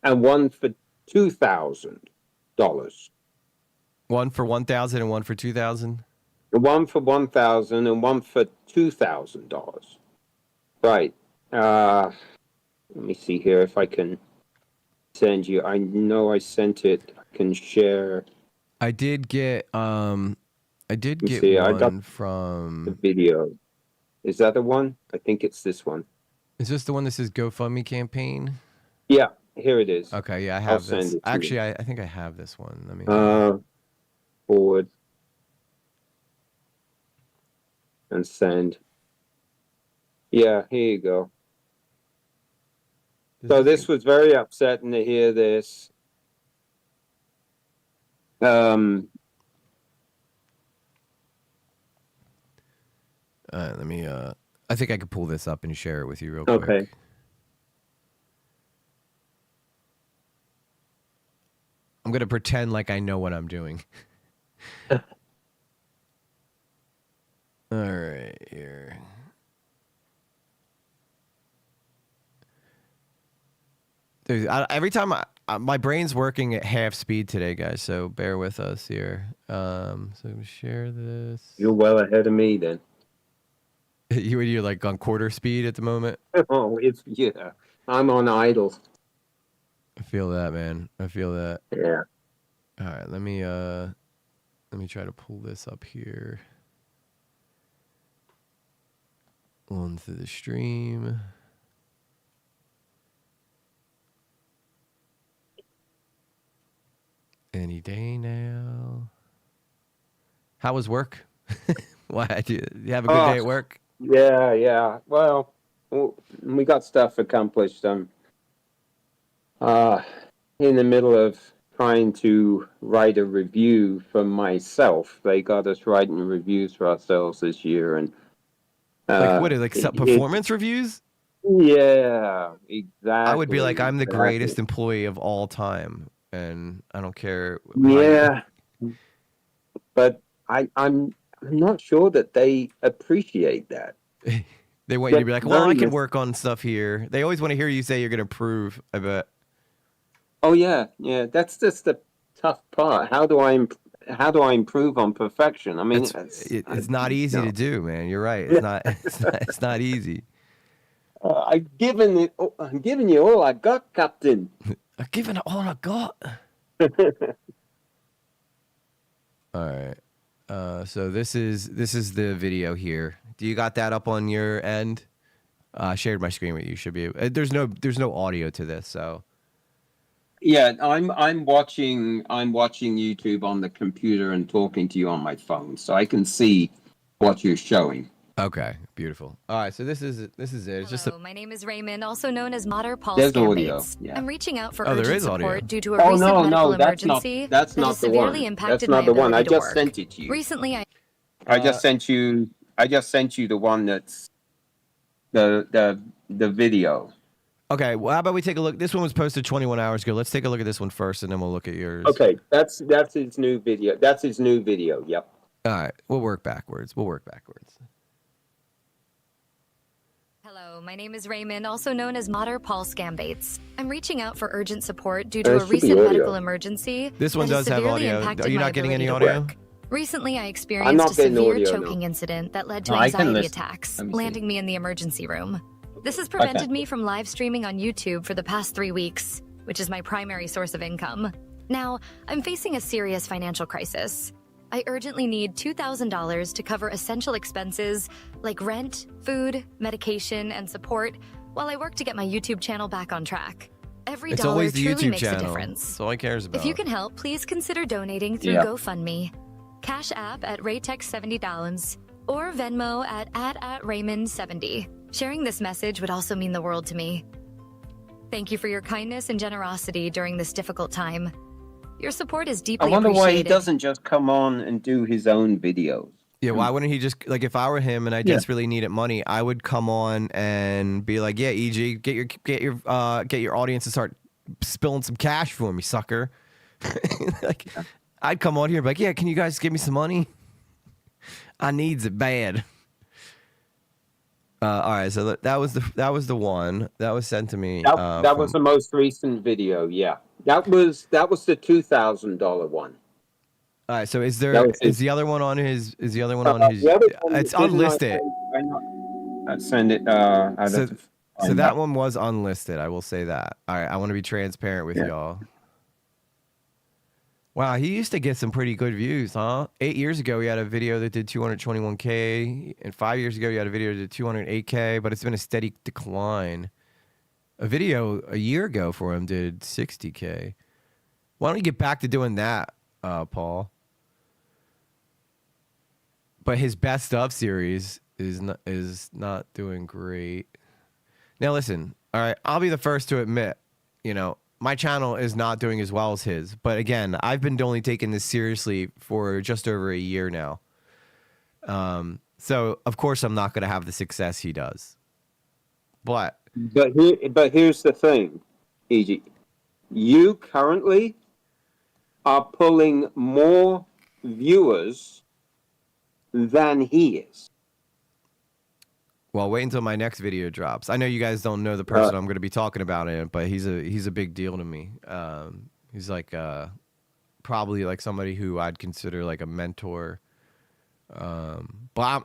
and one for $2,000. One for 1,000 and one for 2,000. One for $1,000 and one for $2,000. Right. Let me see here if I can send you. I know I sent it. I can share. I did get one I got from the video. Is that the one? I think it's this one. Is this the one that says GoFundMe campaign? Yeah, here it is. Okay, yeah, I I'll have send this. it to Actually, you. I think I have this one. Let me Forward and send. Yeah, here you go. So this was very upsetting to hear this. Let me I think I could pull this up and share it with you real Okay. quick. I'm going to pretend like I know what I'm doing. All right, here. Dude, every time my brain's working at half speed today, guys, so bear with us here. So share this. You're well ahead of me then. You're like on quarter speed at the moment? Oh, yeah. I'm on idle. I feel that, man. I feel that. Yeah. All right, let me try to pull this up here. Onto the stream. Any day now. How was work? Why did you have a good day at work? Yeah. Well, we got stuff accomplished. I'm in the middle of trying to write a review for myself. They got us writing reviews for ourselves this year, and like what? Like performance reviews? Yeah, exactly. I would be like, I'm the greatest employee of all time, and I don't care. Yeah, but I'm not sure that they appreciate that. They want you to be like, well, I can work on stuff here. They always want to hear you say you're going to improve, I bet. Oh yeah. That's just the tough part. How do I improve on perfection? I mean, it's not easy to do, man. You're right. It's not. It's not easy. I'm giving you all I got, Captain. I'm giving it all I got. All right. So this is the video here. Do you got that up on your end? I shared my screen with you. Should be. There's no audio to this, so. Yeah, I'm watching YouTube on the computer and talking to you on my phone, so I can see what you're showing. Okay, beautiful. All right, so this is it. It's just my name is Raymond, also known as Mater Paul There's audio. Scambates. Yeah. I'm reaching out for there urgent is audio. support due to a recent medical emergency that's that not has the severely one. impacted That's not my the one. I ability to just work. sent it to you. Recently, I just sent you the one that's the video. Okay, well, how about we take a look? This one was posted 21 hours ago. Let's take a look at this one first, and then we'll look at yours. Okay, that's his new video. That's his new video. Yep. All right, we'll work backwards. Hello, my name is Raymond, also known as Mater Paul Scambates. I'm reaching out for urgent support due to a recent medical emergency. This one does have audio. Are you not getting any audio? Recently, I experienced a severe choking incident that led to anxiety attacks, landing me in the emergency room. This has prevented me from live streaming on YouTube for the past 3 weeks, which is my primary source of income. Now, I'm facing a serious financial crisis. I urgently need $2,000 to cover essential expenses like rent, food, medication, and support while I work to get my YouTube channel back on track. Every dollar truly makes a difference. That's all he cares about. If you can help, please consider donating through GoFundMe, Cash App at RayTech70, or Venmo at @Raymond70. Sharing this message would also mean the world to me. Thank you for your kindness and generosity during this difficult time. Your support is deeply appreciated. I wonder why he doesn't just come on and do his own videos. Yeah, why wouldn't he just, like, if I were him and I desperately needed money, I would come on and be like, yeah, EG, get your audience to start spilling some cash for me, sucker. Like, I'd come on here and be like, yeah, can you guys give me some money? I needs it bad. All right, so that was the one that was sent to me. That was the most recent video. Yeah, that was the $2,000 one. All right, so is the other one on his? Is the other one on his? It's unlisted. I'd send it. So that one was unlisted. I will say that. All right, I want to be transparent with y'all. Wow, he used to get some pretty good views, huh? 8 years ago, he had a video that did 221K, and 5 years ago, he had a video that did 208K, but it's been a steady decline. A video a year ago for him did 60K. Why don't you get back to doing that, Paul? But his best of series is not doing great. Now, listen, all right, I'll be the first to admit, my channel is not doing as well as his. But again, I've been only taking this seriously for just over a year now. So, of course, I'm not going to have the success he does. But here's the thing, EG. You currently are pulling more viewers than he is. Well, wait until my next video drops. I know you guys don't know the person I'm going to be talking about in it, but he's a big deal to me. He's like probably like somebody who I'd consider like a mentor. But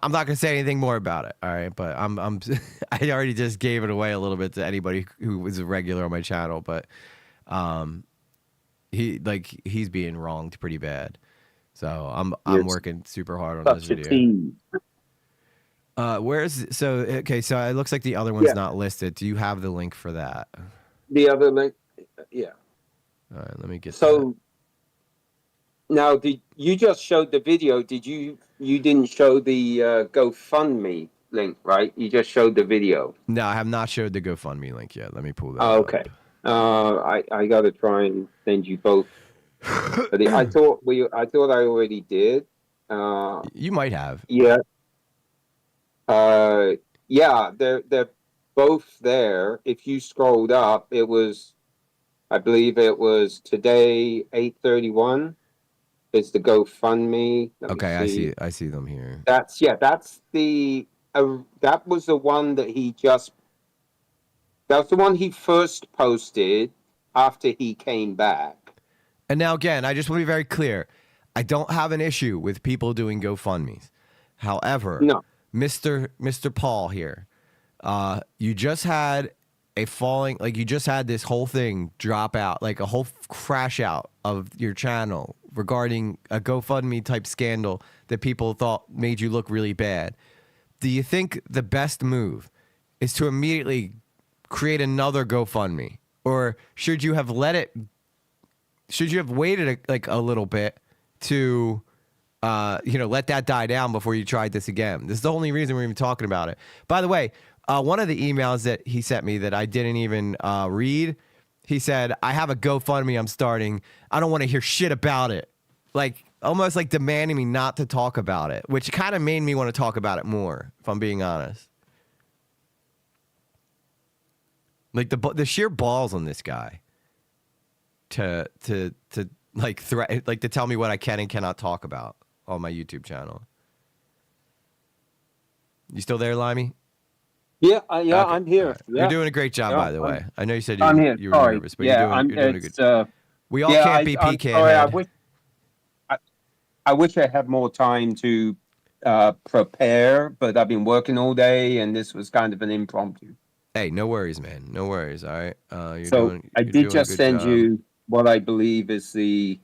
I'm not going to say anything more about it. All right, but I already just gave it away a little bit to anybody who was a regular on my channel. But he's being wronged pretty bad. So I'm working super hard on this video. So it looks like the other one's not listed. Do you have the link for that? The other link, yeah. All right, let me get. So now, did you just showed the video? Did you didn't show the GoFundMe link, right? You just showed the video. No, I have not showed the GoFundMe link yet. Let me pull that. Okay. I gotta try and send you both. I thought I already did. You might have. Yeah. Yeah, they're both there. If you scrolled up, I believe it was today 8/31 is the GoFundMe. Okay, I see them here. That was the one that that was the one he first posted after he came back. And now again, I just want to be very clear. I don't have an issue with people doing GoFundMes. However, no. Mr. Paul here, you just had you just had this whole thing drop out, like a whole crash out of your channel regarding a GoFundMe type scandal that people thought made you look really bad. Do you think the best move is to immediately create another GoFundMe, or should you have waited a little bit to let that die down before you tried this again? This is the only reason we're even talking about it. By the way, one of the emails that he sent me that I didn't even read, he said, I have a GoFundMe I'm starting. I don't want to hear shit about it. Like, almost like demanding me not to talk about it, which kind of made me want to talk about it more, if I'm being honest. Like, the sheer balls on this guy to like threat, like to tell me what I can and cannot talk about on my YouTube channel. You still there, Limey? Yeah, I'm here. Right. Yeah. You're doing a great job, by the way. I know you said you were nervous, but yeah, you're doing a good. We all can't be PK. Sorry, I wish I had more time to prepare, but I've been working all day, and this was kind of an impromptu. Hey, no worries, man. No worries. All right. I did just send you what I believe is the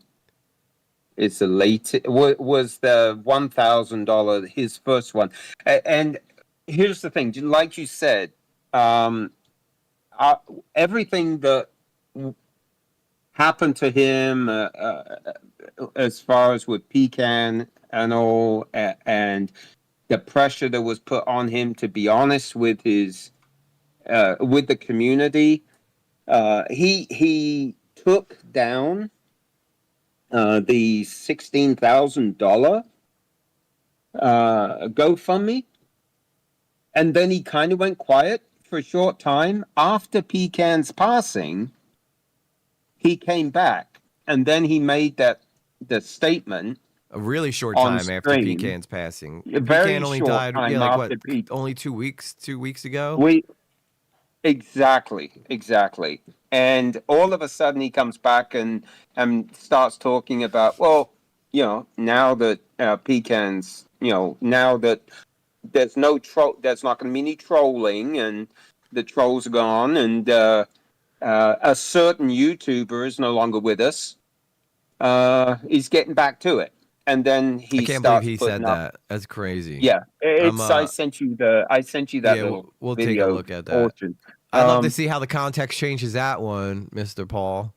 latest was the $1,000, his first one. And here's the thing, like you said, everything that happened to him as far as with Pecan and all, and the pressure that was put on him to be honest with his with the community, he took down the $16,000 GoFundMe, and then he kind of went quiet for a short time. After Pecan's passing, he came back, and then he made the statement. A really short time after Pecan's passing. Pecan only short died, time like after what? Only 2 weeks. 2 weeks ago. Exactly. And all of a sudden he comes back and starts talking about, well, now that Pecan's, now that there's no there's not going to be any trolling, and the trolls are gone, and a certain YouTuber is no longer with us. He's getting back to it, and then he. I can't believe he said that. That's crazy. Yeah, I sent you that. Yeah, we'll take a look at that. Portion. I'd love to see how the context changes that one, Mr. Paul.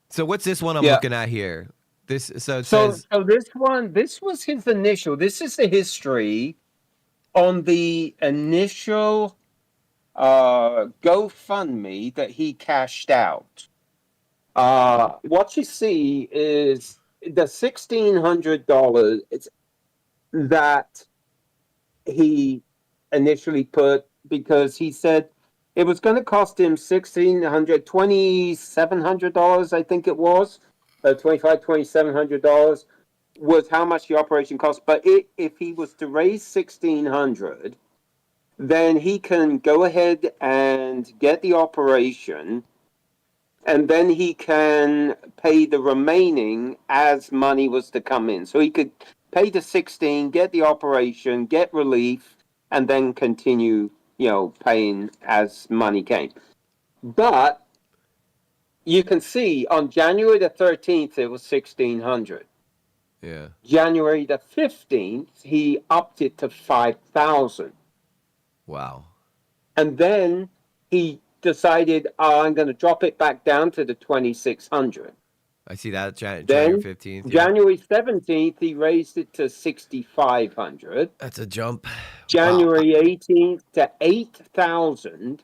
So what's this one I'm looking at here? It says. So this one, this was his initial. This is the history on the initial GoFundMe that he cashed out. What you see is the $1,600 that he initially put, because he said it was going to cost him $2,700, I think it was. $2,700 was how much the operation cost. But if he was to raise $1,600, then he can go ahead and get the operation, and then he can pay the remaining as money was to come in. So he could pay the 16, get the operation, get relief, and then continue, paying as money came. But you can see on January the 13th, it was $1,600. Yeah. January the 15th, he upped it to $5,000. Wow. And then he decided, I'm going to drop it back down to the $2,600. I see that. January 15th. Yeah. January 17th, he raised it to $6,500. That's a jump. January 18th to $8,000.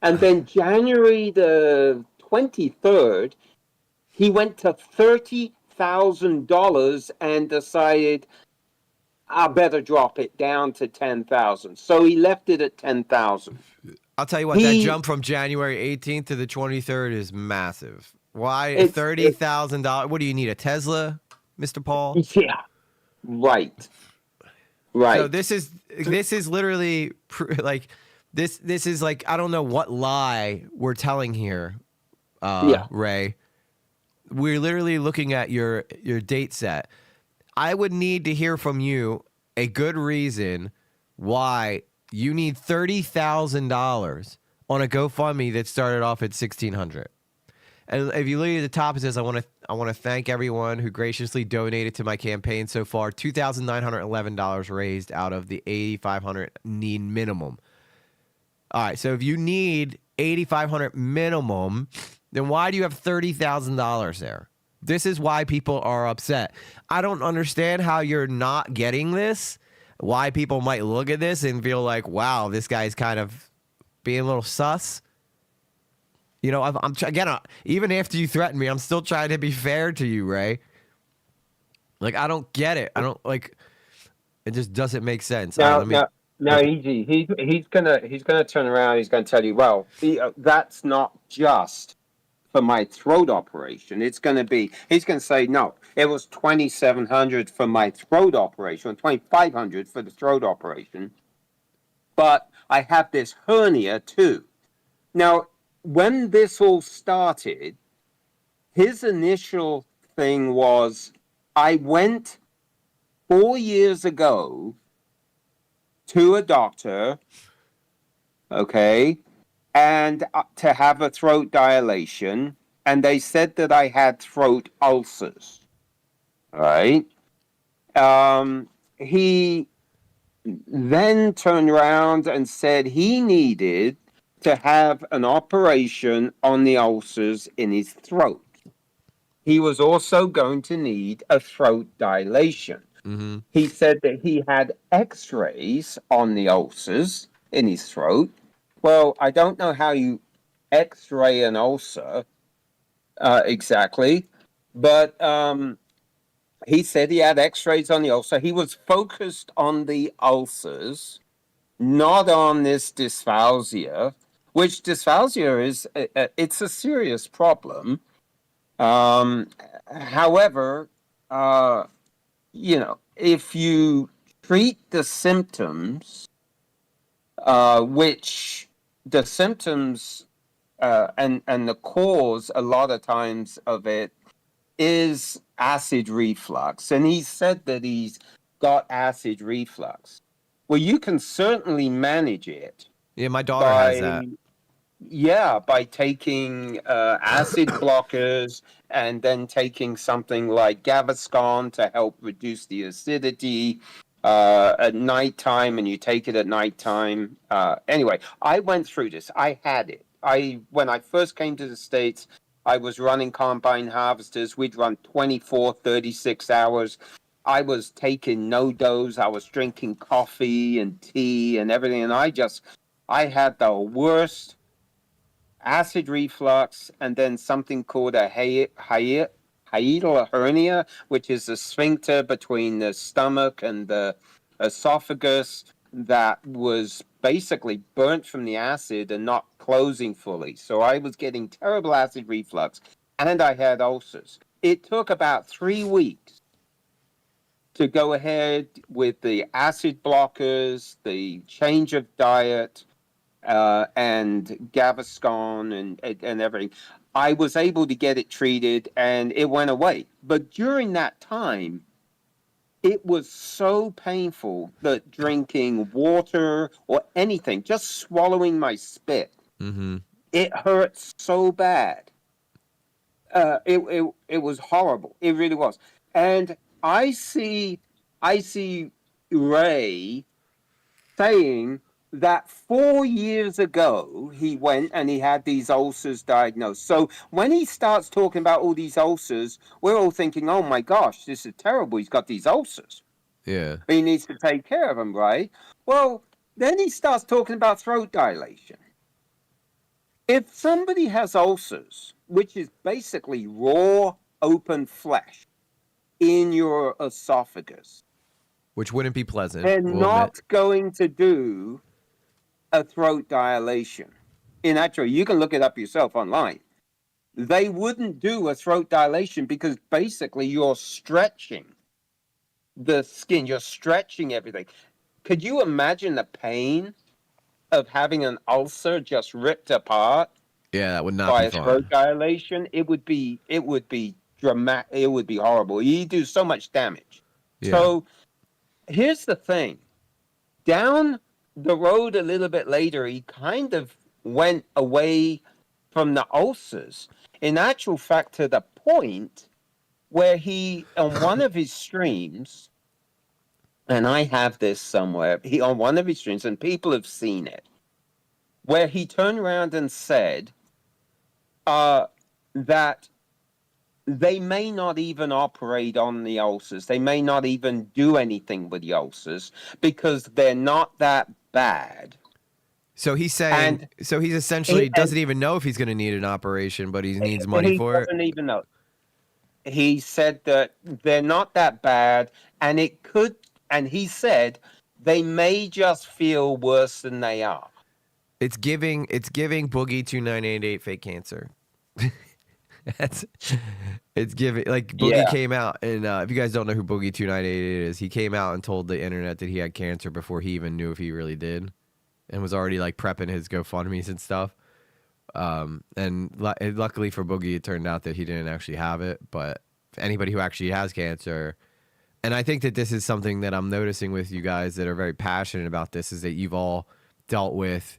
And then January the 23rd, he went to $30,000 and decided, I better drop it down to $10,000. So he left it at $10,000. I'll tell you what, that jump from January 18th to the 23rd is massive. Why $30,000? What do you need, a Tesla, Mr. Paul? Yeah, right. So this is literally like this is like, I don't know what lie we're telling here, Ray. We're literally looking at your date set. I would need to hear from you a good reason why you need $30,000 on a GoFundMe that started off at $1,600. And if you look at the top, it says, I want to thank everyone who graciously donated to my campaign so far. $2,911 raised out of the $8,500 need minimum. All right, so if you need $8,500 minimum, then why do you have $30,000 there? This is why people are upset. I don't understand how you're not getting this. Why people might look at this and feel like, wow, this guy's kind of being a little sus. Even after you threaten me, I'm still trying to be fair to you, Ray. Like, I don't get it. I don't like. It just doesn't make sense. Now, easy. He's gonna turn around. He's gonna tell you, well, that's not just for my throat operation. He's gonna say, no, it was $2,700 for my throat operation, $2,500 for the throat operation. But I have this hernia too. Now, when this all started, his initial thing was, I went 4 years ago to a doctor, okay, and to have a throat dilation, and they said that I had throat ulcers, all right? He then turned around and said he needed to have an operation on the ulcers in his throat. He was also going to need a throat dilation. Mm-hmm. He said that he had x-rays on the ulcers in his throat. Well, I don't know how you x-ray an ulcer exactly, but he said he had x-rays on the ulcer. He was focused on the ulcers, not on this dysphagia, which dysphagia is, it's a serious problem. However, you know, if you treat the symptoms, which the symptoms and the cause a lot of times of it is acid reflux, and he said that he's got acid reflux. Well, you can certainly manage it. Yeah, my daughter has that. Yeah, by taking acid blockers and then taking something like Gaviscon to help reduce the acidity at nighttime, and you take it at nighttime. Anyway, I went through this. I had it. When I first came to the States, I was running combine harvesters. We'd run 24, 36 hours. I was taking no-dose. I was drinking coffee and tea and everything. And I had the worst acid reflux, and then something called a hiatal hernia, which is the sphincter between the stomach and the esophagus that was basically burnt from the acid and not closing fully. So I was getting terrible acid reflux, and I had ulcers. It took about 3 weeks to go ahead with the acid blockers, the change of diet, and Gaviscon and everything. I was able to get it treated, and it went away. But during that time, it was so painful that drinking water or anything, just swallowing my spit, it hurt so bad. It was horrible. It really was. And I see Ray saying that 4 years ago he went and he had these ulcers diagnosed. So when he starts talking about all these ulcers, we're all thinking, oh my gosh, this is terrible. He's got these ulcers. Yeah. He needs to take care of them, right? Well, then he starts talking about throat dilation. If somebody has ulcers, which is basically raw, open flesh in your esophagus, which wouldn't be pleasant, they're not going to do a throat dilation. In actual, you can look it up yourself online. They wouldn't do a throat dilation because basically you're stretching the skin, you're stretching everything. Could you imagine the pain of having an ulcer just ripped apart? Yeah, that would not by be a throat dilation. It would be dramatic. It would be horrible. You do so much damage. Yeah. So here's the thing. Down the road a little bit later, he kind of went away from the ulcers. In actual fact, to the point where he, on one of his streams, and I have this somewhere, on one of his streams, and people have seen it, where he turned around and said that they may not even operate on the ulcers. They may not even do anything with the ulcers because they're not that bad. So he's saying, so he's essentially doesn't even know if he's going to need an operation, but he needs money for it. He doesn't even know. He said that they're not that bad, and it could, and he said they may just feel worse than they are. It's giving Boogie 2988 fake cancer. It's giving, like, Boogie came out, and if you guys don't know who Boogie 2988 is, he came out and told the internet that he had cancer before he even knew if he really did. and was already like prepping his GoFundMe's and stuff. And luckily for Boogie, it turned out that he didn't actually have it. But anybody who actually has cancer, and I think that this is something that I'm noticing with you guys that are very passionate about this, is that you've all dealt with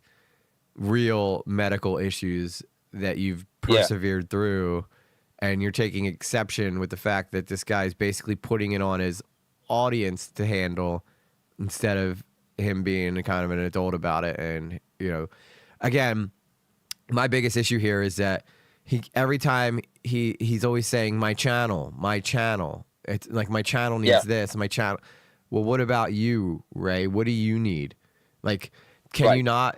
real medical issues that you've persevered through, and you're taking exception with the fact that this guy is basically putting it on his audience to handle instead of him being kind of an adult about it. And, you know, again, my biggest issue here is that every time he's always saying my channel. It's like my channel needs this, my channel. Well, what about you, Ray? What do you need? Like, can you not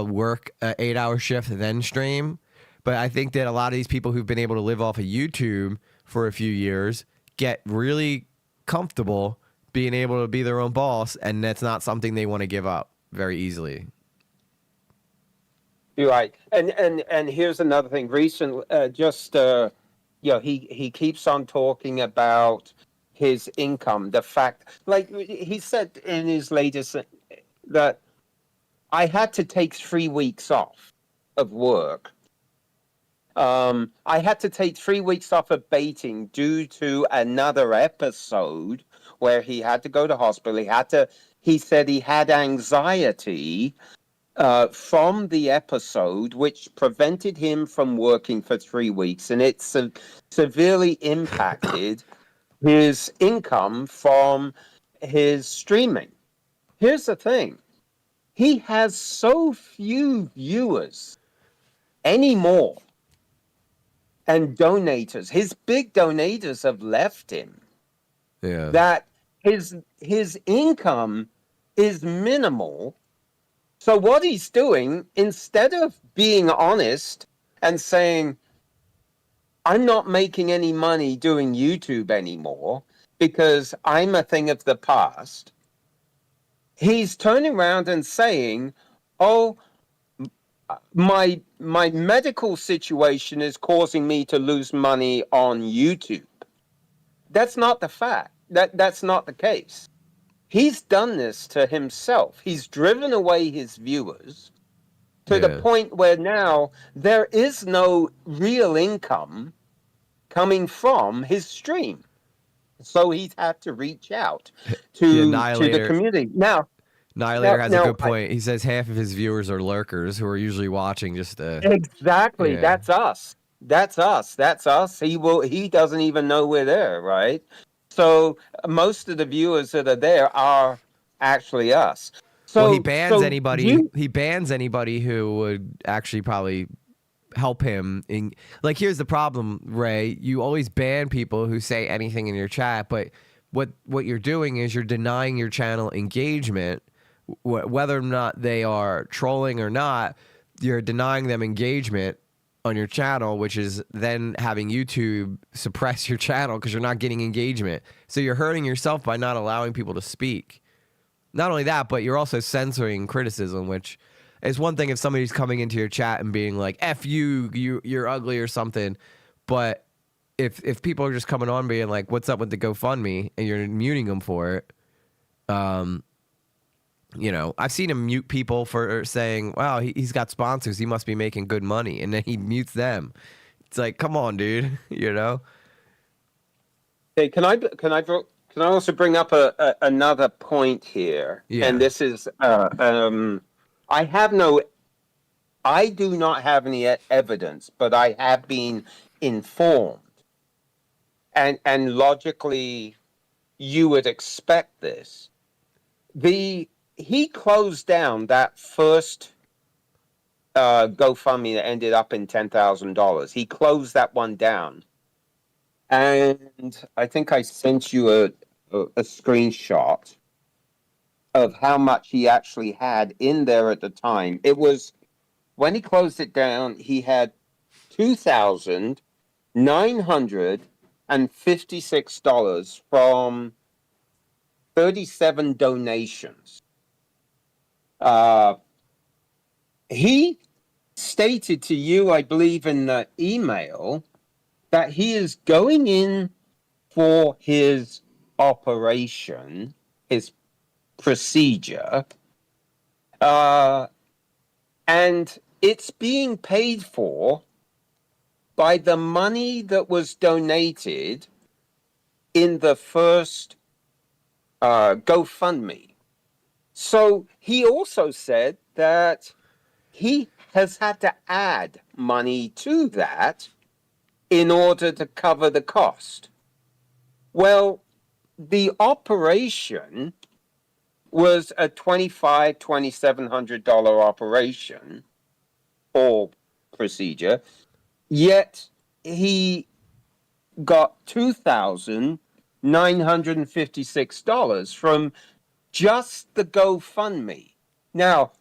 work an 8-hour shift and then stream? But I think that a lot of these people who've been able to live off of YouTube for a few years get really comfortable being able to be their own boss, and that's not something they want to give up very easily. You're right. And here's another thing. Recently, he keeps on talking about his income. The fact, like he said in his latest, that I had to take 3 weeks off of work. I had to take 3 weeks off of baiting due to another episode where he had to go to hospital. He said he had anxiety from the episode, which prevented him from working for 3 weeks, and it severely impacted his income from his streaming. Here's the thing. He has so few viewers anymore and donators. His big donators have left him. Yeah. That his income is minimal. So what he's doing, instead of being honest and saying, I'm not making any money doing YouTube anymore because I'm a thing of the past, he's turning around and saying, oh, my medical situation is causing me to lose money on YouTube. That's not the fact. That's not the case. He's done this to himself. He's driven away his viewers to the point where now there is no real income coming from his stream. So he's had to reach out to the community. Now, Nihilator has a good point. He says half of his viewers are lurkers who are usually watching just to... Exactly. Yeah. That's us. That's us. He doesn't even know we're there, right? So most of the viewers that are there are actually us. So well, he bans anybody. He bans anybody who would actually probably help him. Like, here's the problem, Ray. You always ban people who say anything in your chat, but what you're doing is you're denying your channel engagement, whether or not they are trolling or not. You're denying them engagement on your channel, which is then having YouTube suppress your channel because you're not getting engagement. So you're hurting yourself by not allowing people to speak. Not only that, but you're also censoring criticism, which is one thing if somebody's coming into your chat and being like, F you're ugly or something. But if people are just coming on being like, what's up with the GoFundMe, and you're muting them for it, you know, I've seen him mute people for saying, wow, he's got sponsors, he must be making good money, and then he mutes them. It's like, come on, dude, you know? Hey, can I also bring up another point here? Yeah. And this is, I do not have any evidence, but I have been informed. And logically, you would expect this. He closed down that first GoFundMe that ended up in $10,000. He closed that one down. And I think I sent you a screenshot of how much he actually had in there at the time. It was, when he closed it down, he had $2,956 from 37 donations. He stated to you, I believe in the email, that he is going in for his operation, his procedure, And it's being paid for by the money that was donated in the first GoFundMe. So he also said that he has had to add money to that in order to cover the cost. Well, the operation was a $2,700 operation or procedure, yet he got $2,956 from just the GoFundMe. Now,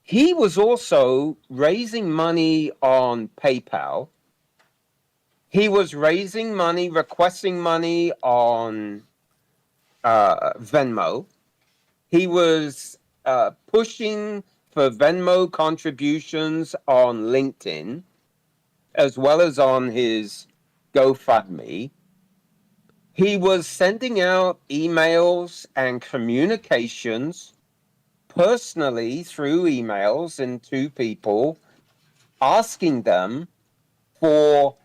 he was also raising money on PayPal. He was raising money, requesting money on Venmo. He was pushing for Venmo contributions on LinkedIn, as well as on his GoFundMe. He was sending out emails and communications personally through emails and to people, asking them for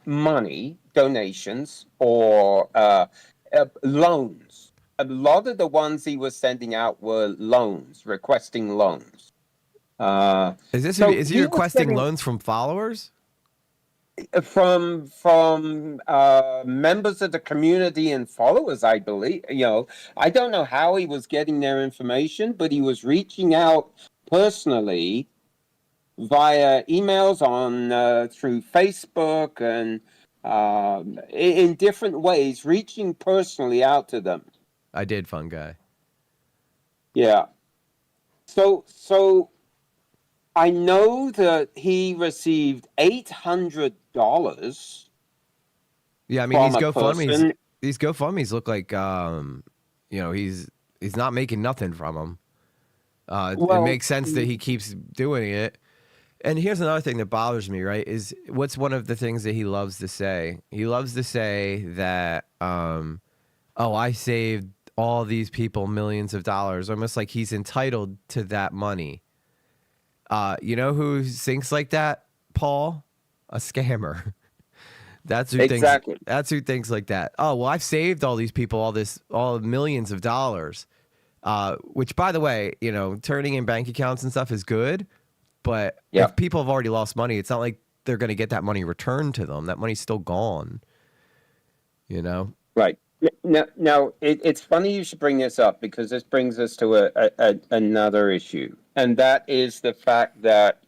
money, donations, or loans. A lot of the ones he was sending out were loans, requesting loans. Is he requesting loans from followers? From members of the community and followers, I believe. I don't know how he was getting their information, but he was reaching out personally via emails on through Facebook and in different ways, reaching personally out to them. I did, fun guy. Yeah. So I know that he received $800. Yeah, I mean these GoFundMes look like he's not making nothing from them. It makes sense that he keeps doing it. And here's another thing that bothers me, right? Is what's one of the things that he loves to say? He loves to say that I saved all these people millions of dollars, almost like he's entitled to that money. You know who thinks like that, Paul? A scammer. That's who exactly. That's who thinks like that. Oh, well, I've saved all these people all millions of dollars. Which, by the way, turning in bank accounts and stuff is good. But if people have already lost money, it's not like they're going to get that money returned to them. That money's still gone. Right. Now, it's funny you should bring this up, because this brings us to another issue. And that is the fact that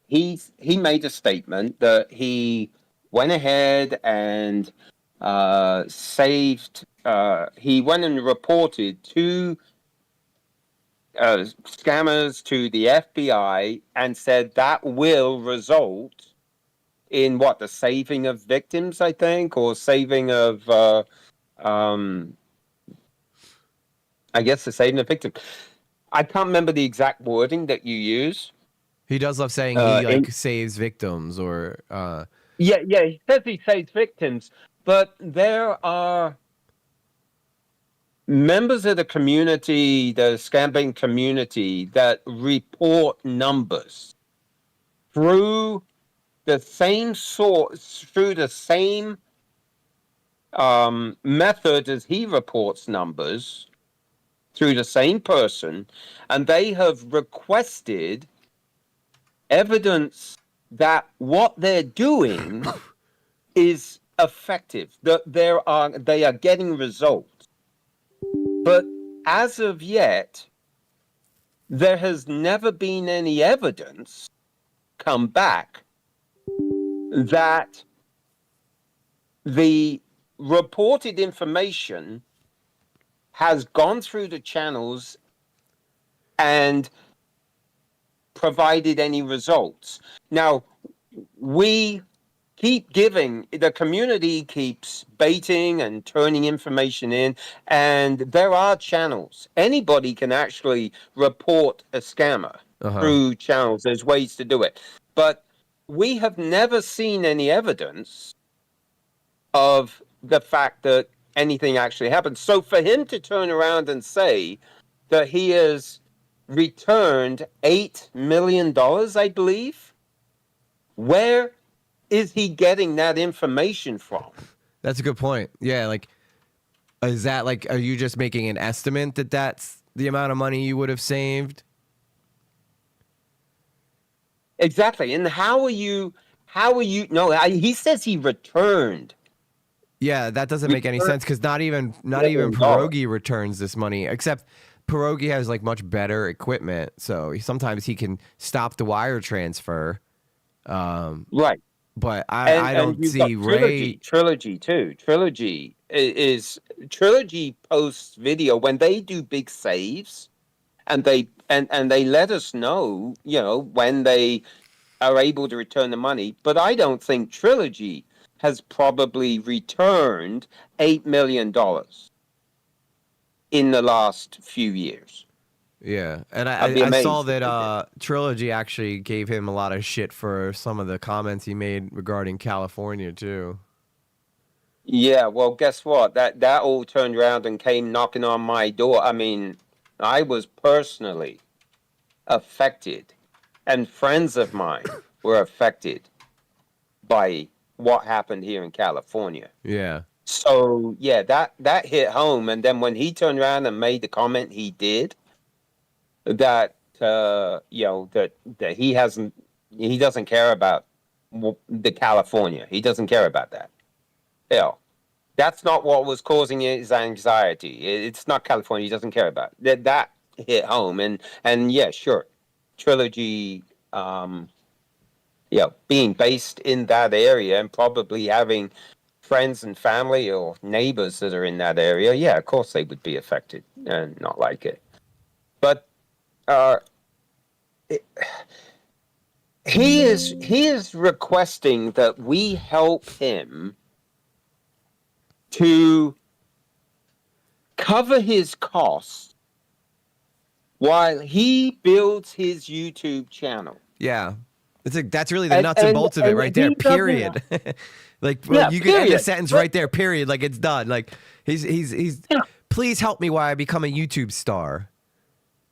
he made a statement that he went ahead and saved. He went and reported two scammers to the FBI and said that will result in the saving of victims, I think, or saving of I guess the saving of victims. I can't remember the exact wording that you use. He does love saying he saves victims, or yeah, he says he saves victims, but there are members of the community, the scamming community, that report numbers through the same source, through the same method as he reports numbers, through the same person, and they have requested evidence that what they're doing is effective, that they are getting results. But as of yet, there has never been any evidence come back that the reported information has gone through the channels and provided any results. Now, the community keeps baiting and turning information in, and there are channels. Anybody can actually report a scammer through channels. There's ways to do it. But we have never seen any evidence of the fact that anything actually happened. So for him to turn around and say that he has returned $8 million, I believe. Where is he getting that information from? That's a good point. Yeah, like, is that like, are you just making an estimate that that's the amount of money you would have saved? Exactly. And how are you, no, he says he returned. Yeah, that doesn't make any sense because not even Pierogi returns this money, except Pierogi has like much better equipment. So sometimes he can stop the wire transfer. Right. But I don't see Ray. Trilogy too. Trilogy posts video when they do big saves, and they let us know, when they are able to return the money. But I don't think Trilogy has probably returned $8 million in the last few years. Yeah, and I saw that Trilogy actually gave him a lot of shit for some of the comments he made regarding California too. Yeah, well, guess what? That all turned around and came knocking on my door. I mean, I was personally affected, and friends of mine were affected by what happened here in California. Yeah. So yeah, that hit home, and then when he turned around and made the comment he did, that that he doesn't care about the California. He doesn't care about that. That's not what was causing his anxiety. It's not California. He doesn't care about it. That hit home, and yeah, sure, Trilogy, being based in that area and probably having friends and family or neighbors that are in that area, yeah, of course they would be affected and not like it. But he is requesting that we help him to cover his costs while he builds his YouTube channel. Yeah. That's really the nuts and bolts of it right there, period. Like, well, you can end the sentence right there, period. Like, it's done. Like, he's please help me while I become a YouTube star.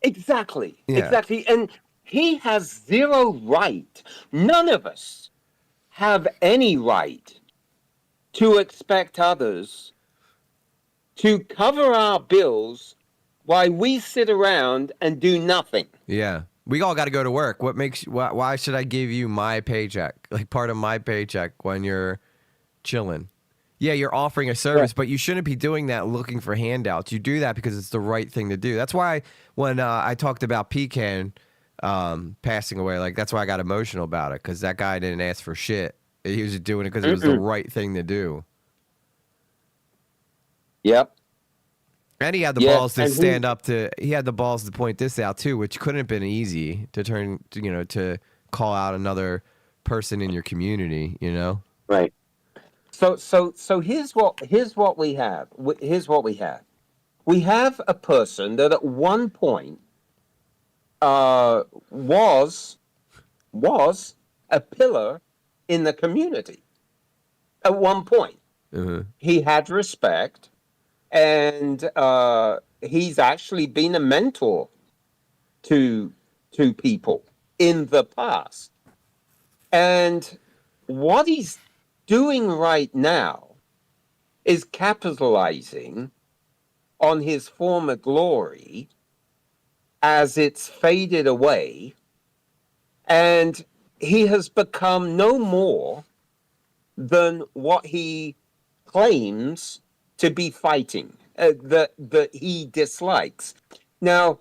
Exactly. And he has zero right. None of us have any right to expect others to cover our bills while we sit around and do nothing. Yeah. We all got to go to work. Why should I give you my paycheck? Like part of my paycheck when you're chilling. Yeah, you're offering a service, but you shouldn't be doing that looking for handouts. You do that because it's the right thing to do. That's why when I talked about Pecan passing away, like that's why I got emotional about it, because that guy didn't ask for shit. He was just doing it because it was the right thing to do. Yep. And he had the balls to stand up to. He had the balls to point this out too, which couldn't have been easy to turn. To call out another person in your community. Right. So here's what we have. We have a person that at one point was a pillar in the community. At one point, he had respect. And he's actually been a mentor to people in the past. And what he's doing right now is capitalizing on his former glory as it's faded away. And he has become no more than what he claims to be fighting, that he dislikes. Now,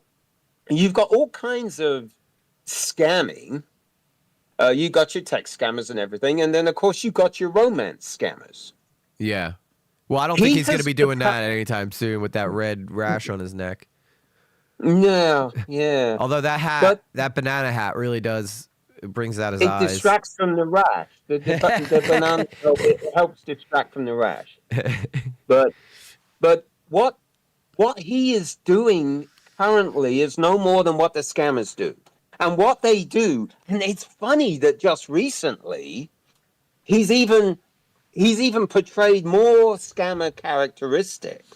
you've got all kinds of scamming. You got your tech scammers and everything, and then of course you got your romance scammers. Yeah. Well, I don't think he's going to be doing that anytime soon with that red rash on his neck. No, yeah. Although that banana hat really does. It brings out his eyes. It distracts from the rash. The banana it helps distract from the rash. But what he is doing currently is no more than what the scammers do. And what they do, and it's funny that just recently he's even portrayed more scammer characteristics.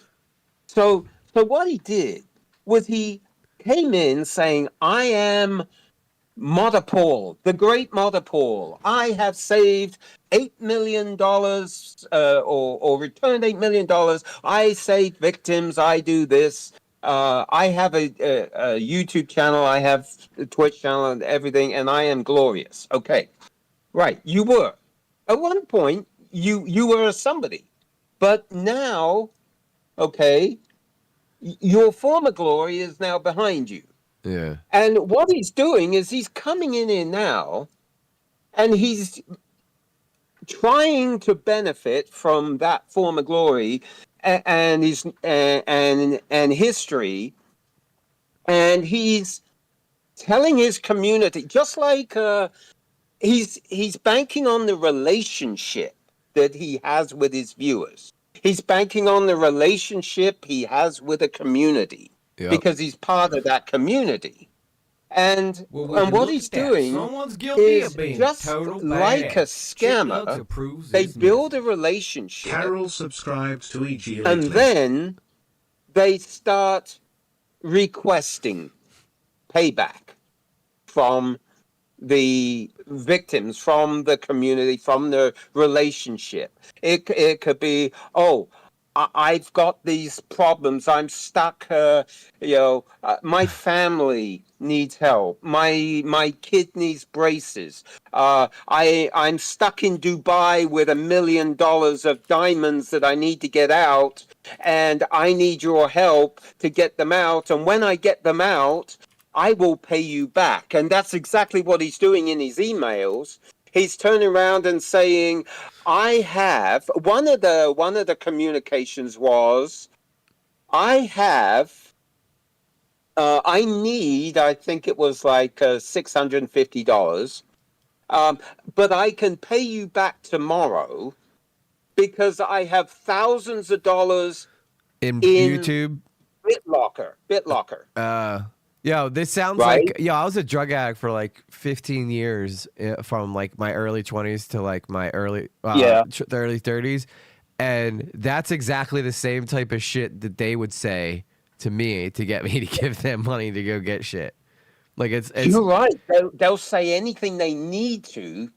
So what he did was he came in saying, I am Mother Paul, the great Mother Paul. I have saved $8 million or returned $8 million. I save victims. I do this. I have a YouTube channel. I have a Twitch channel and everything, and I am glorious. Okay, right. You were. At one point, you were somebody. But now, okay, your former glory is now behind you. Yeah. And what he's doing is he's coming in here now, and he's trying to benefit from that former glory and his and history, and he's telling his community, just like he's banking on the relationship that he has with his viewers. He's banking on the relationship he has with a community. Yep. Because he's part of that community. And what he's doing is just like a scammer, they build a relationship. Carol subscribes to EG and then they start requesting payback from the victims, from the community, from the relationship. It could be, I've got these problems. I'm stuck. My family needs help. My kid needs braces. I'm stuck in Dubai with $1 million of diamonds that I need to get out, and I need your help to get them out. And when I get them out, I will pay you back. And that's exactly what he's doing in his emails. He's turning around and saying, I have, one of the communications was, I need, I think it was like $650, but I can pay you back tomorrow because I have thousands of dollars in YouTube. BitLocker. Yo, this sounds like, I was a drug addict for like 15 years from like my early 20s to like my early 30s. And that's exactly the same type of shit that they would say to me to get me to give them money to go get shit. Like it's you're right. They'll say anything they need to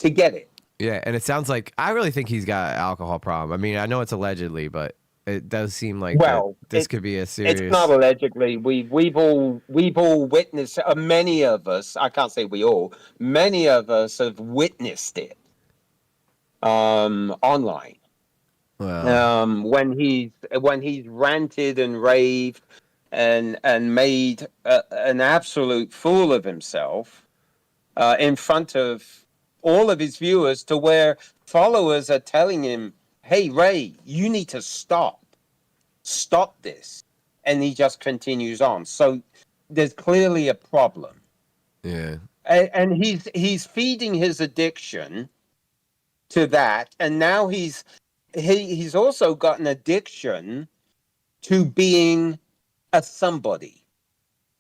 get it. Yeah. And it sounds like, I really think he's got an alcohol problem. I mean, I know it's allegedly, but it does seem like this could be a serious. It's not allegedly. We've all witnessed. Many of us, I can't say we all. Many of us have witnessed it online. Wow. When he's ranted and raved and made an absolute fool of himself in front of all of his viewers, to where followers are telling him, hey, Ray, you need to stop this. And he just continues on. So there's clearly a problem. Yeah. And he's feeding his addiction to that. And now he's also got an addiction to being a somebody.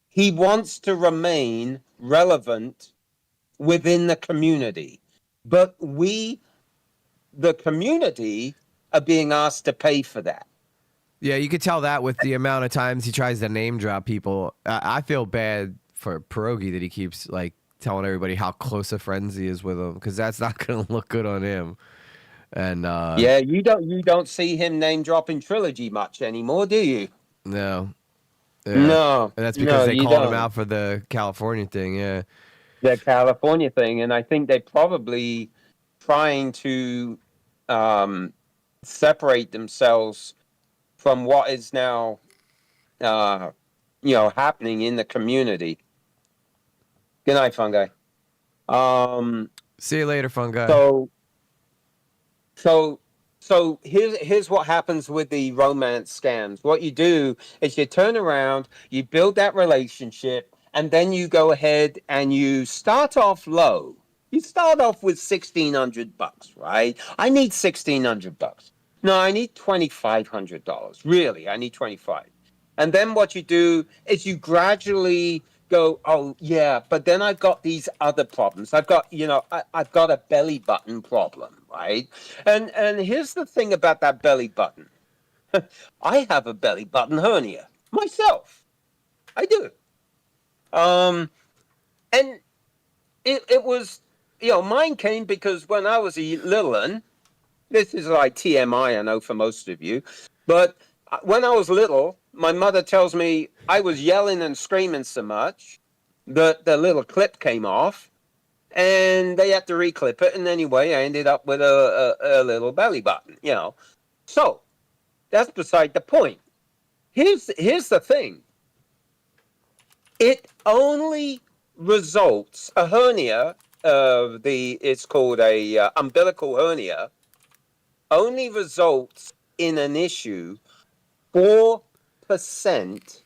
He wants to remain relevant within the community. But the community are being asked to pay for that. Yeah, you could tell that with the amount of times he tries to name drop people. I feel bad for Pierogi that he keeps like telling everybody how close of friends he is with them, because that's not going to look good on him. And you don't see him name dropping Trilogy much anymore, do you? No. Yeah. No. And that's because they called him out for the California thing. Yeah. The California thing, and I think they're probably trying to separate themselves from what is now, happening in the community. Good night, Fungi. See you later, Fungi. So here's what happens with the romance scams. What you do is you turn around, you build that relationship, and then you go ahead and you start off low. You start off with $1,600, right? I need $1,600. No, I need $2,500. Really, I need $2,500. And then what you do is you gradually go, oh yeah, but then I've got these other problems. I've got a belly button problem, right? And here's the thing about that belly button. I have a belly button hernia myself. I do. And it was, mine came because when I was a little one, this is like TMI, I know for most of you, but when I was little, my mother tells me I was yelling and screaming so much that the little clip came off, and they had to reclip it. And anyway, I ended up with a little belly button, So that's beside the point. Here's the thing. It only results, a hernia, it's called a umbilical hernia, only results in an issue 4%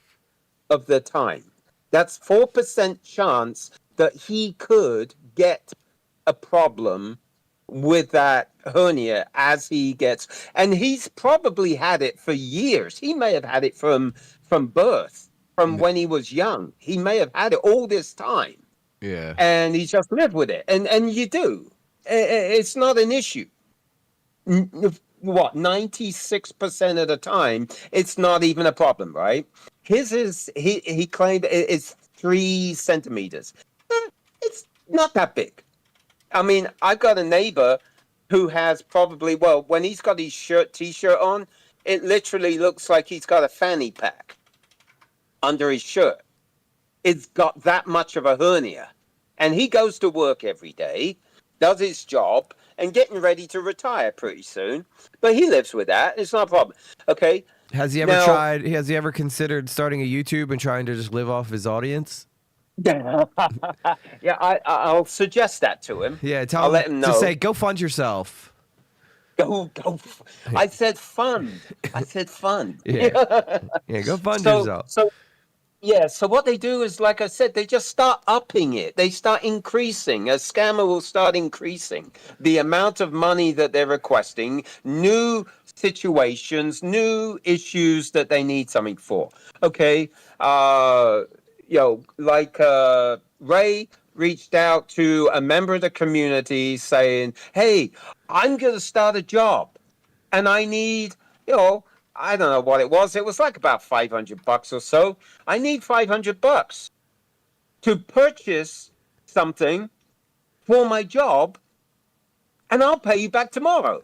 of the time. That's 4% chance that he could get a problem with that hernia as he gets, and he's probably had it for years. He may have had it from birth, from when he was young. He may have had it all this time. Yeah. And he just lived with it. And you do. It's not an issue. What, 96% of the time, it's not even a problem, right? His is, he claimed it's 3 centimeters. It's not that big. I mean, I've got a neighbor who has probably, when he's got his t-shirt on, it literally looks like he's got a fanny pack under his shirt. It's got that much of a hernia. And he goes to work every day, does his job, and getting ready to retire pretty soon. But he lives with that. It's not a problem. Okay. Has he ever considered starting a YouTube and trying to just live off his audience? Yeah, I'll suggest that to him. Yeah, let him know. To say, go fund yourself. Go. I said fund. Yeah, go fund yourself. So what they do is, like I said, they just start upping it. They start increasing. A scammer will start increasing the amount of money that they're requesting, new situations, new issues that they need something for. Okay. Like Ray reached out to a member of the community saying, hey, I'm going to start a job and I need, I don't know what it was. It was like about $500 or so. I need $500 to purchase something for my job, and I'll pay you back tomorrow.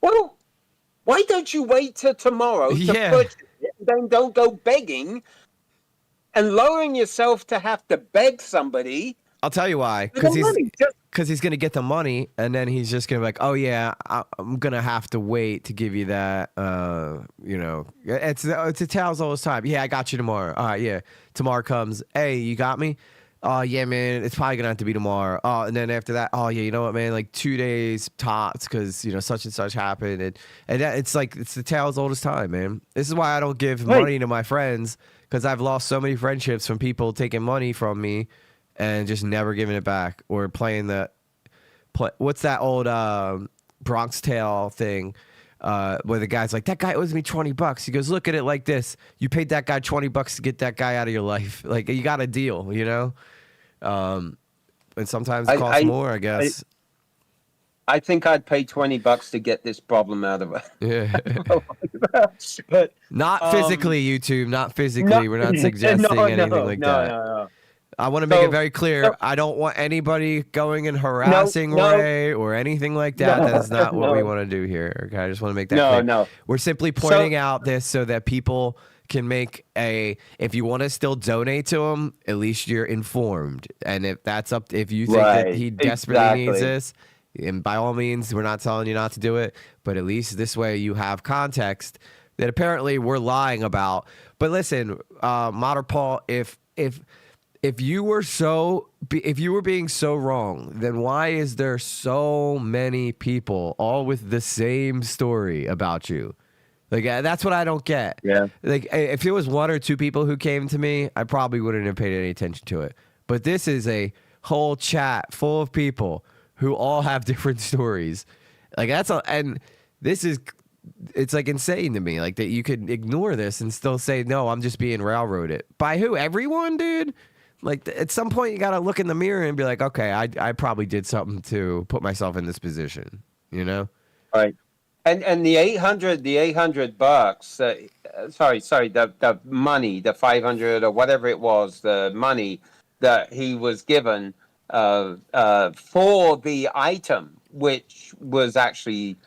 Well, why don't you wait till tomorrow to purchase it, and then don't go begging and lowering yourself to have to beg somebody? I'll tell you why. Because he's going to get the money, and then he's just going to be like, oh, yeah, I'm going to have to wait to give you that. It's a tales all this time. Yeah, I got you tomorrow. All right, yeah. Tomorrow comes. Hey, you got me? Oh, yeah, man, it's probably going to have to be tomorrow. Oh, and then after that, oh, yeah, you know what, man? Like 2 days tops because, such and such happened. And it's the tales all this time, man. This is why I don't give money to my friends, because I've lost so many friendships from people taking money from me and just never giving it back, or playing what's that old Bronx Tale thing where the guy's like, that guy owes me $20. He goes, look at it like this. You paid that guy $20 to get that guy out of your life. Like, you got a deal, and sometimes it costs more, I guess. I think I'd pay $20 to get this problem out of it. Yeah. But not physically, YouTube. Not physically. We're not suggesting anything like that. No. I want to make it very clear. I don't want anybody going and harassing Ray or anything like that. That is not what we want to do here. Okay, I just want to make that clear. No. We're simply pointing out this so that people can make if you want to still donate to him, at least you're informed. And if you think that he desperately needs this, and by all means, we're not telling you not to do it, but at least this way you have context that apparently we're lying about. But listen, Modern Paul, if you were being so wrong, then why is there so many people all with the same story about you? Like, that's what I don't get. Yeah. Like, if it was 1 or 2 people who came to me, I probably wouldn't have paid any attention to it. But this is a whole chat full of people who all have different stories. Like, it's like insane to me, like, that you could ignore this and still say, no, I'm just being railroaded. By who? Everyone, dude? Like, at some point, you got to look in the mirror and be like, okay, I probably did something to put myself in this position, Right. And the 800 bucks. Sorry, the money, the 500 or whatever it was, the money that he was given for the item, which was actually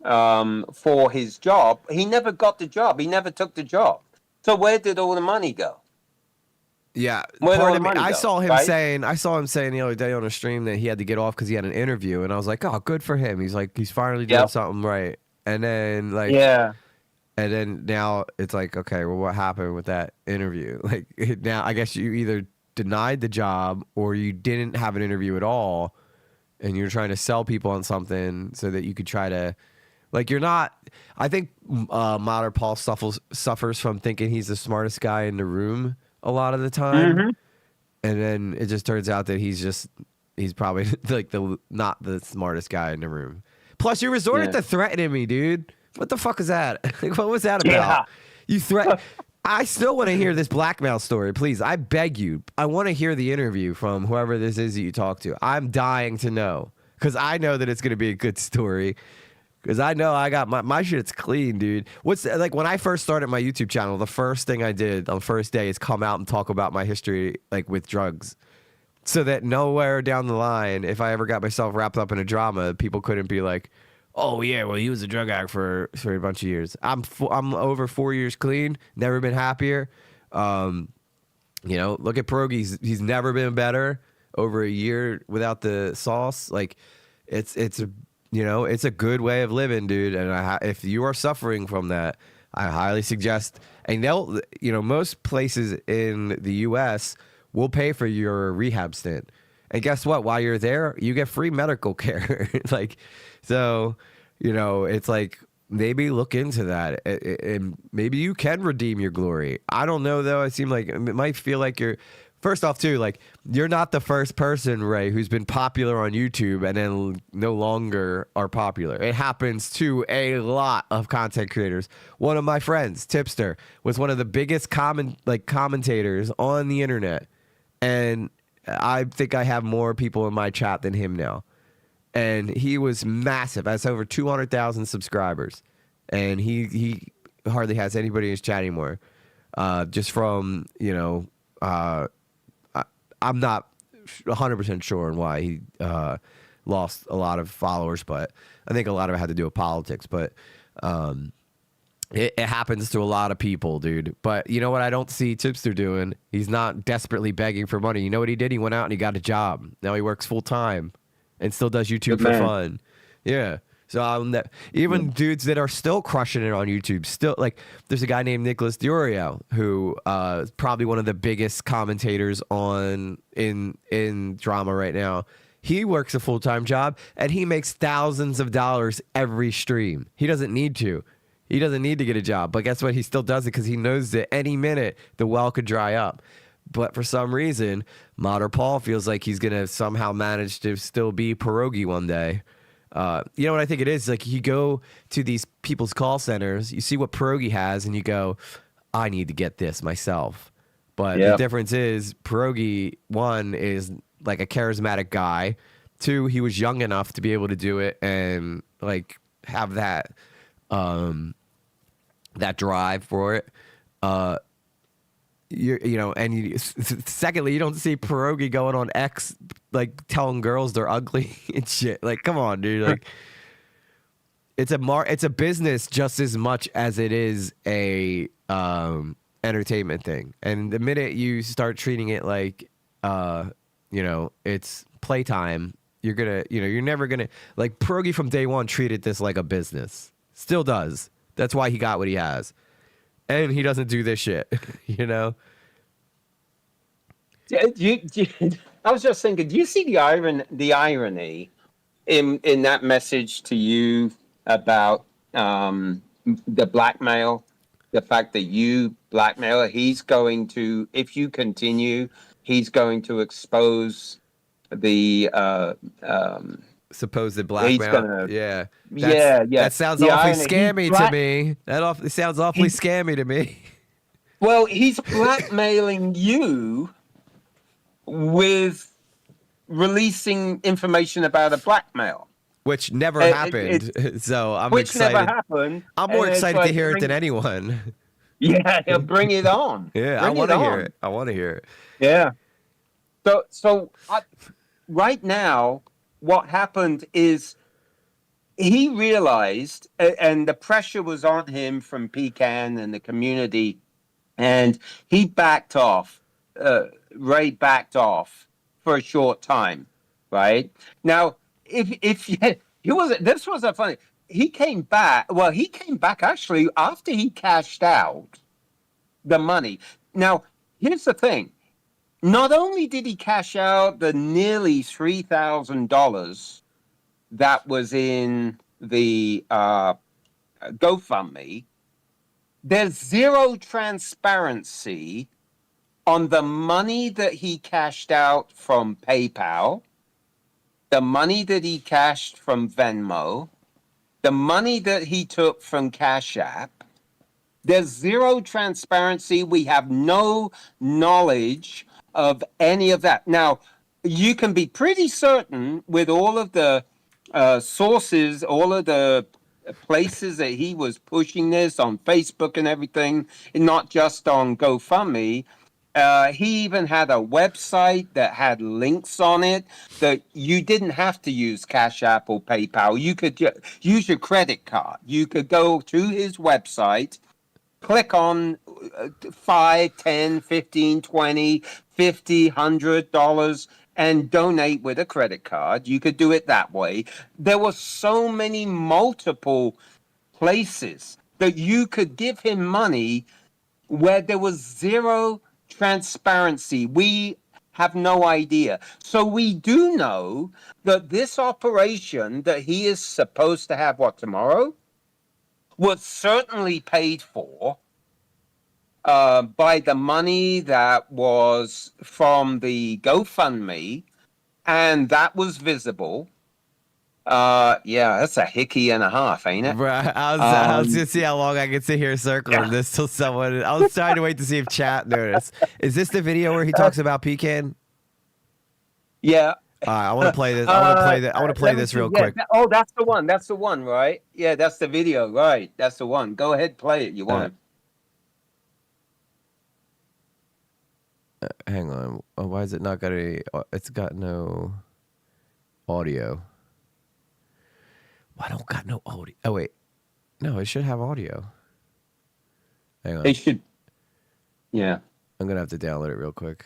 for his job. He never got the job. He never took the job. So where did all the money go? Yeah, I saw him saying the other day on a stream that he had to get off because he had an interview, and I was like, oh, good for him. He's like, he's finally doing something right. And then and then now it's like, okay, well, what happened with that interview? Like now, I guess you either denied the job or you didn't have an interview at all, and you're trying to sell people on something so that you could try to, like, you're not. I think Modern Paul suffers from thinking he's the smartest guy in the room a lot of the time, and then it just turns out that he's probably like not the smartest guy in the room. Plus, you resorted to threatening me, dude. What the fuck is that? Like, what was that about? Yeah. You threat. I still want to hear this blackmail story, please. I beg you. I want to hear the interview from whoever this is that you talk to. I'm dying to know because I know that it's going to be a good story. Because I know I got my shit's clean, dude. Like when I first started my YouTube channel, the first thing I did on the first day is come out and talk about my history, like with drugs, so that nowhere down the line, if I ever got myself wrapped up in a drama, people couldn't be like, "Oh yeah, well he was a drug addict for a bunch of years." I'm over 4 years clean, never been happier. You know, look at Pierogi. He's never been better. Over a year without the sauce, like it's a. You know, it's a good way of living, dude. And if you are suffering from that, I highly suggest. And most places in the U.S. will pay for your rehab stint. And guess what? While you're there, you get free medical care. It's like maybe look into that, and maybe you can redeem your glory. I don't know though. It might feel like you're. First off, too, like, you're not the first person, Ray, who's been popular on YouTube and then no longer are popular. It happens to a lot of content creators. One of my friends, Tipster, was one of the biggest commentators on the internet. And I think I have more people in my chat than him now. And he was massive. Has over 200,000 subscribers. And he hardly has anybody in his chat anymore. Just from, I'm not 100% sure on why he lost a lot of followers, but I think a lot of it had to do with politics. But it happens to a lot of people, dude. But you know what I don't see Tipster doing? He's not desperately begging for money. You know what he did? He went out and he got a job. Now he works full time and still does YouTube for fun. Yeah. So even dudes that are still crushing it on YouTube, still, like, there's a guy named Nicholas Diorio who is probably one of the biggest commentators in drama right now. He works a full-time job and he makes thousands of dollars every stream. He doesn't need to. He doesn't need to get a job, but guess what? He still does it because he knows that any minute the well could dry up. But for some reason, Modern Paul feels like he's gonna somehow manage to still be Pierogi one day. You know what I think it is? Like, you go to these people's call centers, you see what Pierogi has, and you go, I need to get this myself. But the difference is Pierogi, one, is like a charismatic guy. Two, he was young enough to be able to do it and like have that that drive for it. Secondly, you don't see Pierogi going on X, like, telling girls they're ugly and shit. Like, come on, dude. Like, it's a business just as much as it is a entertainment thing. And the minute you start treating it like, it's playtime, you're never gonna, like, Pierogi from day one treated this like a business. Still does. That's why he got what he has. And he doesn't do this shit, you know? I was just thinking, do you see the irony in that message to you about the blackmail? The fact that you blackmail, he's going to, if you continue, he's going to expose the supposed blackmail. Yeah. That sounds awfully scammy to me. It sounds awfully scammy to me. Well, he's blackmailing you with releasing information about a blackmail. which never happened. So I'm excited. Never happened. I'm more excited to hear it than anyone. Yeah, bring it on. Yeah, I want to hear it. I want to hear it. Yeah. So right now, what happened is he realized, and the pressure was on him from Pecan and the community, and he backed off. Ray backed off for a short time, right? Now, this was a funny. He came back. Well, he came back actually after he cashed out the money. Now, here's the thing. Not only did he cash out the nearly $3,000 that was in the GoFundMe, there's zero transparency on the money that he cashed out from PayPal, the money that he cashed from Venmo, the money that he took from Cash App. There's zero transparency. We have no knowledge of any of that. Now, you can be pretty certain with all of the sources, all of the places that he was pushing this on Facebook and everything, and not just on GoFundMe. He even had a website that had links on it that you didn't have to use Cash App or PayPal. You could use your credit card. You could go to his website, click on $5, $10, $15, $20, $50, $100 and donate with a credit card. You could do it that way. There were so many multiple places that you could give him money where there was zero transparency. We have no idea. So we do know that this operation that he is supposed to have, tomorrow, was certainly paid for by the money that was from the GoFundMe, and that was visible. Yeah, that's a hickey and a half, ain't it? Right. I was gonna see how long I could sit here circling this till someone. I was trying to wait to see if chat noticed. Is this the video where he talks about Pecan? Yeah. I want to play this. I want to play this real quick. That's the one. That's the one, right? Yeah, that's the video, right? That's the one. Go ahead, play it. You want hang on. Why is it not got it's got no audio. I don't got no audio. Oh, wait. No, it should have audio. Hang on. It should. Yeah. I'm going to have to download it real quick.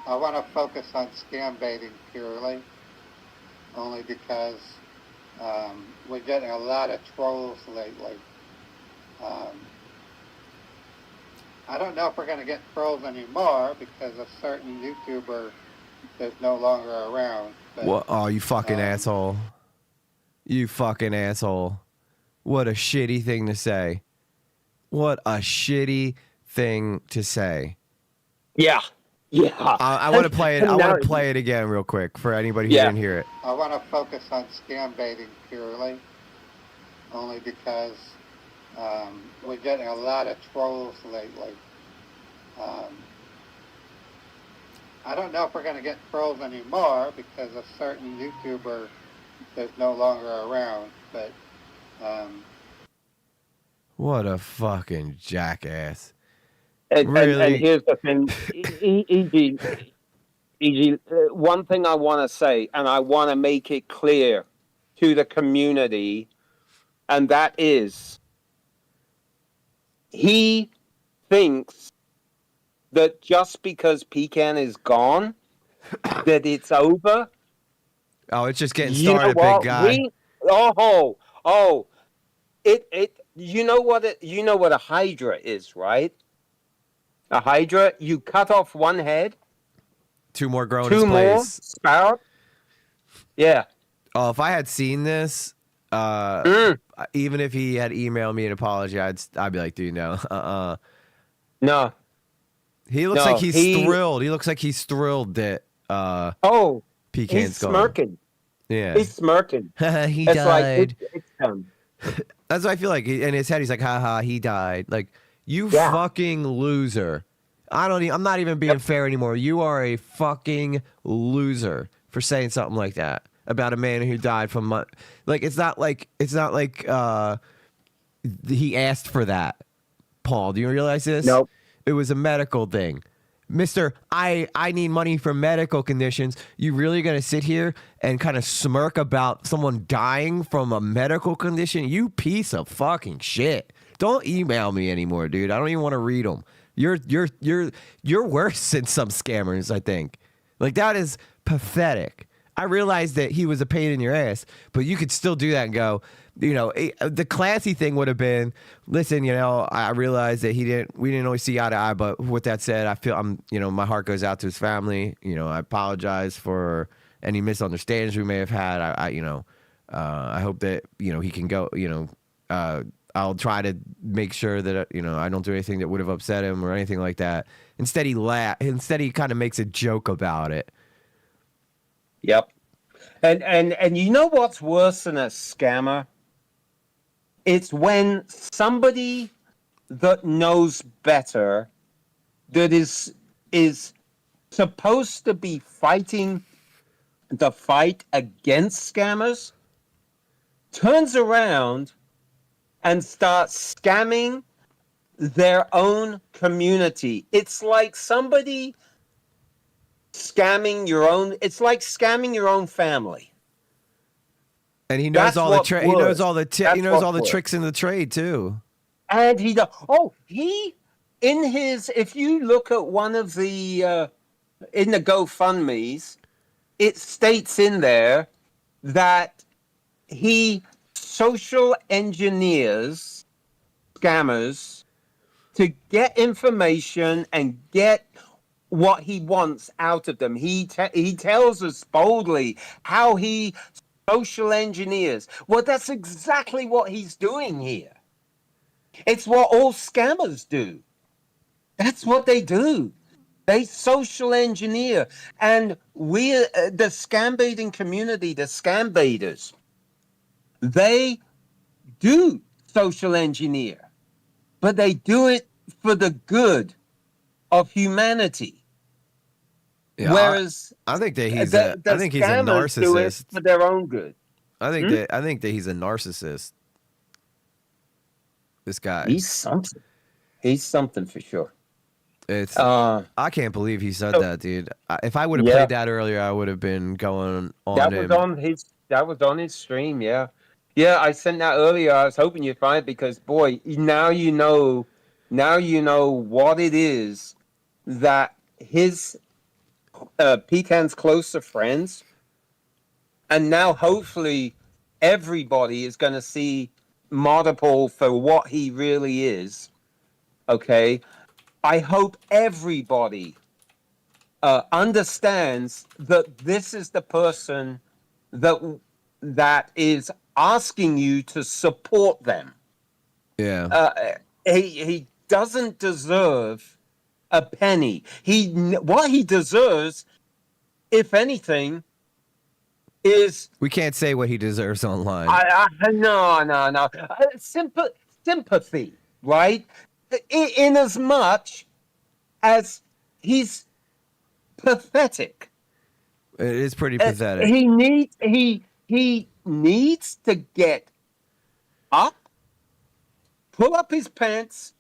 I want to focus on scam baiting purely, only because we're getting a lot of trolls lately. I don't know if we're going to get trolls anymore because a certain YouTuber is no longer around. But, what? Oh, you fucking asshole. You fucking asshole. What a shitty thing to say. What a shitty thing to say. Yeah. Yeah. I want to play it. I want to play it again real quick for anybody who didn't hear it. I want to focus on scam baiting purely, only because we're getting a lot of trolls lately. I don't know if we're going to get trolls anymore because a certain YouTuber is no longer around, but what a fucking jackass. And here's the thing, EG, one thing I want to say, and I want to make it clear to the community, and that is, he thinks that just because Pecan is gone, that it's over. Oh, it's just getting started, big guy. You know what a Hydra is, right? A Hydra, you cut off one head. Two more grow in its place. Two more sprout. Yeah. Oh, if I had seen this, even if he had emailed me an apology, I'd be like, dude, no. No. He looks like he's thrilled. He looks like he's thrilled that Pecan's he's smirking. Gone. Yeah. He's smirking. He died. It's done. That's what I feel like. In his head, he's like, haha, he died. Like, you fucking loser. I'm not even being fair anymore. You are a fucking loser for saying something like that about a man who died from like it's not like he asked for that. Paul, do you realize this? Nope. It was a medical thing. Mister, I need money for medical conditions. You really gonna sit here and kind of smirk about someone dying from a medical condition? You piece of fucking shit. Don't email me anymore, dude. I don't even want to read them. You're worse than some scammers, I think. Like, that is pathetic. I realized that he was a pain in your ass, but you could still do that and go, the classy thing would have been, listen, I realized that we didn't always see eye to eye, but with that said, I feel my heart goes out to his family. I apologize for any misunderstandings we may have had. I hope that, he can go, I'll try to make sure that, I don't do anything that would have upset him or anything like that. Instead, he kind of makes a joke about it. Yep. And you know what's worse than a scammer? It's when somebody that knows better, that is supposed to be fighting the fight against scammers, turns around and starts scamming their own community. It's like somebody scamming your own. It's like scamming your own family. And he knows all the he knows all the tricks in the trade too. And he does. Oh, if you look at one of the in the GoFundMe's, it states in there that he social engineers scammers to get information and get what he wants out of them. He tells us boldly how he social engineers. Well, that's exactly what he's doing here. It's what all scammers do. That's what they do. They social engineer. And we, the scam baiting community, the scam baiters, they do social engineer, but they do it for the good of humanity. Yeah, whereas I think that he's I think he's a narcissist. Do it for their own good. I think that he's a narcissist. This guy. He's something. He's something for sure. It's I can't believe he said that, dude. If I would have played that earlier, I would have been going on That was on his stream, yeah. Yeah, I sent that earlier. I was hoping you'd find it because, boy, now you know what it is that his Pecan's closer friends, and now hopefully everybody is going to see Martipol for what he really is. Okay, I hope everybody understands that this is the person that is asking you to support them. Yeah. He doesn't deserve a penny. What he deserves, if anything, is... We can't say what he deserves online. No. Sympathy, right? In as much as he's pathetic. It is pretty pathetic. He needs to get up, pull up his pants,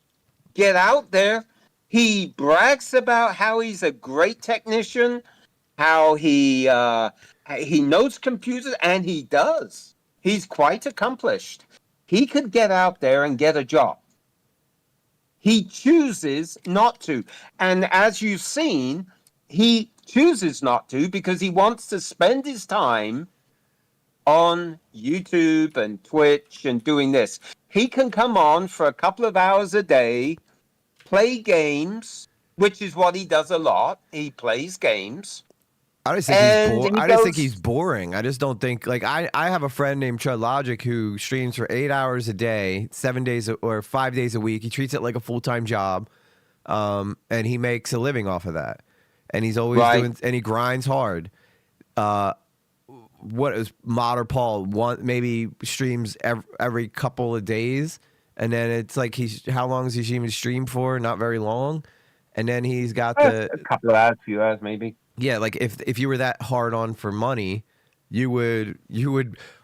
get out there. He brags about how he's a great technician, how he knows computers, and he does. He's quite accomplished. He could get out there and get a job. He chooses not to. And as you've seen, he chooses not to because he wants to spend his time on YouTube and Twitch and doing this. He can come on for a couple of hours a day, play games, which is what he does a lot. He plays games. I just think he's boring. I just don't think, like, I have a friend named Chud Logic who streams for 8 hours a day, 7 days or 5 days a week. He treats it like a full-time job, and he makes a living off of that. And he's always doing, and he grinds hard. What is Martipol? Maybe streams every couple of days, and then it's like how long is he even stream for? Not very long. and then he's got a couple of hours, few hours, maybe. Yeah, like if you were that hard on for money, you would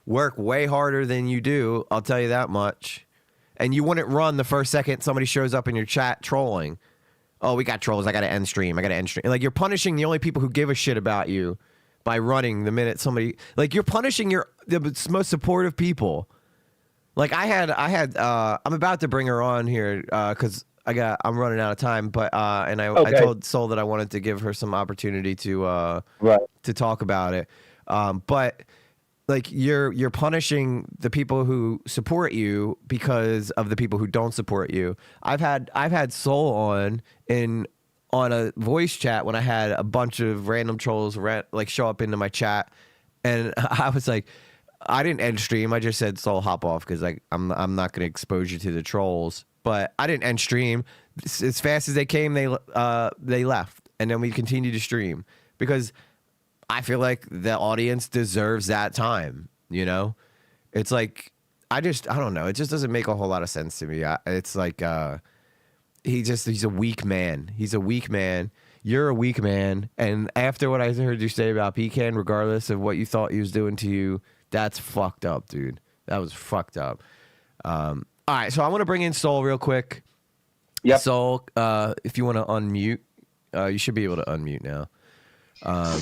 work way harder than you do. I'll tell you that much. And you wouldn't run the first second somebody shows up in your chat trolling. Oh, we got trolls. I got to end stream. Like, you're punishing the only people who give a shit about you by running the minute somebody, like, you're punishing the most supportive people. Like, I'm about to bring her on here because I'm running out of time, but I told Soul that I wanted to give her some opportunity to talk about it. But like, you're punishing the people who support you because of the people who don't support you. I've had Soul on a voice chat when I had a bunch of random trolls like show up into my chat, and I was like, I didn't end stream. I just said, Soul, hop off, because like I'm not going to expose you to the trolls. But I didn't end stream. As fast as they came, they left, and then we continued to stream because I feel like the audience deserves that time. You know, it's like I don't know. It just doesn't make a whole lot of sense to me. It's like he's a weak man. He's a weak man. You're a weak man. And after what I heard you say about Pecan, regardless of what you thought he was doing to you, that's fucked up, dude. That was fucked up. All right, so I want to bring in Soul real quick. Yep. Soul, if you want to unmute, you should be able to unmute now.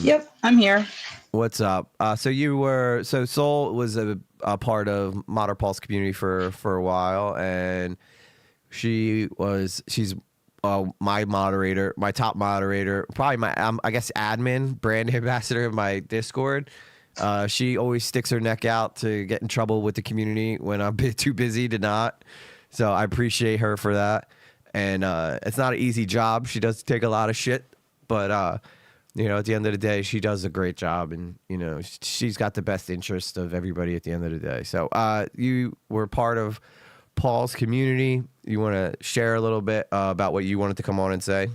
Yep, I'm here. What's up? So Soul was a part of Modern Pulse community for a while, and she's my moderator, my top moderator, probably my I guess admin, brand ambassador of my Discord. She always sticks her neck out to get in trouble with the community when I'm too busy to not. So I appreciate her for that. And it's not an easy job. She does take a lot of shit, but at the end of the day, she does a great job, and she's got the best interest of everybody at the end of the day. So you were part of Paul's community. You want to share a little bit about what you wanted to come on and say?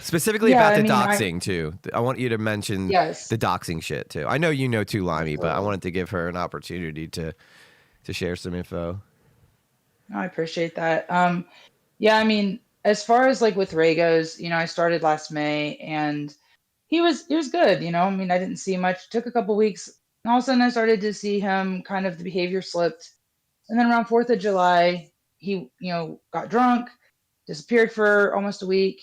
Specifically about the doxing, too. I want you to mention the doxing shit, too. I know you know too, Limey, but I wanted to give her an opportunity to share some info. I appreciate that. As far as like with Ray goes, I started last May, and he was good. I didn't see much. It took a couple weeks. And all of a sudden I started to see him kind of, the behavior slipped. And then around 4th of July, he, got drunk, disappeared for almost a week.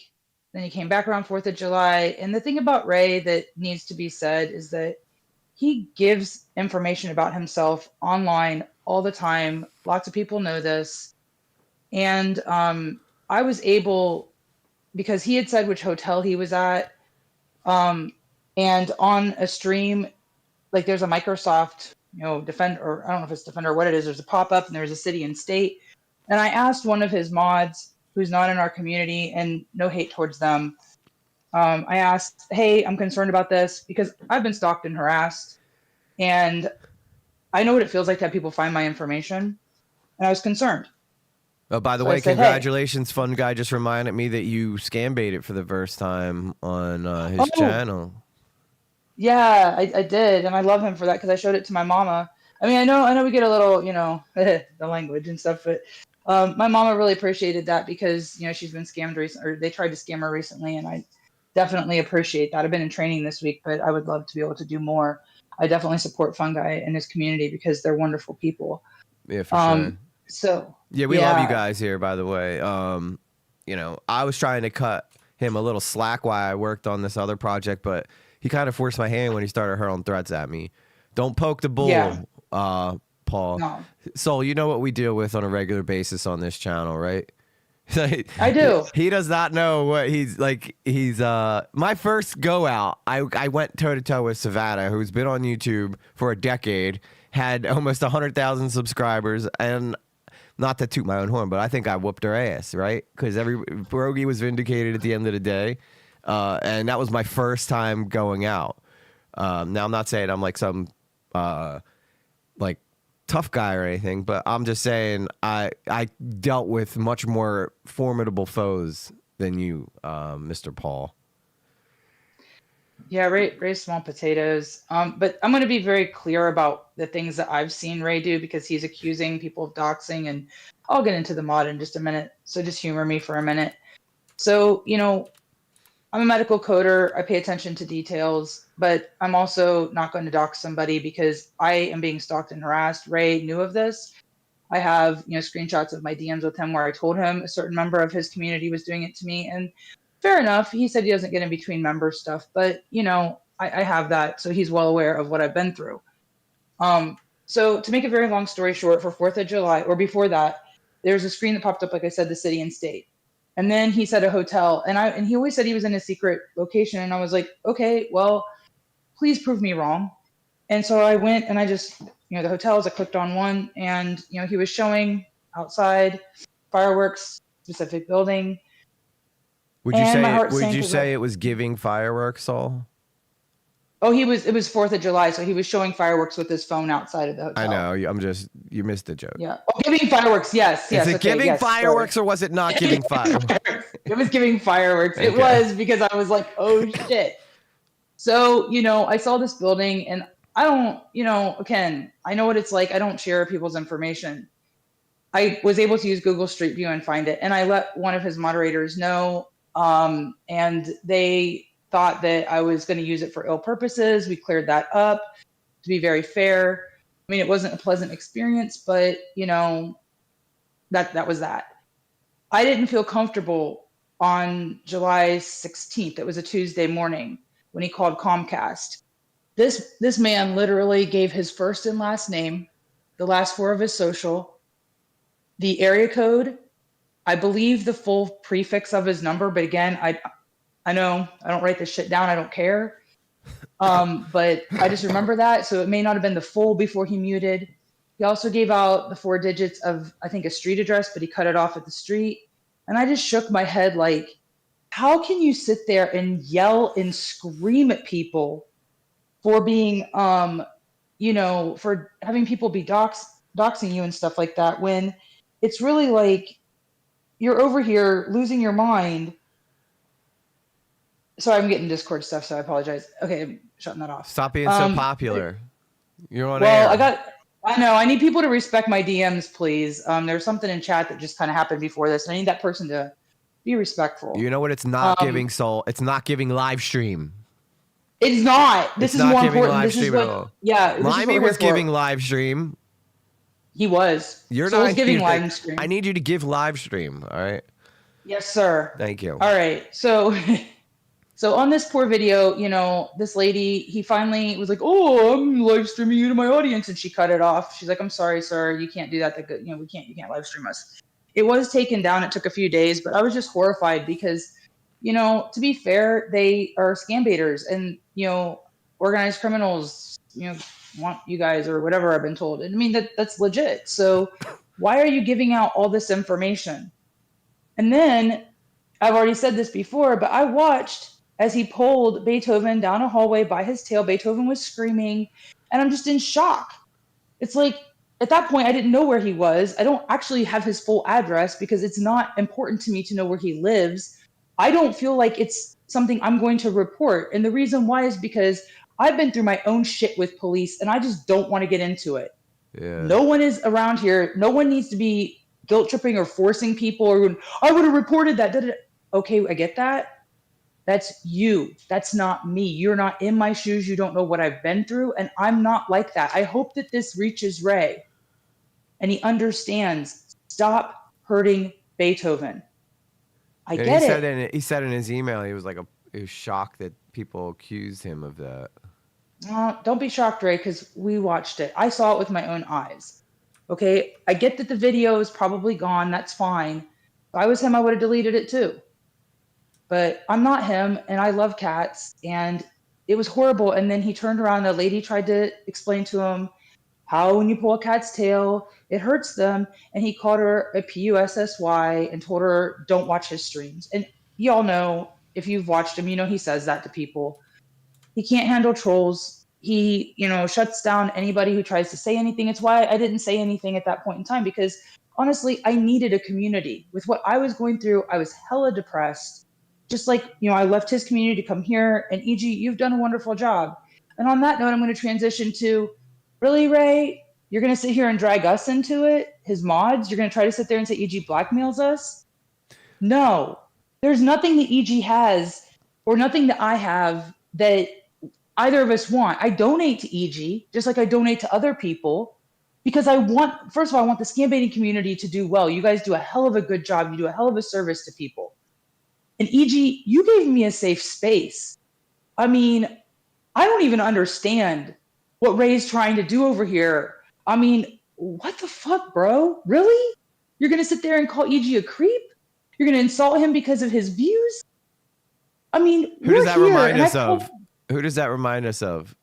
Then he came back around 4th of July. And the thing about Ray that needs to be said is that he gives information about himself online all the time. Lots of people know this. And I was able, because he had said which hotel he was at, and on a stream, like there's a Microsoft, Defender, or I don't know if it's Defender or what it is. There's a pop-up and there's a city and state. And I asked one of his mods, who's not in our community, and no hate towards them. I asked, hey, I'm concerned about this because I've been stalked and harassed, and I know what it feels like to have people find my information, and I was concerned. Oh, by the way, congratulations, Fun Guy just reminded me that you scam baited for the first time on his channel. Yeah, I did, and I love him for that because I showed it to my mama. I know we get a little, the language and stuff, but my mama really appreciated that because, she's been scammed recently, or they tried to scam her recently, and I definitely appreciate that. I've been in training this week, but I would love to be able to do more. I definitely support Fun Guy and his community because they're wonderful people. Yeah, for sure. So we love you guys here, by the way. I was trying to cut him a little slack while I worked on this other project, but he kind of forced my hand when he started hurling threats at me. Don't poke the bull, Paul. No. Soul, you know what we deal with on a regular basis on this channel, right? I do. He does not know what he's like. He's my first go out. I went toe to toe with Savannah, who's been on YouTube for a decade, had almost 100,000 subscribers, and not to toot my own horn, but I think I whooped her ass, right? Because Brogy was vindicated at the end of the day, and that was my first time going out. Now I'm not saying I'm like some like tough guy or anything, but I'm just saying I dealt with much more formidable foes than you, Mr. Paul. Yeah, Ray's small potatoes. But I'm going to be very clear about the things that I've seen Ray do because he's accusing people of doxing, and I'll get into the mod in just a minute. So just humor me for a minute. So, you know, I'm a medical coder. I pay attention to details, but I'm also not going to dox somebody because I am being stalked and harassed. Ray knew of this. I have, you know, screenshots of my DMs with him where I told him a certain member of his community was doing it to me. And fair enough, he said he doesn't get in between member stuff, but, you know, I have that. So he's well aware of what I've been through. So to make a very long story short, for 4th of July, or before that, there's a screen that popped up, like I said, the city and state. And then he said a hotel, and he always said he was in a secret location. And I was like, okay, well, please prove me wrong. And so I went and I just, you know, the hotels, I clicked on one, and, you know, he was showing outside fireworks, specific building. Would you say it was giving fireworks, Saul? Oh, it was 4th of July, so he was showing fireworks with his phone outside of the hotel. I know. You missed the joke. Yeah. Oh, giving fireworks, yes. Is it giving fireworks or was it not giving fireworks? It was giving fireworks. Okay. It was, because I was like, oh shit. So, you know, I saw this building, and I don't, you know, Ken, I know what it's like. I don't share people's information. I was able to use Google Street View and find it, and I let one of his moderators know, and they thought that I was going to use it for ill purposes. We cleared that up, to be very fair. I mean, it wasn't a pleasant experience, but, you know, that was that. I didn't feel comfortable on July 16th. It was a Tuesday morning when he called Comcast. This man literally gave his first and last name, the last 4 of his social, the area code, I believe the full prefix of his number, but again, I know I don't write this shit down. I don't care. But I just remember that. So it may not have been the full before he muted. He also gave out the 4 digits of, I think, a street address, but he cut it off at the street. And I just shook my head like, how can you sit there and yell and scream at people for being, you know, for having people be doxing you and stuff like that, when it's really like you're over here losing your mind. Sorry, I'm getting Discord stuff, so I apologize. Okay, I'm shutting that off. Stop being so popular. You're on air. I know. I need people to respect my DMs, please. There's something in chat that just kind of happened before this, and I need that person to be respectful. You know what? It's not giving, Soul. It's not giving live stream. It's not. This is more important. This is what. Yeah. Limey was giving live stream. He was. You're not giving live stream. I need you to give live stream. All right. Yes, sir. Thank you. All right. So on this poor video, you know, this lady, he finally was like, "Oh, I'm live streaming you to my audience," and she cut it off. She's like, "I'm sorry, sir. You can't do that. You know, you can't live stream us." It was taken down. It took a few days, but I was just horrified because, you know, to be fair, they are scam baiters, and, you know, organized criminals, you know, want you guys or whatever I've been told. And I mean, that's legit. So why are you giving out all this information? And then I've already said this before, but I watched as he pulled Beethoven down a hallway by his tail. Beethoven was screaming, and I'm just in shock. It's like, at that point, I didn't know where he was. I don't actually have his full address because it's not important to me to know where he lives. I don't feel like it's something I'm going to report. And the reason why is because I've been through my own shit with police, and I just don't want to get into it. Yeah. No one is around here. No one needs to be guilt tripping or forcing people, or I would have reported that. Okay, I get that. That's you. That's not me. You're not in my shoes. You don't know what I've been through, and I'm not like that. I hope that this reaches Ray and he understands. Stop hurting Beethoven. I get it. He said in his email he was shocked that people accused him of that. Don't be shocked, Ray, because we watched it. I saw it with my own eyes. Okay, I get that the video is probably gone. That's fine. If I was him, I would have deleted it too. But I'm not him, and I love cats, and it was horrible. And then he turned around, the lady tried to explain to him how when you pull a cat's tail, it hurts them. And he called her a PUSSY and told her, don't watch his streams. And y'all know, if you've watched him, you know he says that to people. He can't handle trolls. He, you know, shuts down anybody who tries to say anything. It's why I didn't say anything at that point in time, because honestly, I needed a community. With what I was going through, I was hella depressed. Just like, you know, I left his community to come here, and EG, you've done a wonderful job. And on that note, I'm going to transition to, really, Ray, you're going to sit here and drag us into it? His mods? You're going to try to sit there and say EG blackmails us? No. There's nothing that EG has or nothing that I have that either of us want. I donate to EG just like I donate to other people because first of all, I want the scam baiting community to do well. You guys do a hell of a good job. You do a hell of a service to people. And EG, you gave me a safe space. I mean, I don't even understand what Ray's trying to do over here. I mean, what the fuck, bro? Really? You're going to sit there and call EG a creep? You're going to insult him because of his views? I mean, who does that remind us of? Who does that remind us of?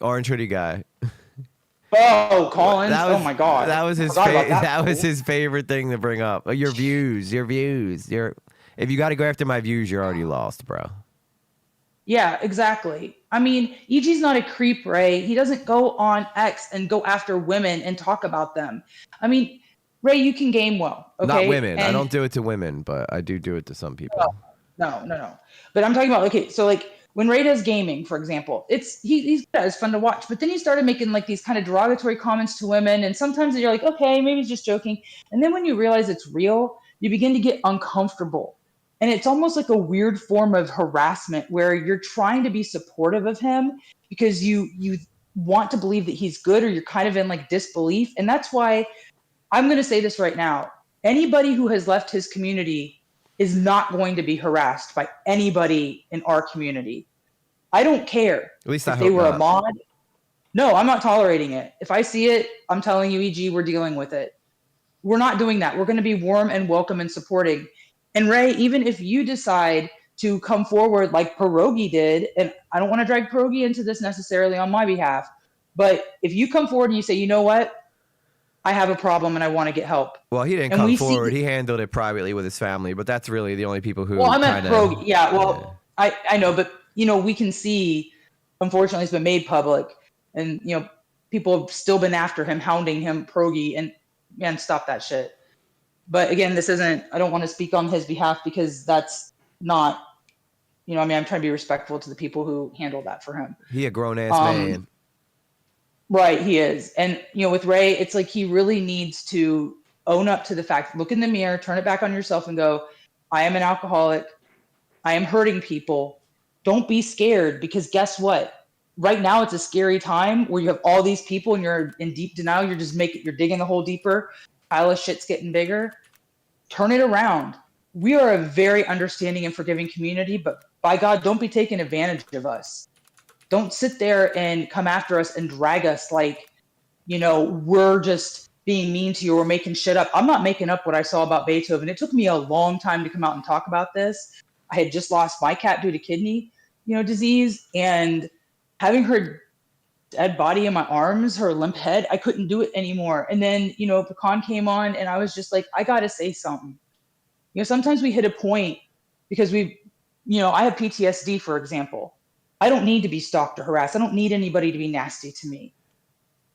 Orange hoodie guy. Oh, Collins! Oh my God, that was his. That was his favorite thing to bring up. Your views. If you got to go after my views, you're already lost, bro. Yeah, exactly. I mean, EG's not a creep, Ray. He doesn't go on X and go after women and talk about them. I mean, Ray, you can game well, okay? Not women. I don't do it to women, but I do it to some people. No. But I'm talking about, okay, so like when Ray does gaming, for example, he's good. It's fun to watch. But then he started making like these kind of derogatory comments to women. And sometimes you're like, okay, maybe he's just joking. And then when you realize it's real, you begin to get uncomfortable. And it's almost like a weird form of harassment where you're trying to be supportive of him because you want to believe that he's good, or you're kind of in like disbelief. And that's why I'm going to say this right now. Anybody who has left his community is not going to be harassed by anybody in our community. I don't care. At least if they were a mod. No, I'm not tolerating it. If I see it, I'm telling you, EG, we're dealing with it. We're not doing that. We're going to be warm and welcome and supporting. And Ray, even if you decide to come forward like Pierogi did, and I don't want to drag Pierogi into this necessarily on my behalf, but if you come forward and you say, you know what, I have a problem and I want to get help. Well, he didn't come forward. He handled it privately with his family, but that's really the only people who. Well, I'm at Pierogi. Yeah, well, yeah. I know, but we can see, unfortunately, it's been made public, and people have still been after him, hounding him, Pierogi, and man, stop that shit. But again, I don't want to speak on his behalf because that's not, I'm trying to be respectful to the people who handled that for him. He a grown ass man. Right, he is. And, with Ray, it's like he really needs to own up to the fact, look in the mirror, turn it back on yourself and go, I am an alcoholic. I am hurting people. Don't be scared, because guess what? Right now it's a scary time where you have all these people and you're in deep denial. You're digging the hole deeper. Pile of shit's getting bigger. Turn it around. We are a very understanding and forgiving community, but by God, don't be taking advantage of us. Don't sit there and come after us and drag us like, we're just being mean to you or making shit up. I'm not making up what I saw about Beethoven. It took me a long time to come out and talk about this. I had just lost my cat due to kidney, disease, and having her dead body in my arms, her limp head, I couldn't do it anymore. And then, Pecan came on and I was just like, I got to say something. Sometimes we hit a point because I have PTSD, for example. I don't need to be stalked or harassed. I don't need anybody to be nasty to me.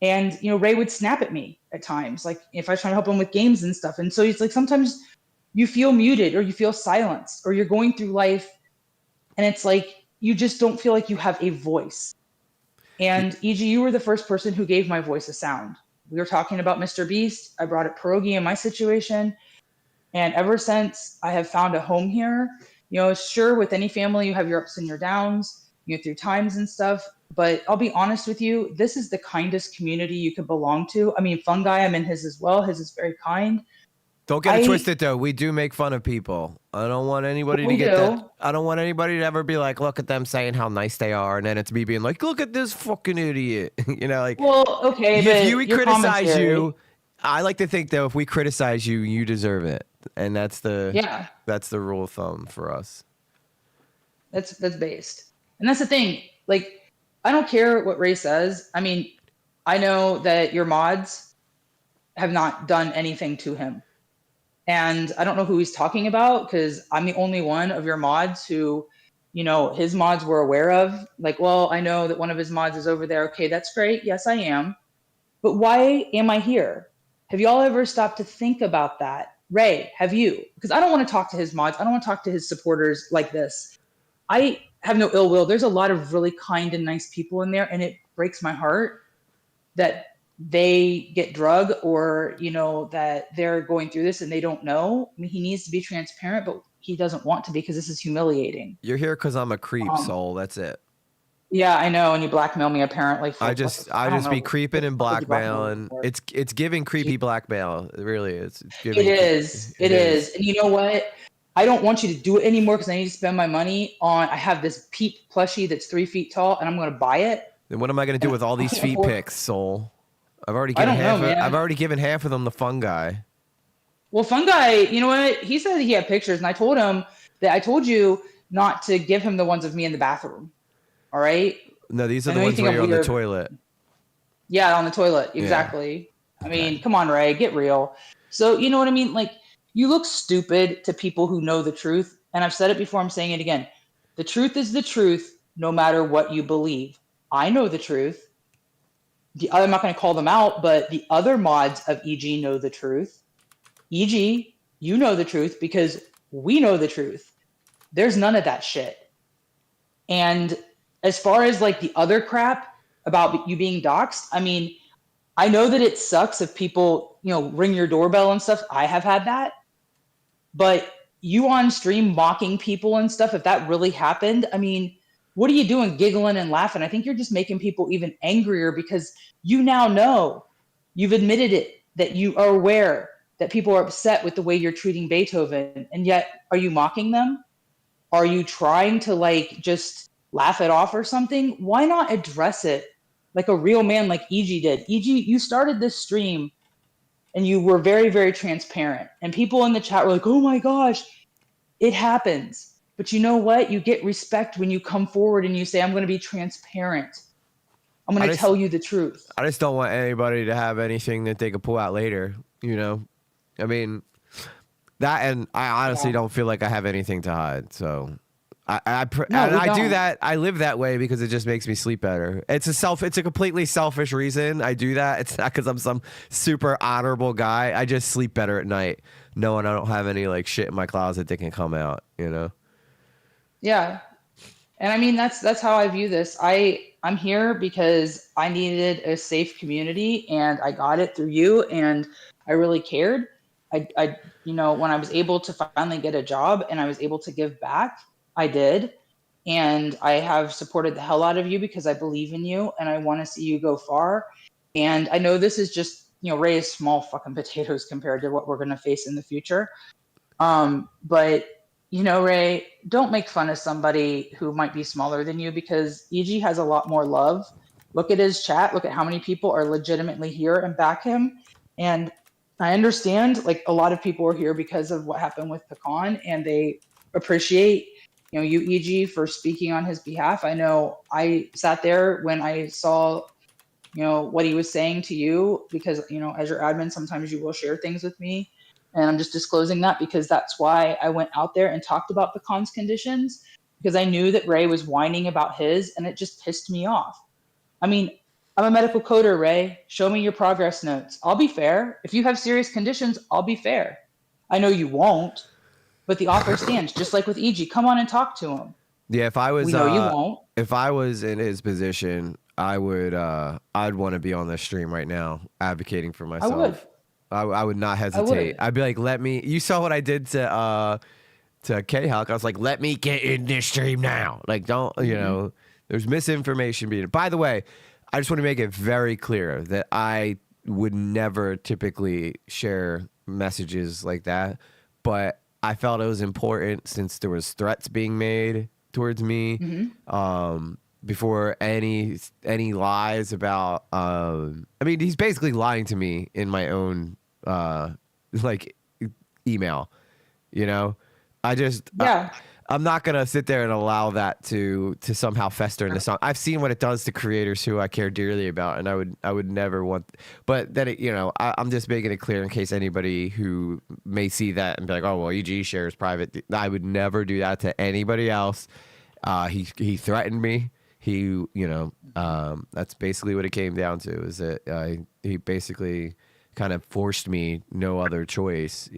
And, Ray would snap at me at times, like if I was trying to help him with games and stuff. And so it's like, sometimes you feel muted or you feel silenced or you're going through life and it's like, you just don't feel like you have a voice. And EG, you were the first person who gave my voice a sound. We were talking about Mr. Beast. I brought up Pierogi in my situation. And ever since I have found a home here, sure, with any family, you have your ups and your downs, through times and stuff. But I'll be honest with you, this is the kindest community you could belong to. I mean, Fungi, I'm in his as well. His is very kind. Don't get it twisted, though. We do make fun of people. I don't want anybody to get that. I don't want anybody to ever be like, look at them saying how nice they are, and then it's me being like, look at this fucking idiot. Well, okay, but we criticize you. I like to think, though, if we criticize you, you deserve it, and that's the rule of thumb for us. That's based. And that's the thing. Like, I don't care what Ray says. I mean, I know that your mods have not done anything to him. And I don't know who he's talking about because I'm the only one of your mods who, his mods were aware of. Like, well, I know that one of his mods is over there. Okay, that's great. Yes, I am. But why am I here? Have y'all ever stopped to think about that? Ray, have you? Because I don't want to talk to his mods. I don't want to talk to his supporters like this. I have no ill will. There's a lot of really kind and nice people in there, and it breaks my heart that they get drugged or, that they're going through this and they don't know. I mean, he needs to be transparent, but he doesn't want to be because this is humiliating. You're here because I'm a creep, Soul. That's it. Yeah, I know, and you blackmail me apparently. I just be creeping and blackmailing. It's giving creepy blackmail. It really is. It's giving, it is. And you know what? I don't want you to do it anymore because I need to spend my money on. I have this Pete plushie that's 3 feet tall, and I'm going to buy it. Then what am I going to do with all these feet pics, Soul? I've already given half of them to Fungi. Well, Fungi, you know what? He said he had pictures, and I told him that I told you not to give him the ones of me in the bathroom. All right. No, these are the ones where you're on the toilet. Yeah, on the toilet. Exactly. Yeah. I mean, come on, Ray, get real. So, you know what I mean? Like, you look stupid to people who know the truth. And I've said it before, I'm saying it again. The truth is the truth, no matter what you believe. I know the truth. I'm not going to call them out, but the other mods of EG know the truth. EG, you know the truth because we know the truth. There's none of that shit. And as far as like the other crap about you being doxxed, I mean, I know that it sucks if people, ring your doorbell and stuff. I have had that. But you on stream mocking people and stuff, if that really happened, I mean, what are you doing giggling and laughing? I think you're just making people even angrier because you now know, you've admitted it, that you are aware that people are upset with the way you're treating Beethoven. And yet, are you mocking them? Are you trying to just laugh it off or something? Why not address it like a real man like EG did? EG, you started this stream and you were very, very transparent. And people in the chat were like, oh my gosh, it happens. But you know what? You get respect when you come forward and you say, I'm going to be transparent. I'm going to tell you the truth. I just don't want anybody to have anything that they could pull out later, I mean, that, and I honestly don't feel like I have anything to hide. So I do that. I live that way because it just makes me sleep better. It's a completely selfish reason I do that. It's not because I'm some super honorable guy. I just sleep better at night knowing I don't have any shit in my closet that can come out, Yeah. And I mean, that's how I view this. I'm here because I needed a safe community and I got it through you and I really cared. I when I was able to finally get a job and I was able to give back, I did. And I have supported the hell out of you because I believe in you and I want to see you go far. And I know this is just, Ray is small fucking potatoes compared to what we're going to face in the future. But Ray, don't make fun of somebody who might be smaller than you because EG has a lot more love. Look at his chat. Look at how many people are legitimately here and back him. And I understand a lot of people are here because of what happened with Pecan and they appreciate, you EG for speaking on his behalf. I know I sat there when I saw, what he was saying to you because, as your admin, sometimes you will share things with me. And I'm just disclosing that because that's why I went out there and talked about Pecan's conditions because I knew that Ray was whining about his and it just pissed me off. I mean, I'm a medical coder, Ray. Show me your progress notes. I'll be fair. If you have serious conditions, I'll be fair. I know you won't, but the offer stands. Just like with EG, come on and talk to him. Yeah, if I was, we know you won't. If I was in his position, I would. I'd want to be on the stream right now, advocating for myself. I would. I would not hesitate. I'd be like, let me. You saw what I did to K-Hawk. I was like, let me get in this stream now. Don't There's misinformation being. By the way, I just want to make it very clear that I would never typically share messages like that, but I felt it was important since there was threats being made towards me before any lies about. I mean, he's basically lying to me in my own email. I just I'm not gonna sit there and allow that to somehow fester into something. I've seen what it does to creators who I care dearly about, and I would never want. But then I'm just making it clear in case anybody who may see that and be like, oh well, EG shares private. I would never do that to anybody else. He threatened me. That's basically what it came down to. Is that he basically kind of forced me no other choice.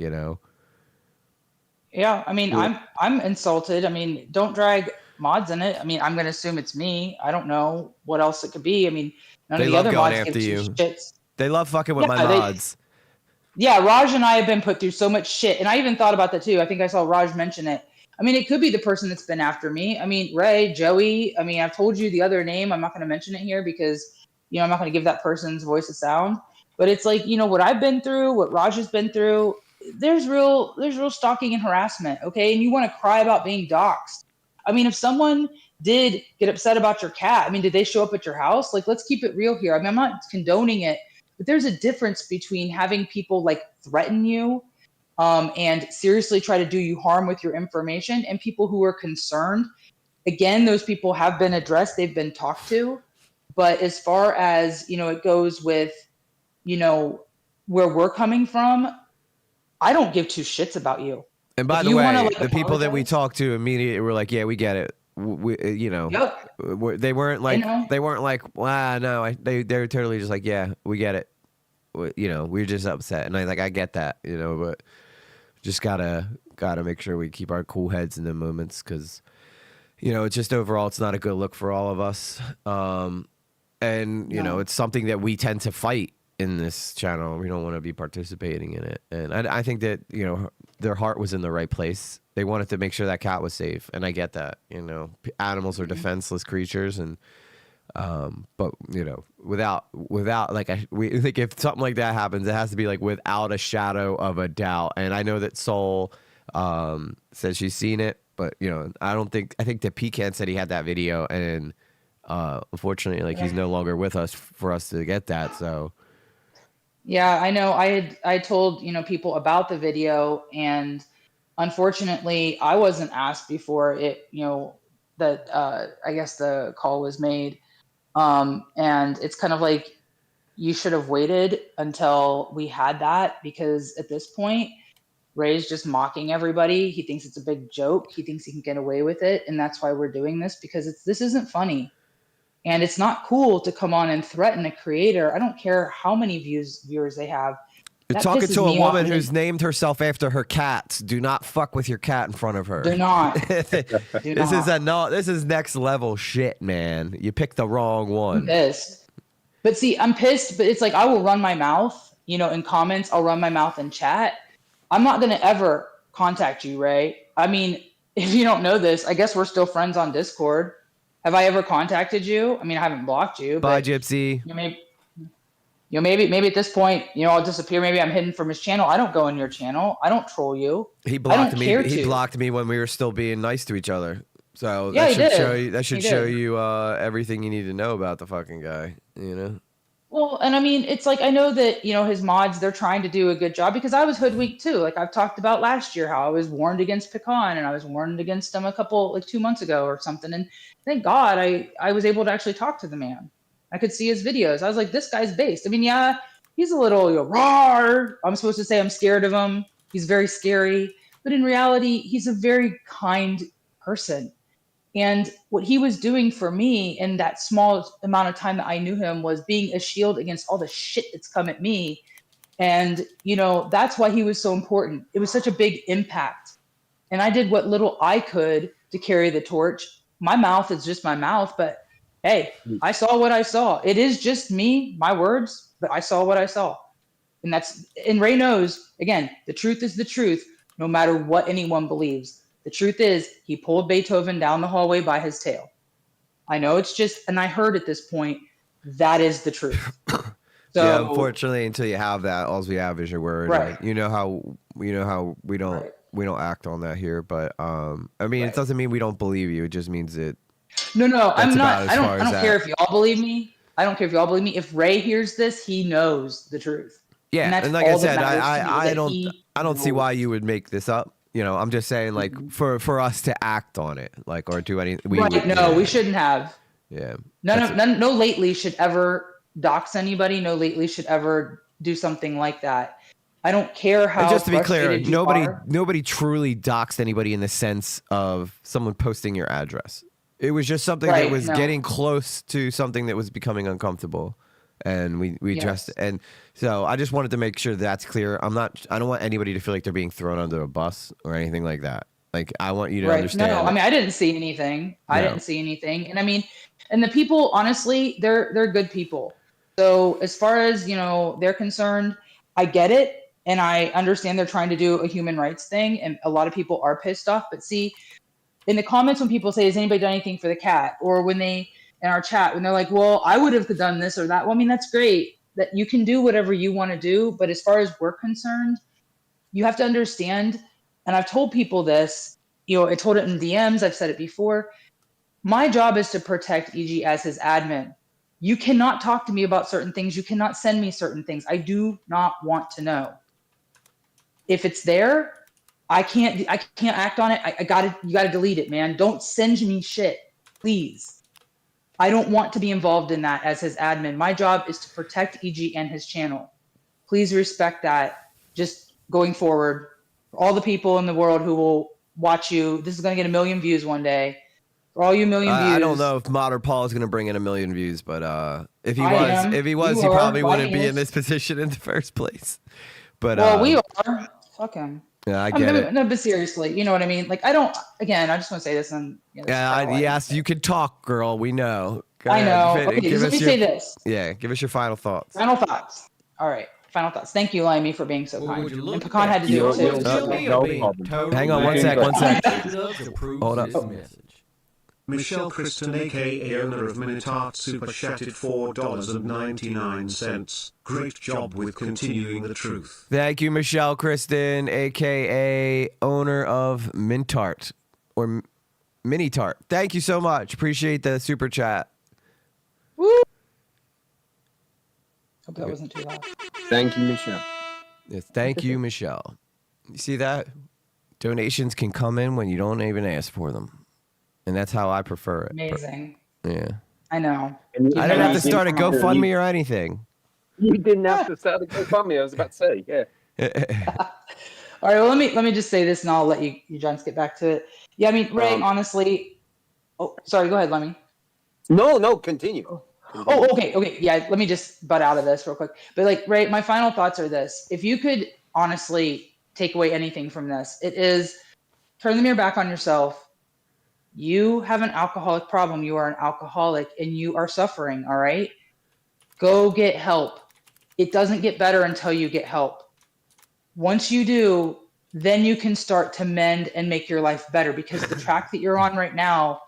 Yeah, I mean, I'm insulted. I mean, don't drag mods in it. I mean, I'm going to assume it's me. I don't know what else it could be. I mean, none of the other mods give two shits. They love fucking with my mods. Yeah, Raj and I have been put through so much shit. And I even thought about that too. I think I saw Raj mention it. I mean, it could be the person that's been after me. I mean, Ray, Joey. I mean, I've told you the other name. I'm not going to mention it here because, I'm not going to give that person's voice a sound. But it's like, what I've been through, what Raj has been through, there's real stalking and harassment, okay? And you want to cry about being doxxed. I mean, if someone did get upset about your cat, I mean, did they show up at your house? Like, let's keep it real here. I mean, I'm not condoning it, but there's a difference between having people like threaten you and seriously try to do you harm with your information and people who are concerned. Again, those people have been addressed. They've been talked to. But as far as, it goes with, where we're coming from, I don't give two shits about you. And by the way, the people that we talked to immediately were like, yeah, we get it. Yep. They weren't like, no, they're totally just like, yeah, we get it. We're just upset. And I get that, but just gotta make sure we keep our cool heads in the moments. Cause it's just overall, it's not a good look for all of us. And it's something that we tend to fight in this channel. We don't want to be participating in it. And I think that, their heart was in the right place. They wanted to make sure that cat was safe. And I get that, animals are defenseless creatures. And, but without we think if something like that happens, it has to be like without a shadow of a doubt. And I know that Soul, said she's seen it, but I think that Pecan said he had that video and, unfortunately, he's no longer with us for us to get that. So, yeah, I know. I told people about the video, and unfortunately, I wasn't asked before it. That I guess the call was made, and it's kind of like you should have waited until we had that, because at this point, Ray's just mocking everybody. He thinks it's a big joke. He thinks he can get away with it, and that's why we're doing this, because this isn't funny. And it's not cool to come on and threaten a creator. I don't care how many viewers they have. You're talking to a woman who's named herself after her cats. Do not fuck with your cat in front of her. Do not. This is next level shit, man. You picked the wrong one. I'm pissed. But see, I'm pissed, but it's like I will run my mouth, in comments. I'll run my mouth in chat. I'm not going to ever contact you, Ray. I mean, if you don't know this, I guess we're still friends on Discord. Have I ever contacted you? I mean, I haven't blocked you. Bye, Gypsy. Maybe at this point, I'll disappear. Maybe I'm hidden from his channel. I don't go in your channel. I don't troll you. He blocked me. He blocked me when we were still being nice to each other. So yeah, that should show you everything you need to know about the fucking guy. Well, and I mean, it's like I know that his mods, they're trying to do a good job, because I was hoodwinked too. Like I've talked about last year, how I was warned against Pecan, and I was warned against him 2 months ago or something. And thank God I was able to actually talk to the man. I could see his videos. I was like, this guy's based. I mean, yeah, he's a little rawr. I'm supposed to say I'm scared of him. He's very scary, but in reality, he's a very kind person. And what he was doing for me in that small amount of time that I knew him was being a shield against all the shit that's come at me. And, that's why he was so important. It was such a big impact. And I did what little I could to carry the torch. My mouth is just my mouth, but hey, I saw what I saw. It is just me, my words, but I saw what I saw. And Ray knows, again, the truth is the truth, no matter what anyone believes. The truth is, he pulled Beethoven down the hallway by his tail. I know it's just, and I heard at this point, that is the truth. So, yeah, unfortunately, until you have that, all we have is your word. Right. Like, you know how we don't act on that here. But I mean, it doesn't mean we don't believe you. It just means that. No, I'm not. I don't care if y'all believe me. I don't care if y'all believe me. If Ray hears this, he knows the truth. Yeah, and like I said, I don't see why you would make this up. I'm just saying, like, for us to act on it, like, or do anything. We shouldn't have. Yeah. No lately should ever dox anybody. No lately should ever do something like that. I don't care how. And just to be clear, nobody truly doxed anybody in the sense of someone posting your address. It was just something that was getting close to something that was becoming uncomfortable. And we addressed it. And so I just wanted to make sure that's clear. I don't want anybody to feel like they're being thrown under a bus or anything like that. Like, I want you to understand. No, I mean, I didn't see anything. I didn't see anything. And I mean, and the people, honestly, they're good people. So as far as, they're concerned, I get it. And I understand they're trying to do a human rights thing, and a lot of people are pissed off. But see, in the comments when people say, has anybody done anything for the cat? Or when they, in our chat, when they're like, well, I would have done this or that. Well, I mean, that's great that you can do whatever you want to do. But as far as we're concerned, you have to understand, and I've told people this, I told it in DMs, I've said it before. My job is to protect EG as his admin. You cannot talk to me about certain things. You cannot send me certain things. I do not want to know. If it's there, I can't act on it. You gotta delete it, man. Don't send me shit, please. I don't want to be involved in that as his admin. My job is to protect EG and his channel. Please respect that. Just going forward, for all the people in the world who will watch you, this is gonna get 1 million views one day. For all you million views. I don't know if Modern Paul is gonna bring in 1 million views, but if he was, he probably wouldn't be in this position in the first place. But we are. Fuck him. Yeah, I get it. No, but seriously, you know what I mean? Like, I just want to say this. And yes, you can talk, girl. We know. I know. Okay, let me say this. Yeah, give us your final thoughts. Final thoughts. All right. Final thoughts. Thank you, Limey, for being so kind. And Pecan had to do it too. Hang on one sec. Hold up. Michelle Kristen, aka owner of Minitart, super chatted $4.99. Great job with continuing the truth. Thank you, Michelle Kristen, aka owner of Mintart or Minitart. Thank you so much. Appreciate the super chat. Woo! Hope that wasn't too loud. Thank you, Michelle. Yes, thank you, Michelle. You see that? Donations can come in when you don't even ask for them. And that's how I prefer it. Amazing. Yeah. I know. I didn't have to start a GoFundMe or anything. You didn't have to start a GoFundMe. I was about to say, yeah. All right. Well, let me just say this, and I'll let you Johns get back to it. Yeah, I mean, Ray, honestly. Oh, sorry. Go ahead, Lemmy. No, continue. Oh, okay. Yeah, let me just butt out of this real quick. But like, Ray, my final thoughts are this: if you could honestly take away anything from this, it is turn the mirror back on yourself. You have an alcoholic problem. You are an alcoholic and you are suffering. All right. Go get help. It doesn't get better until you get help. Once you do, then you can start to mend and make your life better, because the track that you're on right now,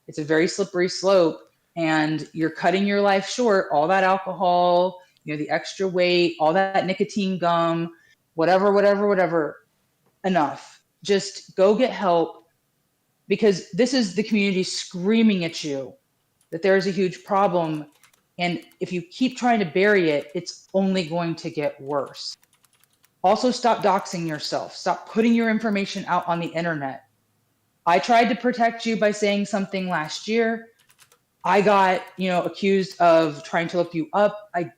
it's a very slippery slope and you're cutting your life short. All that alcohol, the extra weight, all that nicotine gum, whatever. Enough. Just go get help. Because this is the community screaming at you that there is a huge problem. And if you keep trying to bury it, it's only going to get worse. Also, stop doxing yourself. Stop putting your information out on the internet. I tried to protect you by saying something last year. I got, accused of trying to look you up. I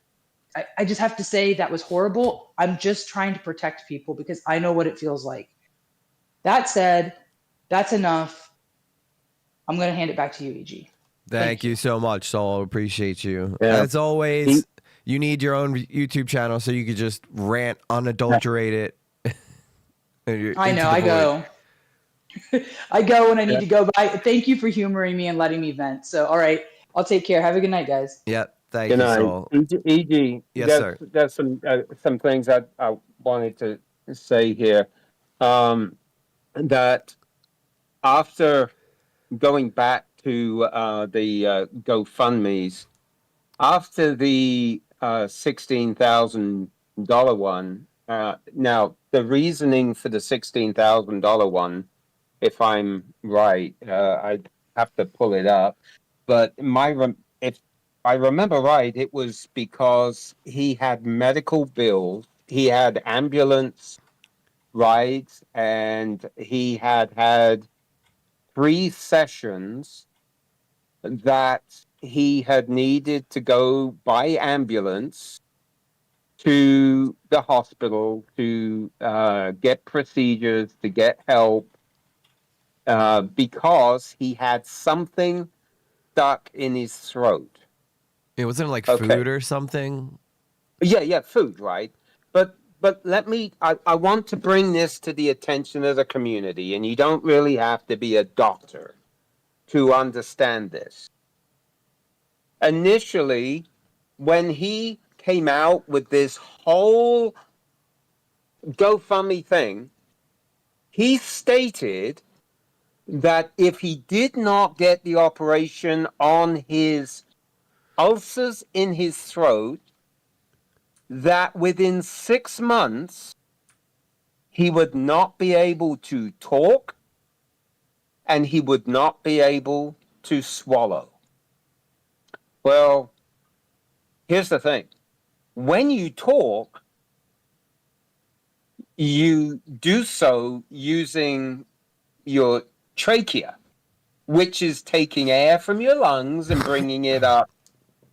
just have to say that was horrible. I'm just trying to protect people because I know what it feels like. That said, that's enough. I'm going to hand it back to you, EG. Thank you so much, Saul. Appreciate you. Yeah. As always, you need your own YouTube channel so you could just rant unadulterated. I know. I go. I go when I need to go. But thank you for humoring me and letting me vent. So, all right. I'll take care. Have a good night, guys. Yep. Thank you, Saul. EG. Yes, sir. There's some things I wanted to say here. That after going back to the GoFundMes, after the $16,000 one, now the reasoning for the $16,000 one, if I'm right, I have to pull it up, but if I remember right, it was because he had medical bills, he had ambulance rides, and he had 3 sessions that he had needed to go by ambulance to the hospital to get procedures, to get help, because he had something stuck in his throat. It wasn't like food or something? Yeah, food, right? But I want to bring this to the attention of the community, and you don't really have to be a doctor to understand this. Initially, when he came out with this whole GoFundMe thing, he stated that if he did not get the operation on his ulcers in his throat, that within 6 months, he would not be able to talk and he would not be able to swallow. Well, here's the thing. When you talk, you do so using your trachea, which is taking air from your lungs and bringing it up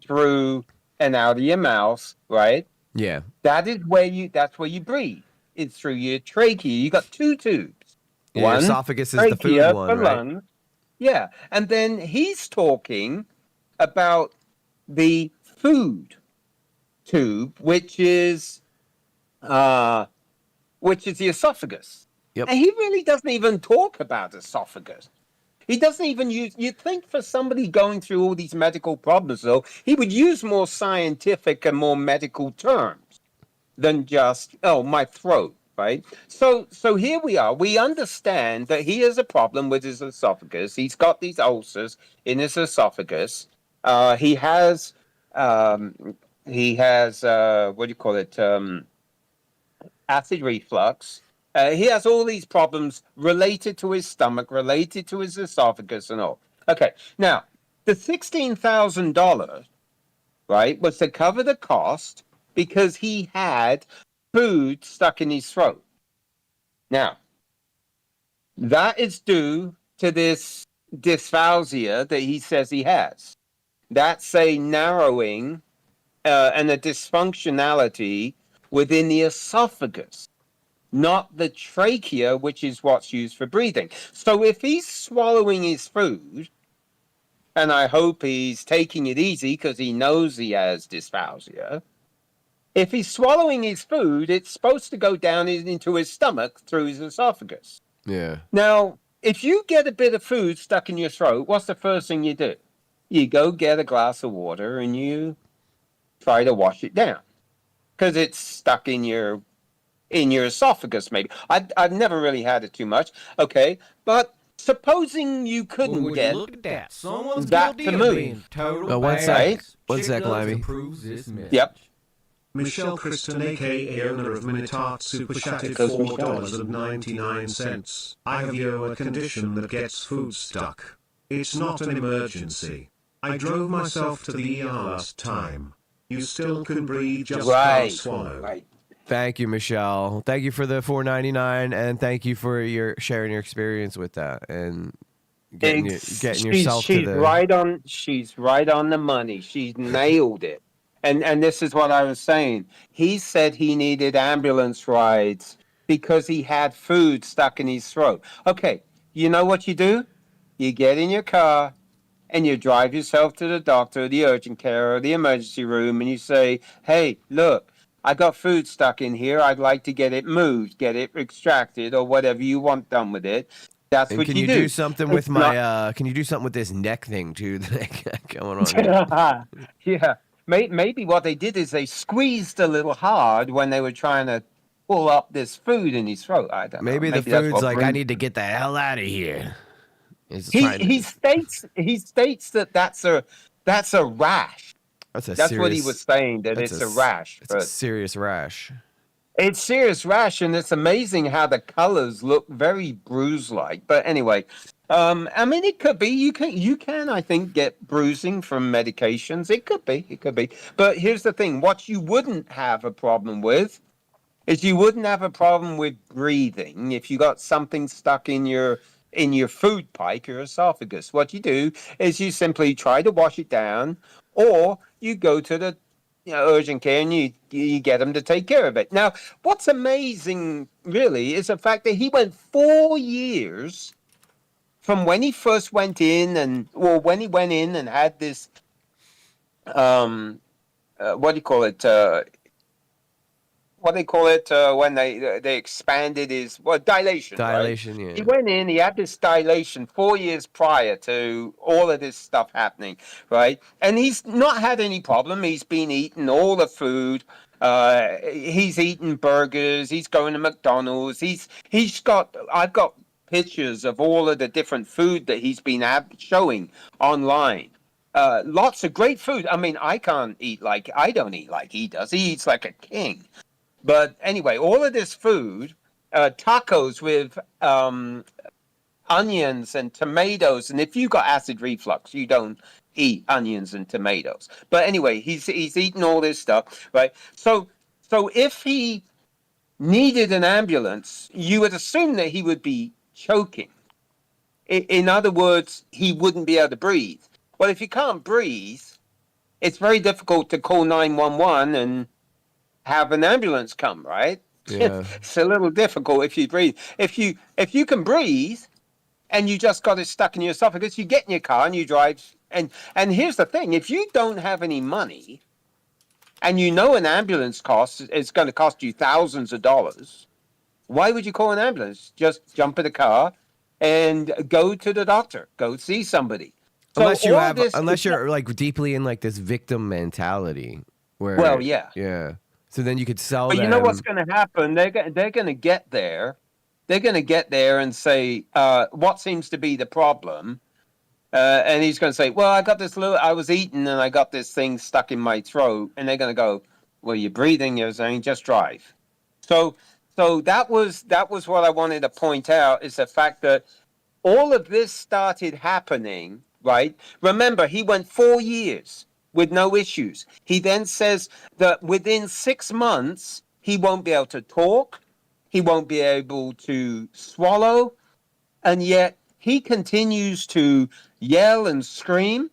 through and out of your mouth, right? Yeah. That's where you breathe. It's through your trachea. You got two tubes. Yeah, one esophagus is the food one, right? lungs. Yeah. And then he's talking about the food tube, which is the esophagus. Yep. And he really doesn't even talk about esophagus. He doesn't even use, you'd think for somebody going through all these medical problems, though, he would use more scientific and more medical terms than just, oh, my throat, right? So here we are. We understand that he has a problem with his esophagus. He's got these ulcers in his esophagus. He has what do you call it? Acid reflux. He has all these problems related to his stomach, related to his esophagus and all. Okay, now, the $16,000, right, was to cover the cost because he had food stuck in his throat. Now, that is due to this dysphagia that he says he has. That's a narrowing and a dysfunctionality within the esophagus, not the trachea, which is what's used for breathing. So if he's swallowing his food, and I hope he's taking it easy because he knows he has dysphagia, if he's swallowing his food, it's supposed to go down into his stomach through his esophagus. Yeah. Now, if you get a bit of food stuck in your throat, what's the first thing you do? You go get a glass of water and you try to wash it down because it's stuck in your esophagus, maybe. I've never really had it too much. Okay, but supposing you couldn't get look at that. Someone's that guilty to of move. being total Oh, one badass. sec. One Chick sec, Does Limey. approves this message. Yep. Michelle Kristen, aka owner of Minitart, super chatted $4.99. I have a condition that gets food stuck. It's not an emergency. I drove myself to the ER last time. You still can breathe, just can't swallow. Right. Thank you, Michelle. Thank you for the $4.99, and thank you for your sharing your experience with that and getting yourself to the. She's right on the money. She's nailed it. And this is what I was saying. He said he needed ambulance rides because he had food stuck in his throat. Okay, you know what you do? You get in your car and you drive yourself to the doctor, the urgent care, or the emergency room, and you say, hey, look, I got food stuck in here. I'd like to get it moved, get it extracted, or whatever you want done with it. That's And what can you you do. do something with can you do something with this neck thing too that I got going on here? Yeah. Maybe what they did is they squeezed a little hard when they were trying to pull up this food in his throat. I don't know. Maybe the that's food's what like, I brings- need to get the hell out of here. He states that that's a rash. That's what he was saying, that it's a rash. It's a serious rash. It's serious rash, and it's amazing how the colors look very bruise-like. But anyway, I mean, it could be. You can, I think, get bruising from medications. It could be. But here's the thing: what you wouldn't have a problem with is you wouldn't have a problem with breathing if you got something stuck in your food pipe, your esophagus. What you do is you simply try to wash it down, or you go to the urgent care and you get them to take care of it. Now, what's amazing really is the fact that he went 4 years from when he first went in when he went in and had this what do you call it? What they call it when they expanded his dilation. Dilation, right? Yeah. He went in. He had this dilation 4 years prior to all of this stuff happening, right? And he's not had any problem. He's been eating all the food He's eating burgers. He's going to McDonald's. I've got pictures of all of the different food that he's been showing online. Lots of great food. I mean, I don't eat like he does. He eats like a king. But anyway, all of this food, tacos with onions and tomatoes. And if you got acid reflux, you don't eat onions and tomatoes. But anyway, he's eating all this stuff, right? So if he needed an ambulance, you would assume that he would be choking. In other words, he wouldn't be able to breathe. Well, if you can't breathe, it's very difficult to call 911 and have an ambulance come, right? Yeah. It's a little difficult if you breathe. If you can breathe and you just got it stuck in your esophagus, you get in your car and you drive. And here's the thing, if you don't have any money and you know an ambulance is going to cost you thousands of dollars, why would you call an ambulance? Just jump in the car and go to the doctor, go see somebody. Unless you're like deeply in like this victim mentality where, well, yeah. So then you could sell but them. You know what's going to happen? They're going to get there. They're going to get there and say, what seems to be the problem? And he's going to say, well, I was eating and I got this thing stuck in my throat. And they're going to go, well, you're breathing, you're saying, just drive. So that was what I wanted to point out, is the fact that all of this started happening, right? Remember, he went 4 years with no issues. He then says that within 6 months, he won't be able to talk. He won't be able to swallow. And yet he continues to yell and scream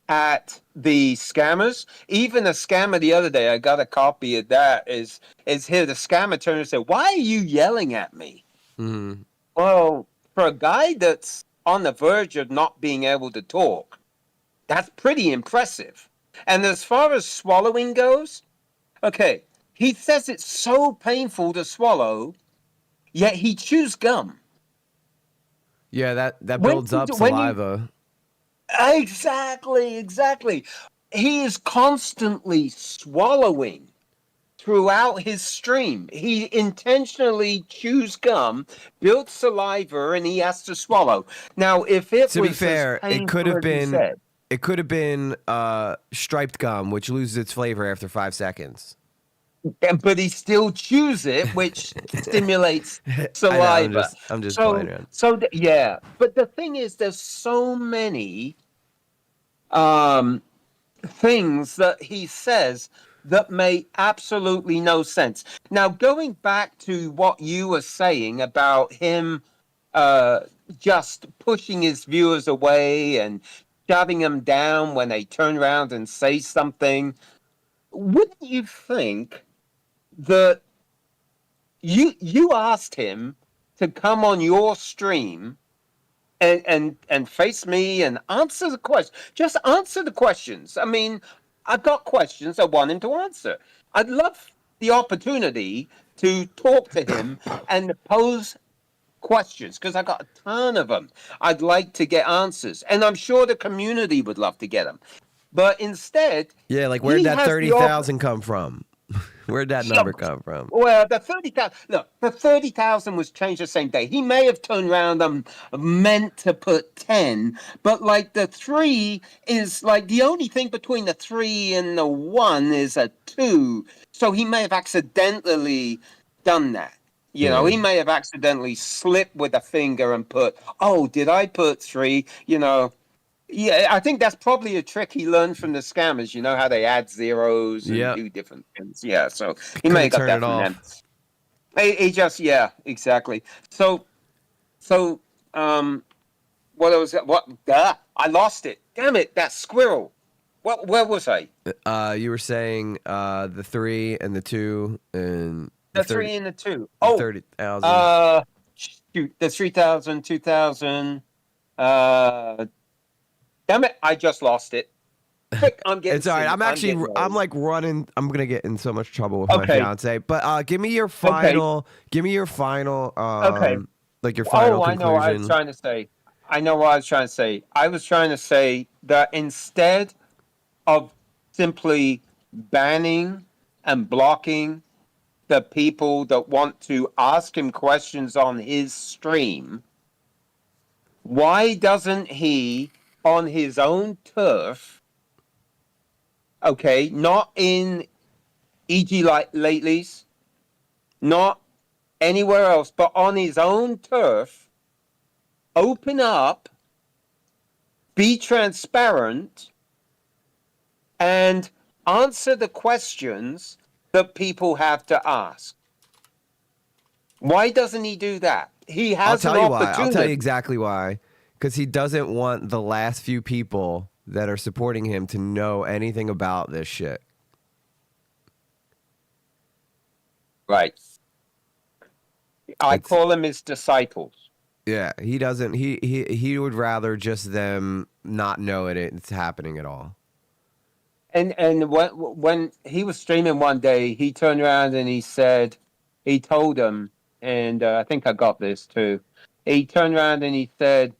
at the scammers. Even a scammer the other day, I got a copy of that, is here. The scammer turned and said, why are you yelling at me? Mm-hmm. Well, for a guy that's on the verge of not being able to talk, that's pretty impressive. And as far as swallowing goes, okay, he says it's so painful to swallow, yet he chews gum. Yeah, that builds up saliva. Exactly. He is constantly swallowing throughout his stream. He intentionally chews gum, builds saliva, and he has to swallow. Now, if it to was be fair, it could have been striped gum, which loses its flavor after 5 seconds. But he still chews it, which stimulates saliva. I'm just playing around. Yeah. But the thing is, there's so many things that he says that make absolutely no sense. Now, going back to what you were saying about him just pushing his viewers away and shoving them down when they turn around and say something, wouldn't you think that you asked him to come on your stream and face me and answer the question? Just answer the questions. I mean, I've got questions I want him to answer. I'd love the opportunity to talk to him and pose questions, because I got a ton of them. I'd like to get answers, and I'm sure the community would love to get them. But instead, yeah, like where'd that 30,000 come from? Where'd that number come from? Well, the 30,000. Look, the 30,000 was changed the same day. He may have turned around and meant to put 10, but like the 3 is like the only thing between the 3 and the 1 is a 2. So he may have accidentally done that. You know, he may have accidentally slipped with a finger and put, oh, did I put 3? You know. Yeah, I think that's probably a trick he learned from the scammers. You know how they add zeros and do different things. Yeah, so he may have got that from them. He just, yeah, exactly. So, I lost it. Damn it, that squirrel. Where was I? You were saying the 3 and the 2 and the 3 and the 2. Oh, 30,000. Shoot, the 3,000, 2,000. Damn it, I just lost it. Quick, I'm getting It's all right. I'm like running. I'm going to get in so much trouble with my fiance. But give me your final, like your final conclusion. I know what I was trying to say. I was trying to say that instead of simply banning and blocking the people that want to ask him questions on his stream, why doesn't he, on his own turf, okay, not in E.G. Lately's, not anywhere else, but on his own turf, open up, be transparent, and answer the questions that people have to ask? Why doesn't he do that? He has an opportunity. I'll tell you exactly why. Because he doesn't want the last few people that are supporting him to know anything about this shit. Right. I call them his disciples. Yeah, he doesn't. He would rather just them not know it's happening at all. And when he was streaming one day, he turned around and he told them, and I think I got this too. He turned around and he said,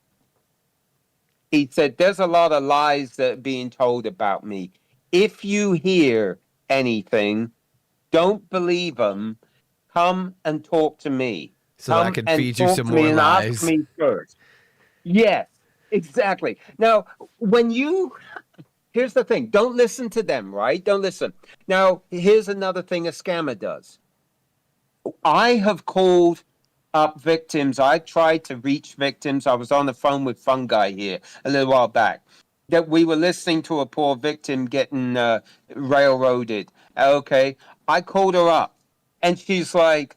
there's a lot of lies that are being told about me. If you hear anything, don't believe them. Come and talk to me. So I can feed you some more lies. Ask me first. Yes, exactly. Now, here's the thing. Don't listen to them, right? Don't listen. Now, here's another thing a scammer does. I have called up victims. I tried to reach victims. I was on the phone with Fungi here a little while back. That we were listening to a poor victim getting railroaded. Okay. I called her up and she's like,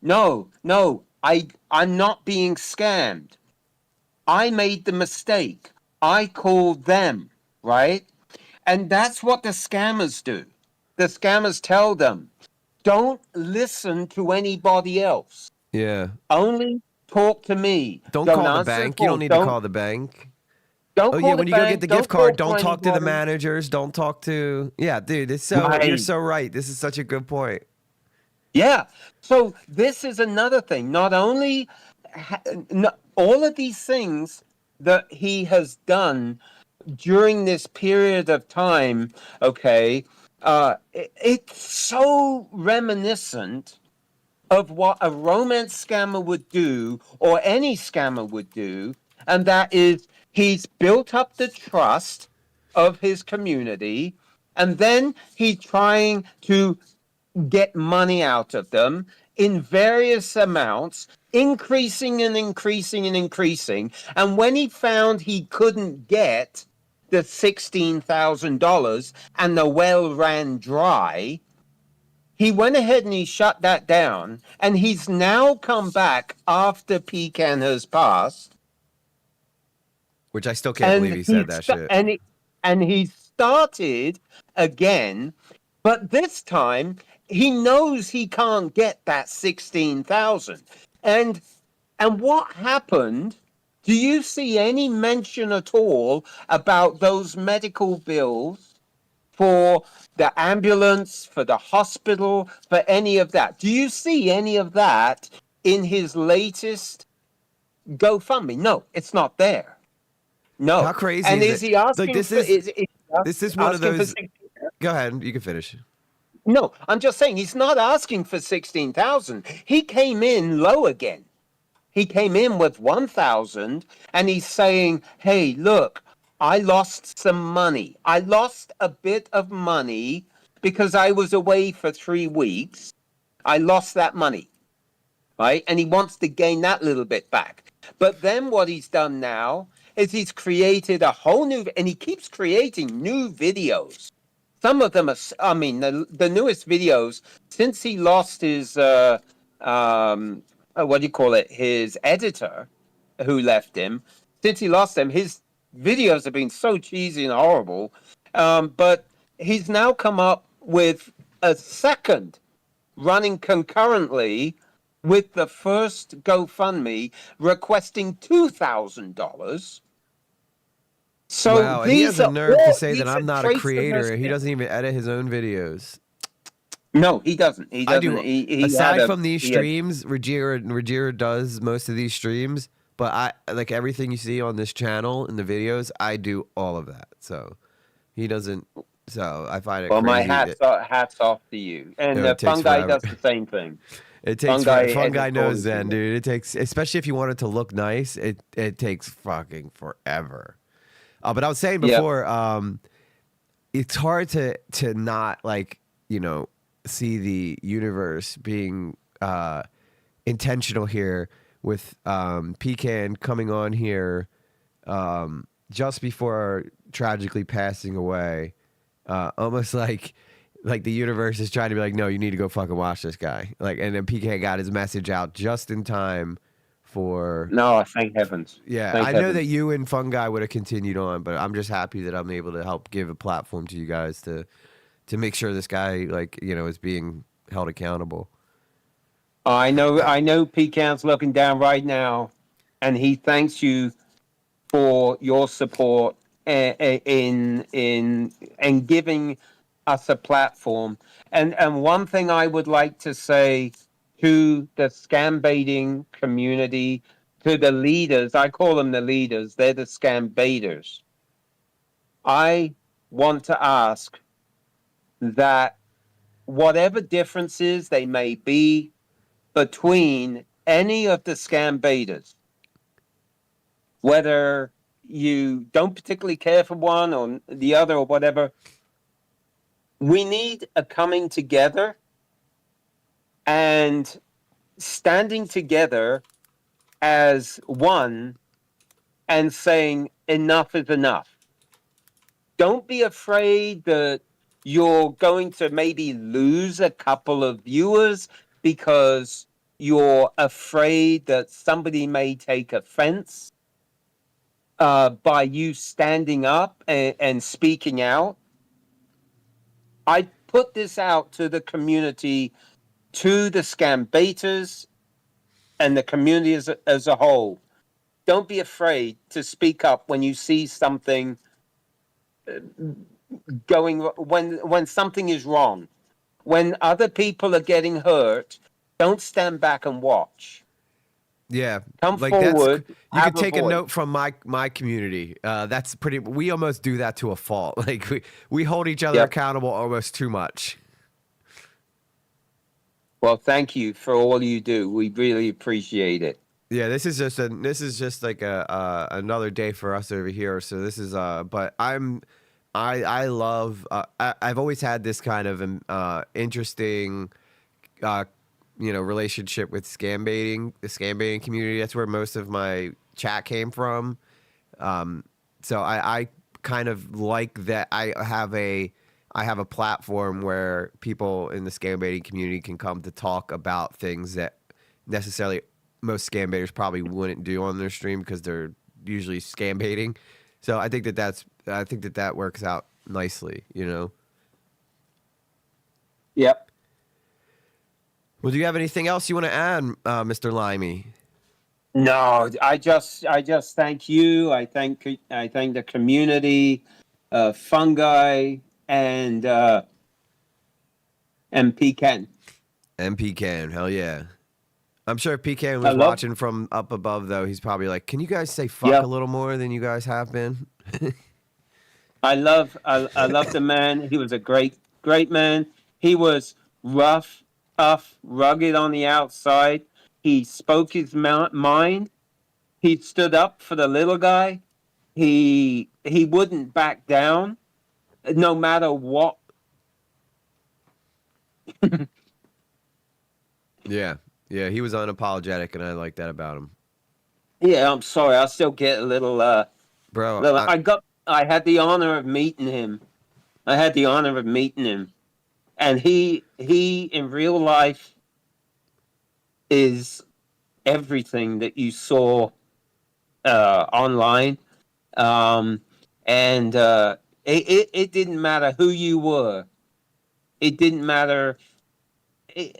no, I'm not being scammed. I made the mistake. I called them, right? And that's what the scammers do. The scammers tell them, don't listen to anybody else. Yeah. Only talk to me. Don't call the bank. You don't need to call the bank. When you go get the gift card, don't talk to the managers. Don't talk to... Yeah, dude, you're so right. This is such a good point. Yeah. So this is another thing. Not only all of these things that he has done during this period of time, okay, it's so reminiscent of what a romance scammer would do, or any scammer would do, and that is he's built up the trust of his community, and then he's trying to get money out of them in various amounts, increasing and increasing and increasing. And when he found he couldn't get the $16,000 and the well ran dry, he went ahead and he shut that down. And he's now come back after Pecan has passed. Which I still can't believe he said that shit. And he started again, but this time he knows he can't get that 16,000. And what happened? Do you see any mention at all about those medical bills for the ambulance, for the hospital, for any of that? Do you see any of that in his latest GoFundMe? No, it's not there. No. How crazy and is he asking like, this is one of those... Go ahead, you can finish. No, I'm just saying he's not asking for 16,000. He came in low again. He came in with 1,000 and he's saying, hey, look, I lost some money. I lost a bit of money because I was away for 3 weeks. I lost that money, right? And he wants to gain that little bit back. But then what he's done now is he's created a whole new, and he keeps creating new videos. Some of them are, the newest videos, since he lost his, his editor who left him, since he lost them, his videos have been so cheesy and horrible. But he's now come up with a second running concurrently with the first GoFundMe requesting $2,000. So wow, he has a nerve to say that I'm not a creator. He doesn't even edit his own videos. No, he doesn't. He doesn't. Aside from these streams, Rajira does most of these streams, but I like everything you see on this channel in the videos. I do all of that. So he doesn't. So I find it well, crazy. My hats off to you. And Fungi does the same thing. It takes Fungi knows then, dude. It takes, especially if you want it to look nice, it takes fucking forever. But I was saying before, it's hard to not like, you know, see the universe being intentional here with Pecan coming on here just before tragically passing away. Almost like the universe is trying to be like, no, you need to go fucking watch this guy. Like, and then Pecan got his message out just in time for. No, thank heavens. Yeah, thank I heavens. know that you and Fungi would have continued on, but I'm just happy that I'm able to help give a platform to you guys to make sure this guy, like, you know, is being held accountable. I know Pecan's looking down right now, and he thanks you for your support in giving us a platform. And one thing I would like to say to the scam baiting community, to the leaders, I call them the leaders, they're the scam baiters. I want to ask that whatever differences they may be between any of the scam baiters, whether you don't particularly care for one or the other or whatever, we need a coming together and standing together as one and saying enough is enough. Don't be afraid that you're going to maybe lose a couple of viewers because you're afraid that somebody may take offense by you standing up and speaking out. I put this out to the community, to the scam baiters and the community as a whole. Don't be afraid to speak up when you see something going, when something is wrong. When other people are getting hurt, don't stand back and watch. Yeah, come forward. You could take a note from my community. That's pretty. We almost do that to a fault. Like we hold each other accountable almost too much. Well, thank you for all you do. We really appreciate it. Yeah, this is just like another day for us over here. So this is but I love. I've always had this kind of interesting. Relationship with the scam baiting community. That's where most of my chat came from. So I kind of like that I have a platform where people in the scam baiting community can come to talk about things that necessarily most scam baiters probably wouldn't do on their stream because they're usually scam baiting. So I think that works out nicely, you know? Yep. Well, do you have anything else you want to add, Mr. Limey? No, I just thank you. I thank the community, Fungi, and Pecan. And Pecan, hell yeah! I'm sure if Pecan was watching from up above, though, he's probably like, "Can you guys say fuck a little more than you guys have been?" I love the man. He was a great man. He was rough, tough, rugged on the outside. He spoke his mind. He stood up for the little guy. He wouldn't back down, no matter what. Yeah, he was unapologetic, and I like that about him. Yeah, I'm sorry. I still get a little. Bro, I had the honor of meeting him. And he in real life is everything that you saw online. It didn't matter who you were. It didn't matter. It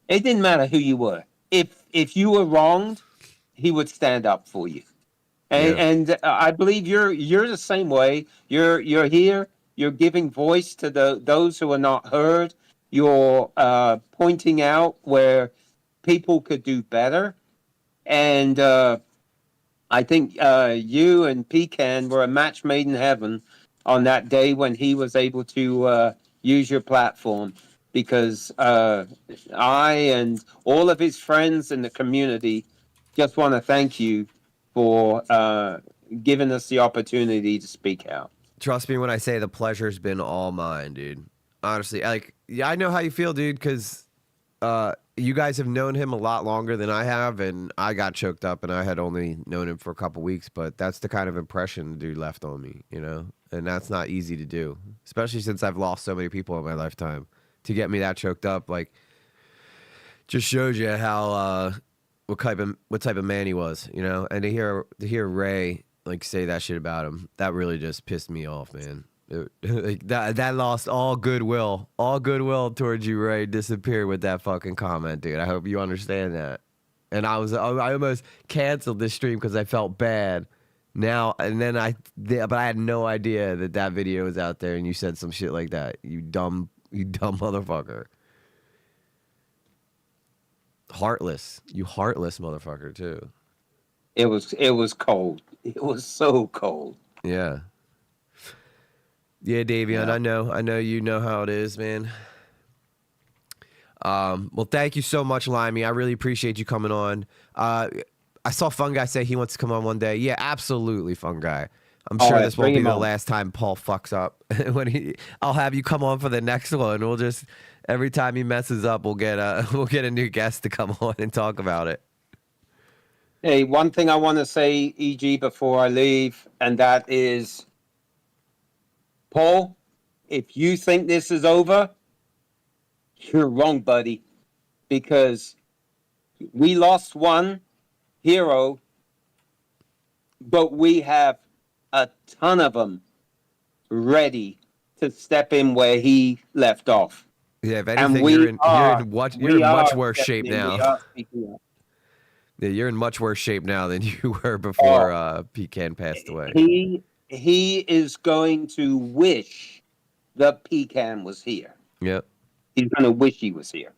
didn't matter who you were. If you were wronged, he would stand up for you. And I believe you're the same way. You're here. You're giving voice to those who are not heard. You're pointing out where people could do better. And I think you and Pecan were a match made in heaven on that day when he was able to use your platform, because I and all of his friends in the community just want to thank you for giving us the opportunity to speak out. Trust me when I say the pleasure's been all mine, dude. Honestly, like, yeah, I know how you feel, dude, because you guys have known him a lot longer than I have, and I got choked up, and I had only known him for a couple weeks, but that's the kind of impression the dude left on me, you know? And that's not easy to do, especially since I've lost so many people in my lifetime. To get me that choked up, like, just shows you how what type of man he was, you know? And to hear Ray like say that shit about him, that really just pissed me off, man. Like, that lost all goodwill towards you, Ray, disappeared with that fucking comment, dude. I hope you understand that. And I almost canceled this stream because I felt bad. Now and then but I had no idea that video was out there, and you said some shit like that. You dumb motherfucker. Heartless. You heartless motherfucker too. It was cold. It was so cold. Yeah. Yeah, Davion, yeah. I know you know how it is, man. Well, thank you so much, Limey. I really appreciate you coming on. I saw Fungi say he wants to come on one day. Yeah, absolutely, Fungi. I'm sure this won't be the last time Paul fucks up. I'll have you come on for the next one. We'll just every time he messes up, we'll get a new guest to come on and talk about it. Hey, one thing I want to say, EG, before I leave, and that is, Paul, if you think this is over, you're wrong, buddy, because we lost one hero, but we have a ton of them ready to step in where he left off. Yeah, if anything, you're in much worse shape now. Yeah, you're in much worse shape now than you were before Pecan passed away. He is going to wish the Pecan was here. Yep. He's going to wish he was here.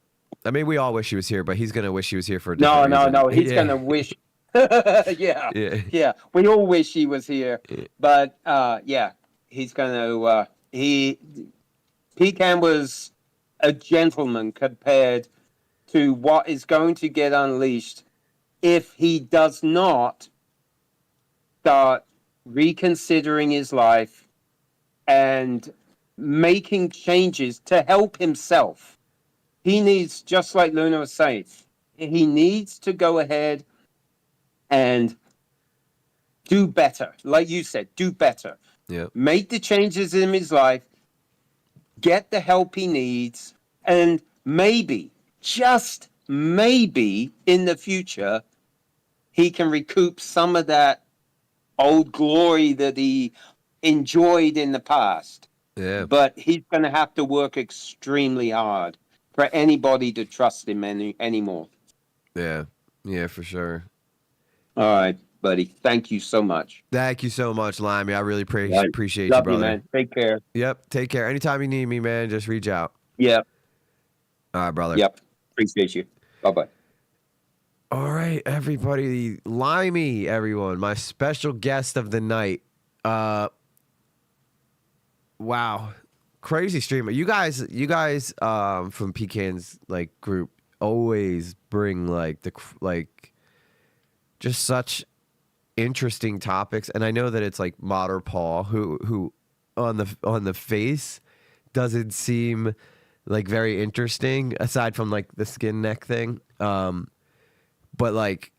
I mean, we all wish he was here, but he's going to wish he was here for a different reason. No. He's going to wish. Yeah. We all wish he was here. Yeah. But, he's going to... Pecan was a gentleman compared to what is going to get unleashed if he does not start reconsidering his life and making changes to help himself. He needs, just like Luna was saying, he needs to go ahead and do better. Like you said, do better. Yep. Make the changes in his life, get the help he needs, and maybe, just maybe, in the future, he can recoup some of that old glory that he enjoyed in the past. Yeah. But he's going to have to work extremely hard for anybody to trust him anymore. Yeah. Yeah, for sure. All right, buddy. Thank you so much. Thank you so much, Limey. I really appreciate you, brother. You, man. Take care. Yep. Take care. Anytime you need me, man, just reach out. Yep. All right, brother. Yep. Appreciate you. Bye-bye. All right, everybody. Limey, everyone. My special guest of the night. Wow. Crazy streamer. You guys from Pecan's like group always bring just such interesting topics, and I know that it's like Modder Paul who on the face doesn't seem like very interesting aside from like the skin neck thing. But like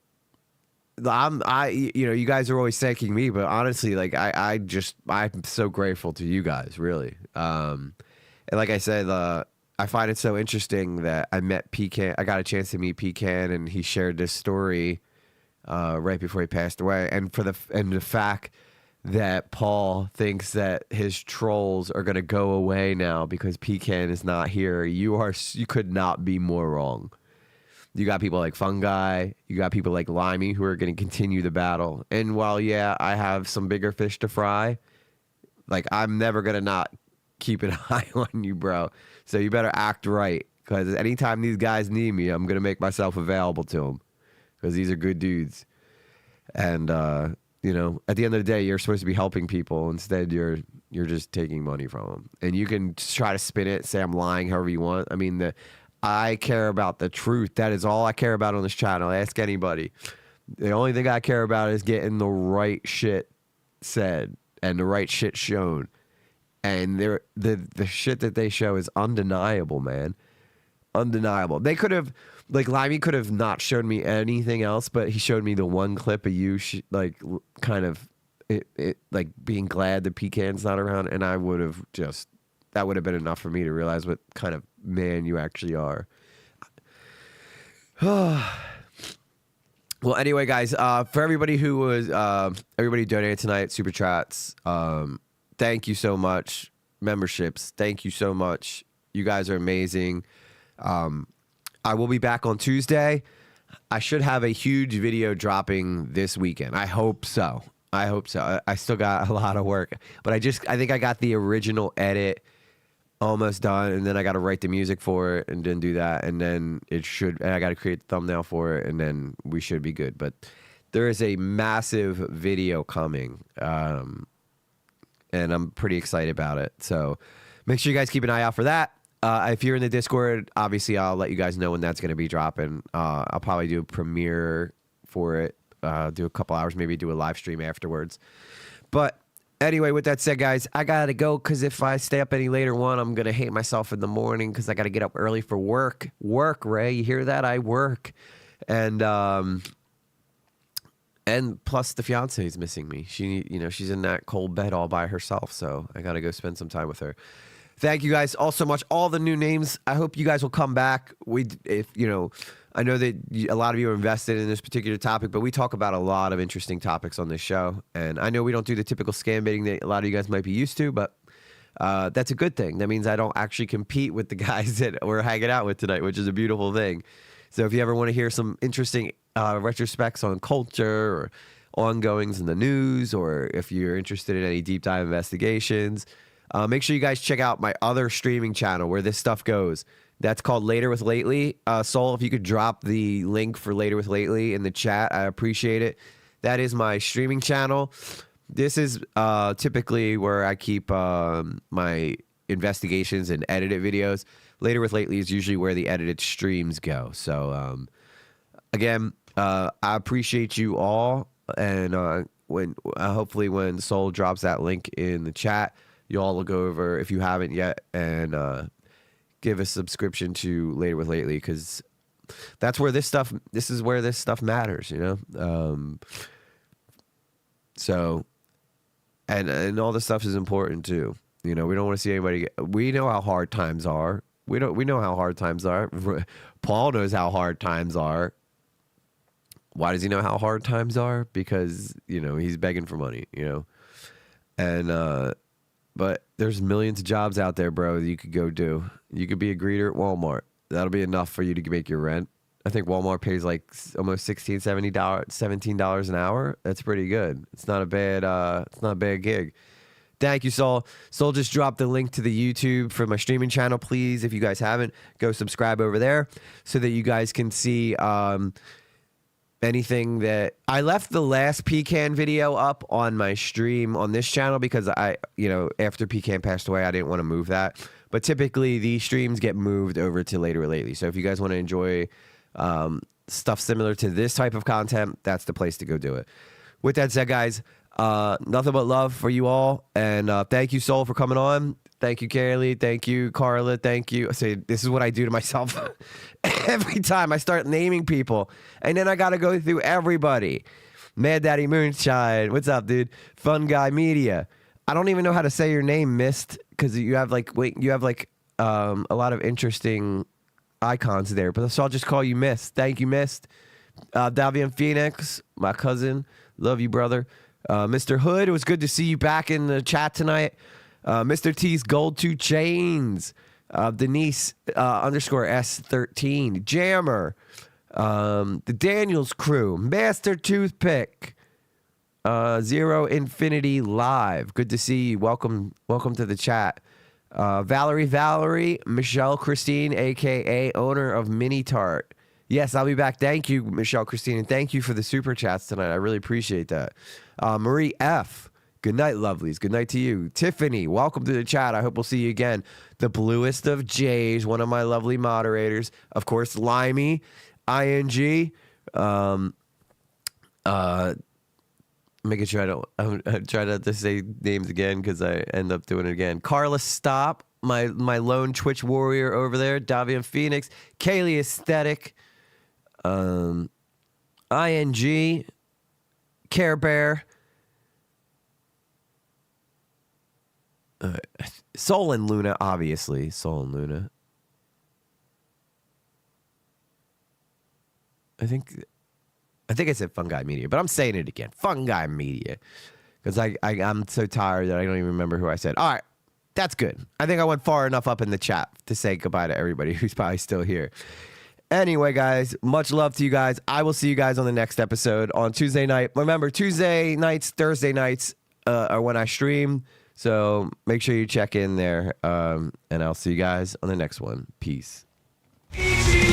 you guys are always thanking me, but honestly, like I'm so grateful to you guys, really. And like I said, I find it so interesting that I met Pecan. I got a chance to meet Pecan, and he shared this story right before he passed away. And the fact that Paul thinks that his trolls are gonna go away now because Pecan is not here, you could not be more wrong. You got people like Fungi, you got people like Limey who are going to continue the battle. And while, yeah, I have some bigger fish to fry, like, I'm never going to not keep an eye on you, bro. So you better act right, because anytime these guys need me, I'm going to make myself available to them, because these are good dudes. And at the end of the day, you're supposed to be helping people. Instead, you're just taking money from them. And you can try to spin it, say I'm lying, however you want. I mean, I care about the truth. That is all I care about on this channel. Ask anybody. The only thing I care about is getting the right shit said and the right shit shown. And the shit that they show is undeniable, man. Undeniable. They could have, like, Limey could have not shown me anything else, but he showed me the one clip of you, kind of, like, being glad that Pecan's not around, and I would have that would have been enough for me to realize what kind of man you actually are. Well, anyway, guys, for everybody who was, everybody donated tonight, Super Chats, thank you so much. Memberships, thank you so much. You guys are amazing. I will be back on Tuesday. I should have a huge video dropping this weekend. I hope so. I still got a lot of work, but I think I got the original edit almost done, and then I got to write the music for it and then do that, and then and I got to create the thumbnail for it, and then we should be good. But there is a massive video coming, and I'm pretty excited about it. So make sure you guys keep an eye out for that. If you're in the Discord, obviously I'll let you guys know when that's going to be dropping. I'll probably do a premiere for it, do a couple hours, maybe do a live stream afterwards. But anyway, with that said, guys, I got to go because if I stay up any later, I'm going to hate myself in the morning because I got to get up early for work. Work, Ray. You hear that? I work. And plus the fiance is missing me. She's in that cold bed all by herself, so I got to go spend some time with her. Thank you guys all so much. All the new names. I hope you guys will come back. I know that a lot of you are invested in this particular topic, but we talk about a lot of interesting topics on this show. And I know we don't do the typical scam baiting that a lot of you guys might be used to, but that's a good thing. That means I don't actually compete with the guys that we're hanging out with tonight, which is a beautiful thing. So if you ever want to hear some interesting retrospects on culture or ongoings in the news, or if you're interested in any deep dive investigations, make sure you guys check out my other streaming channel where this stuff goes. That's called Later with Lately. Soul, if you could drop the link for Later with Lately in the chat, I appreciate it. That is my streaming channel. This is typically where I keep my investigations and edited videos. Later with Lately is usually where the edited streams go. So, again, I appreciate you all. And hopefully when Soul drops that link in the chat, you all will go over, if you haven't yet, and give a subscription to Later with Lately, because that's where this is where this stuff matters, So, and all this stuff is important too. We don't want to see anybody we know how hard times are. We know how hard times are. Paul knows how hard times are. Why does he know how hard times are? Because, he's begging for money, and, but there's millions of jobs out there, bro, that you could go do. You could be a greeter at Walmart. That'll be enough for you to make your rent. I think Walmart pays like almost $16, $17 an hour. That's pretty good. It's not a bad gig. Thank you, Saul. Saul just dropped the link to the YouTube for my streaming channel. Please, if you guys haven't, go subscribe over there so that you guys can see anything that I left the last Pecan video up on my stream on this channel because after Pecan passed away, I didn't want to move that. But typically these streams get moved over to Later or Lately. So if you guys want to enjoy stuff similar to this type of content, that's the place to go do it. With that said, guys, nothing but love for you all. And thank you, Soul, for coming on. Thank you, Kaylee. Thank you, Carla. Thank you. This is what I do to myself every time I start naming people. And then I got to go through everybody. Mad Daddy Moonshine. What's up, dude? Fun Guy Media. I don't even know how to say your name, Mist, because you have a lot of interesting icons there. But so I'll just call you Mist. Thank you, Mist. Davian Phoenix, my cousin. Love you, brother. Mr. Hood, it was good to see you back in the chat tonight. Mr. T's Gold 2 Chains, Denise _ S13, Jammer, the Daniels Crew, Master Toothpick, Zero Infinity Live. Good to see you. Welcome to the chat. Valerie, Michelle Christine, aka owner of Mini Tart, Yes, I'll be back. Thank you, Michelle Christine, and thank you for the super chats tonight. I really appreciate that. Marie F. Good night, lovelies. Good night to you. Tiffany, welcome to the chat. I hope we'll see you again. The bluest of J's, one of my lovely moderators. Of course, Limey, ING. Making sure I'm trying not to say names again because I end up doing it again. Carla Stop, my lone Twitch warrior over there. Davian Phoenix, Kaylee Aesthetic, ING, Care Bear, Soul and Luna, obviously. Soul and Luna. I think I said Fungi Media, but I'm saying it again. Fungi Media. Because I'm so tired that I don't even remember who I said. All right. That's good. I think I went far enough up in the chat to say goodbye to everybody who's probably still here. Anyway, guys, much love to you guys. I will see you guys on the next episode on Tuesday night. Remember, Tuesday nights, Thursday nights are when I stream. So make sure you check in there. And I'll see you guys on the next one. Peace. Easy